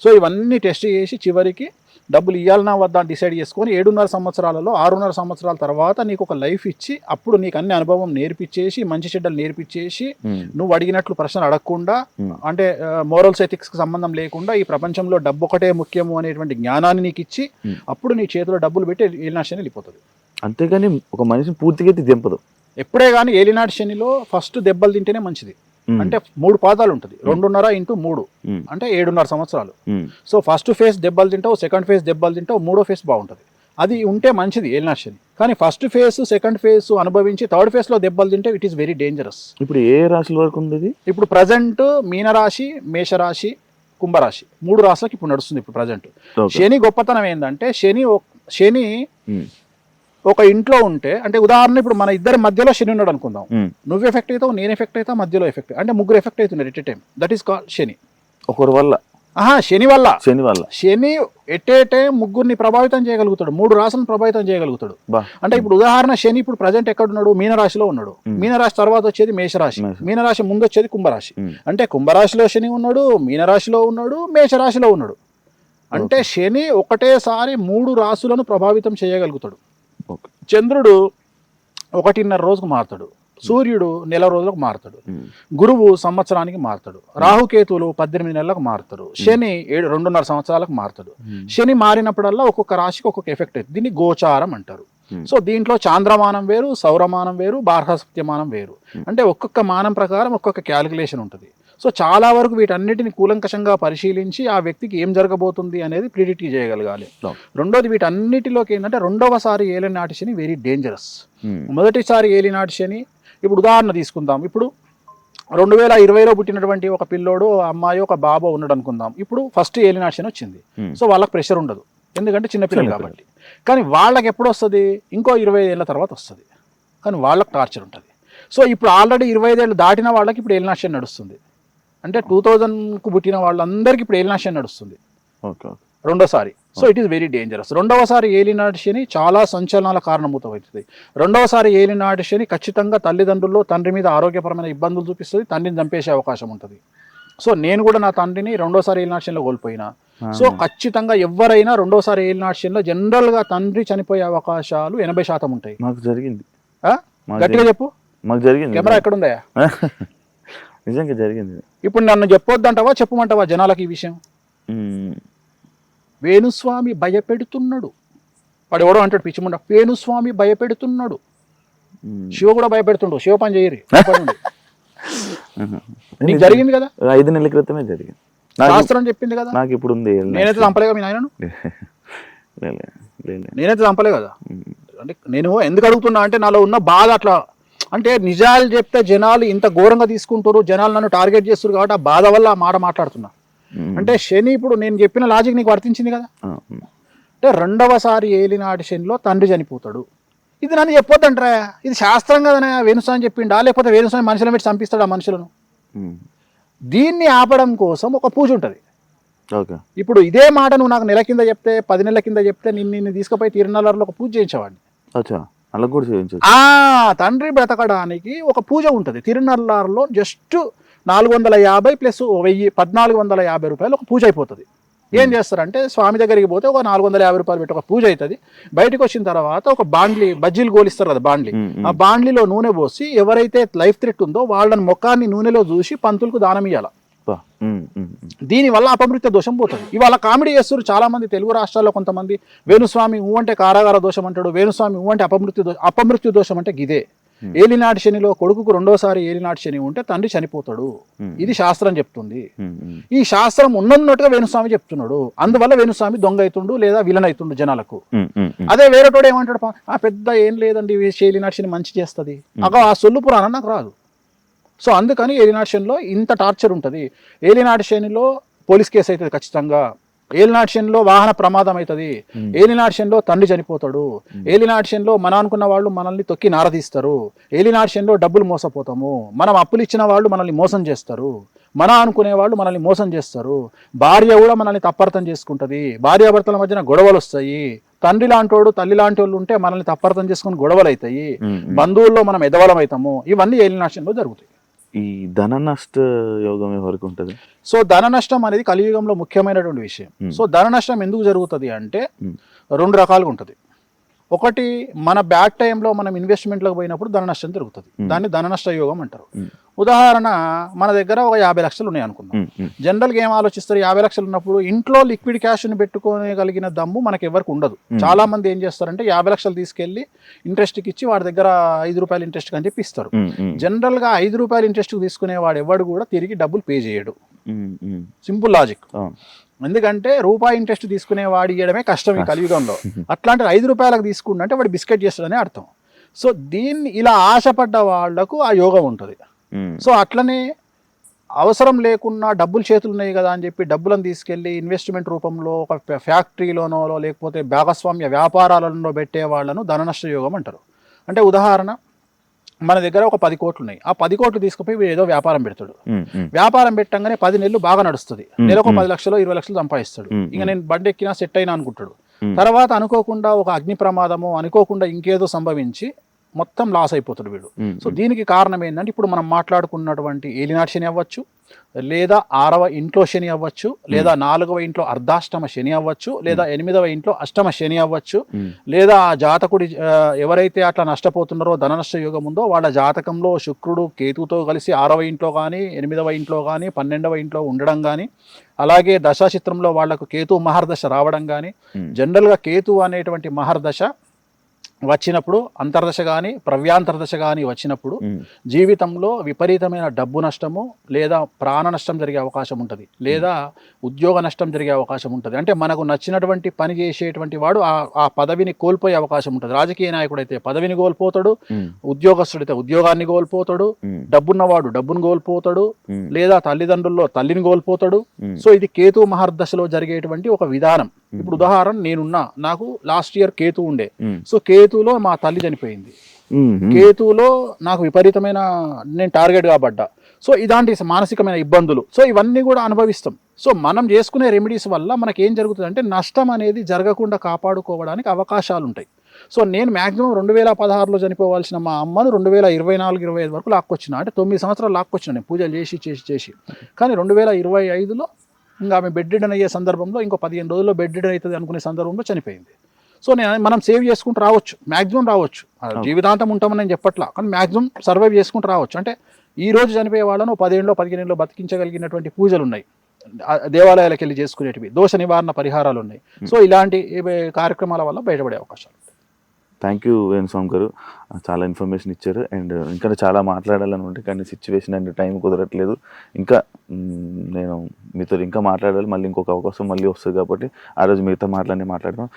సో ఇవన్నీ టెస్ట్ చేసి చివరికి డబ్బులు ఇవ్వాలన్నా వద్దా డిసైడ్ చేసుకొని 7.5 సంవత్సరాలలో 6.5 సంవత్సరాల తర్వాత నీకు ఒక లైఫ్ ఇచ్చి అప్పుడు నీకు అన్ని అనుభవం నేర్పించేసి మంచి చెడ్డలు నేర్పించేసి నువ్వు అడిగినట్లు ప్రశ్నలు అడగకుండా, అంటే మోరల్స్ ఎథిక్స్కి సంబంధం లేకుండా ఈ ప్రపంచంలో డబ్బు ఒకటే ముఖ్యము అనేటువంటి జ్ఞానాన్ని నీకు ఇచ్చి అప్పుడు నీ చేతిలో డబ్బులు పెట్టి ఏలినాటి శని వెళ్ళిపోతుంది. అంతేగాని ఒక మనిషిని పూర్తిగా దింపదు. ఎప్పుడే కానీ ఏలినాటి శనిలో ఫస్ట్ దెబ్బలు తింటేనే మంచిది. అంటే 3 పాదాలు ఉంటుంది, 2.5 × 3 అంటే 7.5 సంవత్సరాలు. సో ఫస్ట్ ఫేజ్ దెబ్బలు తింటావు, సెకండ్ ఫేజ్ దెబ్బలు తింటావు, 3వ ఫేజ్ బాగుంటుంది. అది ఉంటే మంచిది ఏలినాటి శని. కానీ ఫస్ట్ ఫేజ్ సెకండ్ ఫేజ్ అనుభవించి 3rd ఫేజ్లో దెబ్బలు తింటే ఇట్ ఈస్ వెరీ డేంజరస్. ఇప్పుడు ఏ రాశుల వరకు ఉంది ఇప్పుడు ప్రజెంట్? మీనరాశి, మేషరాశి, కుంభరాశి 3 రాశులకు ఇప్పుడు నడుస్తుంది ఇప్పుడు ప్రజెంట్. శని గొప్పతనం ఏంటంటే శని ఒక ఇంట్లో ఉంటే, అంటే ఉదాహరణ ఇప్పుడు మన ఇద్దరి మధ్యలో శని ఉన్నాడు అనుకుందాం, నువ్వు ఎఫెక్ట్ అవుతావు, నేను ఎఫెక్ట్ అవుతావు, మధ్యలో ఎఫెక్ట్, అంటే ముగ్గురు ఎఫెక్ట్ అవుతున్నారు at a time. That is called Shani. ఒకరి వల్ల శని ఎట్ ఏ టైం ముగ్గురిని ప్రభావితం చేయగలుగుతాడు, 3 రాశులను ప్రభావితం చేయగలుగుతాడు. అంటే ఇప్పుడు ఉదాహరణ శని ఇప్పుడు ప్రజెంట్ ఎక్కడ ఉన్నాడు? మీనరాశిలో ఉన్నాడు. మీనరాశి తర్వాత వచ్చేది మేషరాశి, మీనరాశి ముందు వచ్చేది కుంభరాశి. అంటే కుంభరాశిలో శని ఉన్నాడు, మీనరాశిలో ఉన్నాడు, మేషరాశిలో ఉన్నాడు. అంటే శని ఒకటేసారి 3 రాశులను ప్రభావితం చేయగలుగుతాడు. చంద్రుడు 1.5 రోజుకు మారుతాడు, సూర్యుడు నెల రోజులకు మారుతాడు, గురువు సంవత్సరానికి మారుతాడు, రాహుకేతువులు 18 నెలలకు మారుతారు, శని 2.5 సంవత్సరాలకు మారుతాడు. శని మారినప్పుడల్లా ఒక్కొక్క రాశికి ఒక్కొక్క ఎఫెక్ట్ అవుతుంది. దీన్ని గోచారం అంటారు. సో దీంట్లో చాంద్రమానం వేరు, సౌరమానం వేరు, బార్హస్పత్యమానం వేరు. అంటే ఒక్కొక్క మానం ప్రకారం ఒక్కొక్క క్యాలిక్యులేషన్ ఉంటుంది. సో చాలా వరకు వీటన్నిటిని కూలంకషంగా పరిశీలించి ఆ వ్యక్తికి ఏం జరగబోతుంది అనేది ప్రిడిక్ట్ చేయగలగాలి. రెండోది వీటన్నిటిలోకి ఏంటంటే 2వసారి ఏలినాటి శని వెరీ డేంజరస్. మొదటిసారి ఏలినాటి శని ఇప్పుడు ఉదాహరణ తీసుకుందాం. ఇప్పుడు 2020లో పుట్టినటువంటి ఒక పిల్లోడు, అమ్మాయి, ఒక బాబో ఉన్నాడు అనుకుందాం. ఇప్పుడు ఫస్ట్ ఏలినాటి శని వచ్చింది. సో వాళ్ళకి ప్రెషర్ ఉండదు, ఎందుకంటే చిన్నపిల్లలు కాబట్టి. కానీ వాళ్ళకి ఎప్పుడు వస్తుంది? ఇంకో 25 ఏళ్ళ తర్వాత వస్తుంది. కానీ వాళ్ళకి టార్చర్ ఉంటుంది. సో ఇప్పుడు ఆల్రెడీ 25 ఏళ్ళు దాటిన వాళ్ళకి ఇప్పుడు ఏలినాటి శని నడుస్తుంది. అంటే 2000కు పుట్టిన వాళ్ళందరికీ ఇప్పుడు ఏలినాటి శని నడుస్తుంది రెండోసారి. So it is very dangerous. 2వసారి ఏలినాటి శని చాలా సంచలనాల కారణమవుతుంది. 2వసారి ఏలినాటి శని ఖచ్చితంగా తల్లిదండ్రుల్లో తండ్రి మీద ఆరోగ్యపరమైన ఇబ్బందులు చూపిస్తుంది, తండ్రిని చంపేసే అవకాశం ఉంటుంది. సో నేను కూడా నా తండ్రిని 2వసారి ఏలినాటి శనిలో కోల్పోయినా. సో ఖచ్చితంగా ఎవరైనా 2వసారి ఏలినాటి శనిలో జనరల్గా తండ్రి చనిపోయే అవకాశాలు 80% ఉంటాయి. మాకు జరిగింది. గట్టిగా చెప్పు. మాకు జరిగింది. కెమెరా ఎక్కడుందా? నిజంగా జరిగింది. ఇప్పుడు నన్ను చెప్పొద్దంటావా చెప్పమంటావా జనాలకి ఈ విషయం? వేణుస్వామి భయపెడుతున్నాడు. వాడు ఎవడో అంటాడు పిచ్చిముండ, వేణుస్వామి భయపెడుతున్నాడు. శివ కూడా భయపెడుతుండు. శివ పని చేయరు. నీకు జరిగింది కదా, 5 నెలల క్రితమే జరిగింది. శాస్త్రం చెప్పింది కదా. నాకు ఇప్పుడు ఉంది. నేనైతే చంపలేగా మీ నాయనను, నేనైతే చంపలే కదా. అంటే నేను ఎందుకు అడుగుతున్నా అంటే నాలో ఉన్న బాధ అట్లా. అంటే నిజాలు చెప్తే జనాలు ఇంత ఘోరంగా తీసుకుంటారు, జనాలు నన్ను టార్గెట్ చేస్తారు కాబట్టి ఆ బాధ వల్ల ఆ మాట మాట్లాడుతున్నా. అంటే శని ఇప్పుడు నేను చెప్పిన లాజిక్ నీకు వర్తించింది కదా. అంటే రెండవసారి ఏలినాటి శనిలో తండ్రి చనిపోతాడు. ఇది నన్ను చెప్పొద్దంటారా, ఇది శాస్త్రం కదనే వేణుస్వామి చెప్పిండా, లేకపోతే వేణుస్వామి మనుషులను పెట్టి చంపిస్తాడు ఆ మనుషులను. దీన్ని ఆపడం కోసం ఒక పూజ ఉంటుంది. ఇప్పుడు ఇదే మాట నువ్వు నాకు నెల కింద చెప్తే 10 నెలల కింద చెప్తే నిన్ను తీసుకుపోయి తిరునల్లారులో ఒక పూజ చేయించేవాడిని. తండ్రి బ్రతకడానికి ఒక పూజ ఉంటుంది తిరునల్లారులో. జస్ట్ 450 ప్లస్ 1000 1450 రూపాయలు ఒక పూజ అయిపోతుంది. ఏం చేస్తారంటే స్వామి దగ్గరికి పోతే ఒక 450 రూపాయలు పెట్టి ఒక పూజ అవుతుంది. బయటకు వచ్చిన తర్వాత ఒక బాండ్లీ బజ్జీలు గోలిస్తారు కదా బాండ్లీ, ఆ బాండ్లీలో నూనె పోసి ఎవరైతే లైఫ్ థ్రెట్ ఉందో వాళ్ళని ముఖాన్ని నూనెలో చూసి పంతులకు దానం ఇవ్వాలి. దీనివల్ల అపమృత్య దోషం పోతుంది. ఇవాళ కామెడీ చేస్తారు చాలా మంది తెలుగు రాష్ట్రాల్లో. కొంతమంది వేణుస్వామి ఊ అంటే కారాగార దోషం అంటాడు, వేణుస్వామి ఊ అంటే అపమృత్యు దోషం అంటే గిదే. ఏలినాటి శనిలో కొడుకుకు రెండోసారి ఏలినాటి శని ఉంటే తండ్రి చనిపోతాడు. ఇది శాస్త్రం చెప్తుంది. ఈ శాస్త్రం ఉన్నట్టుగా వేణుస్వామి చెప్తున్నాడు. అందువల్ల వేణుస్వామి దొంగ అవుతుండు లేదా విలన్ అవుతుండు జనాలకు. అదే వేరేటోడు ఏమంటాడు, ఆ పెద్ద ఏం లేదండి ఏలినాటి శని మంచి చేస్తుంది, ఆ సొల్లు పురాణం నాకు రాదు. సో అందుకని ఏలినాటి శనిలో ఇంత టార్చర్ ఉంటుంది. ఏలినాటి శనిలో పోలీస్ కేసు అవుతుంది ఖచ్చితంగా. ఏలినాటి శనిలో వాహన ప్రమాదం అవుతుంది. ఏలినాటి శనిలో తండ్రి చనిపోతాడు. ఏలినాటి శనిలో మన అనుకున్న వాళ్ళు మనల్ని తొక్కి నారదీస్తారు. ఏలినాటి శనిలో డబ్బులు మోసపోతాము. మనం అప్పులు ఇచ్చిన వాళ్ళు మనల్ని మోసం చేస్తారు. మన అనుకునే వాళ్ళు మనల్ని మోసం చేస్తారు. భార్య కూడా మనల్ని తప్పర్థం చేసుకుంటుంది. భార్యాభర్తల మధ్యన గొడవలు వస్తాయి. తండ్రి లాంటి తల్లి లాంటి వాళ్ళు ఉంటే మనల్ని తప్పర్థం చేసుకుని గొడవలు అవుతాయి. బంధువుల్లో మనం ఎదవలం అవుతాము. ఇవన్నీ ఏలినాటి శనిలో జరుగుతాయి. ఈ ధన నష్ట యోగం ఎవరికి ఉంటుంది? సో ధన నష్టం అనేది కలియుగంలో ముఖ్యమైనటువంటి విషయం. సో ధన నష్టం ఎందుకు జరుగుతుంది అంటే 2 రకాలుగా ఉంటుంది. ఒకటి, మన బ్యాడ్ టైంలో మనం ఇన్వెస్ట్మెంట్లకు పోయినప్పుడు ధన నష్టం జరుగుతుంది. దాన్ని ధన నష్ట యోగం అంటారు. ఉదాహరణ, మన దగ్గర ఒక 50 లక్షలు ఉన్నాయి అనుకుందాం. జనరల్గా ఏం ఆలోచిస్తారు, 50 లక్షలు ఉన్నప్పుడు ఇంట్లో లిక్విడ్ క్యాష్ని పెట్టుకోగలిగిన దమ్ము మనకి ఎవరికి ఉండదు. చాలా మంది ఏం చేస్తారంటే 50 లక్షలు తీసుకెళ్లి ఇంట్రెస్ట్కి ఇచ్చి వాడి దగ్గర 5 రూపాయలు ఇంట్రెస్ట్ అని చెప్పి ఇస్తారు. జనరల్గా 5 రూపాయలు ఇంట్రెస్ట్ తీసుకునే వాడు ఎవడు కూడా తిరిగి డబ్బులు పే చేయడు. Simple logic. ఎందుకంటే రూపాయి ఇంట్రెస్ట్ తీసుకునే వాడు ఇవ్వడమే కష్టం ఈ కలియుగంలో. అట్లాంటి 5 రూపాయలకు తీసుకుంటే వాడు బిస్కెట్ చేస్తాడని అర్థం. సో దీన్ని ఇలా ఆశపడ్డ వాళ్లకు ఆ యోగం ఉంటుంది. సో అట్లనే అవసరం లేకున్నా డబ్బులు చేతులు ఉన్నాయి కదా అని చెప్పి డబ్బులను తీసుకెళ్లి ఇన్వెస్ట్మెంట్ రూపంలో ఒక ఫ్యాక్టరీలోనో లేకపోతే భాగస్వామ్య వ్యాపారాలలో పెట్టే వాళ్ళను ధన నష్ట యోగం అంటారు. అంటే ఉదాహరణ, మన దగ్గర ఒక 10 కోట్లు ఉన్నాయి. ఆ 10 కోట్లు తీసుకుపోయి ఏదో వ్యాపారం పెడతాడు. వ్యాపారం పెట్టంగానే 10 నెలలు బాగా నడుస్తుంది. నెలకు 10 లక్షలు 20 లక్షలు సంపాదిస్తాడు. ఇంకా నేను బండి ఎక్కినా సెట్ అయినా అనుకుంటాడు. తర్వాత అనుకోకుండా ఒక అగ్ని ప్రమాదము, అనుకోకుండా ఇంకేదో సంభవించి మొత్తం లాస్ అయిపోతాడు వీడు. సో దీనికి కారణం ఏంటంటే ఇప్పుడు మనం మాట్లాడుకున్నటువంటి ఏలినాటి శని అవ్వచ్చు, లేదా 6వ ఇంట్లో శని అవ్వచ్చు, లేదా 4వ ఇంట్లో అర్ధాష్టమ శని అవ్వచ్చు, లేదా 8వ ఇంట్లో అష్టమ శని అవ్వచ్చు, లేదా ఆ జాతకుడి ఎవరైతే అట్లా నష్టపోతున్నారో ధన నష్ట యోగం ఉందో వాళ్ళ జాతకంలో శుక్రుడు కేతుతో కలిసి 6వ ఇంట్లో కానీ 8వ ఇంట్లో కానీ 12వ ఇంట్లో ఉండడం కానీ, అలాగే దశాచిత్రంలో వాళ్లకు కేతు మహర్దశ రావడం కానీ, జనరల్గా కేతు అనేటువంటి మహర్దశ వచ్చినప్పుడు అంతర్దశ కానీ ప్రవ్యాంతర్దశ కానీ వచ్చినప్పుడు జీవితంలో విపరీతమైన డబ్బు నష్టము లేదా ప్రాణ నష్టం జరిగే అవకాశం ఉంటుంది, లేదా ఉద్యోగ నష్టం జరిగే అవకాశం ఉంటుంది. అంటే మనకు నచ్చినటువంటి పని చేసేటువంటి వాడు ఆ పదవిని కోల్పోయే అవకాశం ఉంటుంది. రాజకీయ నాయకుడు అయితే పదవిని కోల్పోతాడు, ఉద్యోగస్తుడైతే ఉద్యోగాన్ని కోల్పోతాడు, డబ్బున్నవాడు డబ్బును కోల్పోతాడు, లేదా తల్లిదండ్రుల్లో తల్లిని కోల్పోతాడు. సో ఇది కేతు మహర్దశలో జరిగేటువంటి ఒక విధానం. ఇప్పుడు ఉదాహరణ, నాకు లాస్ట్ ఇయర్ కేతు ఉండే. సో కేతులో మా తల్లి చనిపోయింది. కేతులో నాకు విపరీతమైన నేను టార్గెట్ కాబడ్డా. సో ఇలాంటి మానసికమైన ఇబ్బందులు, సో ఇవన్నీ కూడా అనుభవిస్తాం. సో మనం చేసుకునే రెమెడీస్ వల్ల మనకి ఏం జరుగుతుంది అంటే నష్టం అనేది జరగకుండా కాపాడుకోవడానికి అవకాశాలు ఉంటాయి. సో నేను మ్యాక్సిమం 2016లో చనిపోవాల్సిన మా అమ్మను 2024-25 వరకు లాక్కొచ్చిన. అంటే 9 సంవత్సరాలు లాక్కొచ్చిన నేను పూజలు చేసి. కానీ 2025లో ఇంకా ఆమె బెడ్ రిడన్ అయ్యే సందర్భంలో ఇంకో 15 రోజుల్లో బెడ్ రిడన్ అవుతుంది అనుకునే సందర్భంలో చనిపోయింది. సో మనం సేవ్ చేసుకుంటూ రావచ్చు, మ్యాక్సిమం రావచ్చు. జీవితాంతం ఉంటామని నేను చెప్పట్లా, కానీ మ్యాక్సిమం సర్వైవ్ చేసుకుంటూ రావచ్చు. అంటే ఈ రోజు చనిపోయే వాళ్ళను 10 ఏళ్ళలో 15 ఏళ్ళలో బతికించగలిగినటువంటి పూజలు ఉన్నాయి, దేవాలయాలకు వెళ్ళి చేసుకునేటివి, దోష నివారణ పరిహారాలు ఉన్నాయి. సో ఇలాంటి కార్యక్రమాల వల్ల బయటపడే అవకాశాలు. థ్యాంక్ యూ వేణుస్వామి గారు, చాలా ఇన్ఫర్మేషన్ ఇచ్చారు. అండ్ ఇంకా చాలా మాట్లాడాలని ఉంటే కానీ సిచ్యువేషన్ అండ్ టైం కుదరట్లేదు. ఇంకా నేను మీతో ఇంకా మాట్లాడాలి, మళ్ళీ ఇంకొక అవకాశం మళ్ళీ వస్తుంది కాబట్టి ఆ రోజు మీతో మాట్లాడదాం.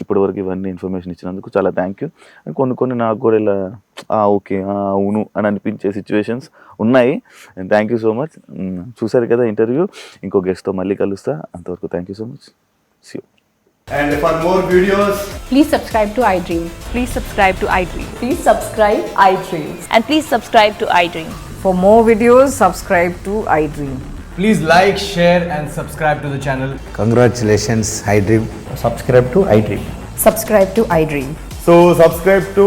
ఇప్పటి వరకు ఇవన్నీ ఇన్ఫర్మేషన్ ఇచ్చినందుకు చాలా థ్యాంక్ యూ. కొన్ని నాకు కూడా ఇలా ఓకే అవును అని అనిపించే సిచ్యువేషన్స్ ఉన్నాయి. Thank you so much. చూసారు కదా ఇంటర్వ్యూ, ఇంకో గెస్ట్తో మళ్ళీ కలుస్తా. అంతవరకు thank you so much. See you. And for more videos, Please subscribe to iDream. Please subscribe to iDream. Please subscribe iDream. And please subscribe to iDream. For more videos, subscribe to iDream. please like, share, and subscribe to the channel. Congratulations, iDream. Subscribe to iDream. Subscribe to iDream. So subscribe to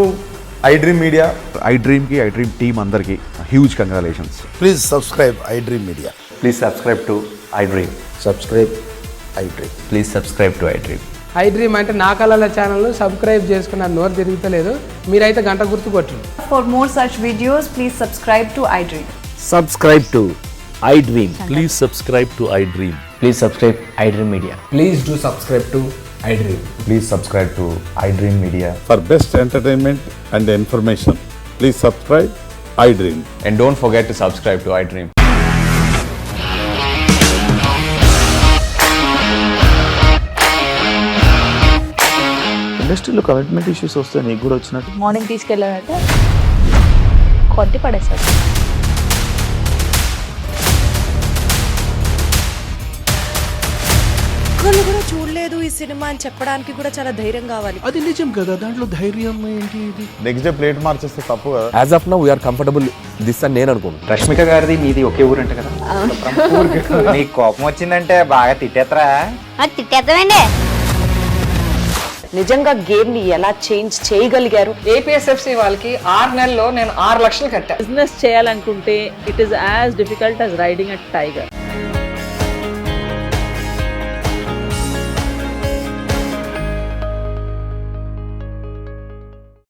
iDream Media. iDream కి iDream team అందరికి huge congratulations. Please subscribe iDream Media. Please subscribe to iDream. Subscribe iDream. Please subscribe to iDream. iDream అంటే నా కళల channel subscribe చేసుకున్న నోరు తిరుగుతలేదు, మీరైతే గంట గుర్తు కొట్టండి. For more such videos, please subscribe to iDream. Subscribe to iDream. Please subscribe to iDream. Please subscribe iDream Media. Please do subscribe to iDream. Please subscribe to iDream Media. For best entertainment and information, please subscribe iDream. And don't forget to subscribe to iDream. ఇండస్ట్రీలో commitment issues వస్తే నీకు కూడా వచ్చినట్టు morning తీసుకెళ్ళారంటే కొట్టి పడేస్తారు. ఒక్కళ్ళు కూడా చూడలేదు ఈ సినిమా అని చెప్పడానికి కూడా చాలా ధైర్యం కావాలి. అది నిజం కదా, దాంట్లో ధైర్యం ఏంటి ఇది? నెక్స్ట్ డే ప్లేట్ మార్చేస్తే తప్పు కదా. As of now, we are comfortable this అని నేను అనుకుంటున్నాను. రష్మిక గారిది మీది ఒకే ఊరంట కదా. నీకు కోపం వచ్చిందంటే బాగా తిట్టేత్తరా? తిట్టేద్దామండి. నిజంగా గేమ్ ని ఎలా చేంజ్ చేయగలిగారు? ఏపీఎస్ఎఫ్సి వాళ్ళకి 6 నెలల్లో నేను 6 లక్షలు కట్టా. బిజినెస్ చేయాలనుకుంటే it is as difficult as riding a tiger.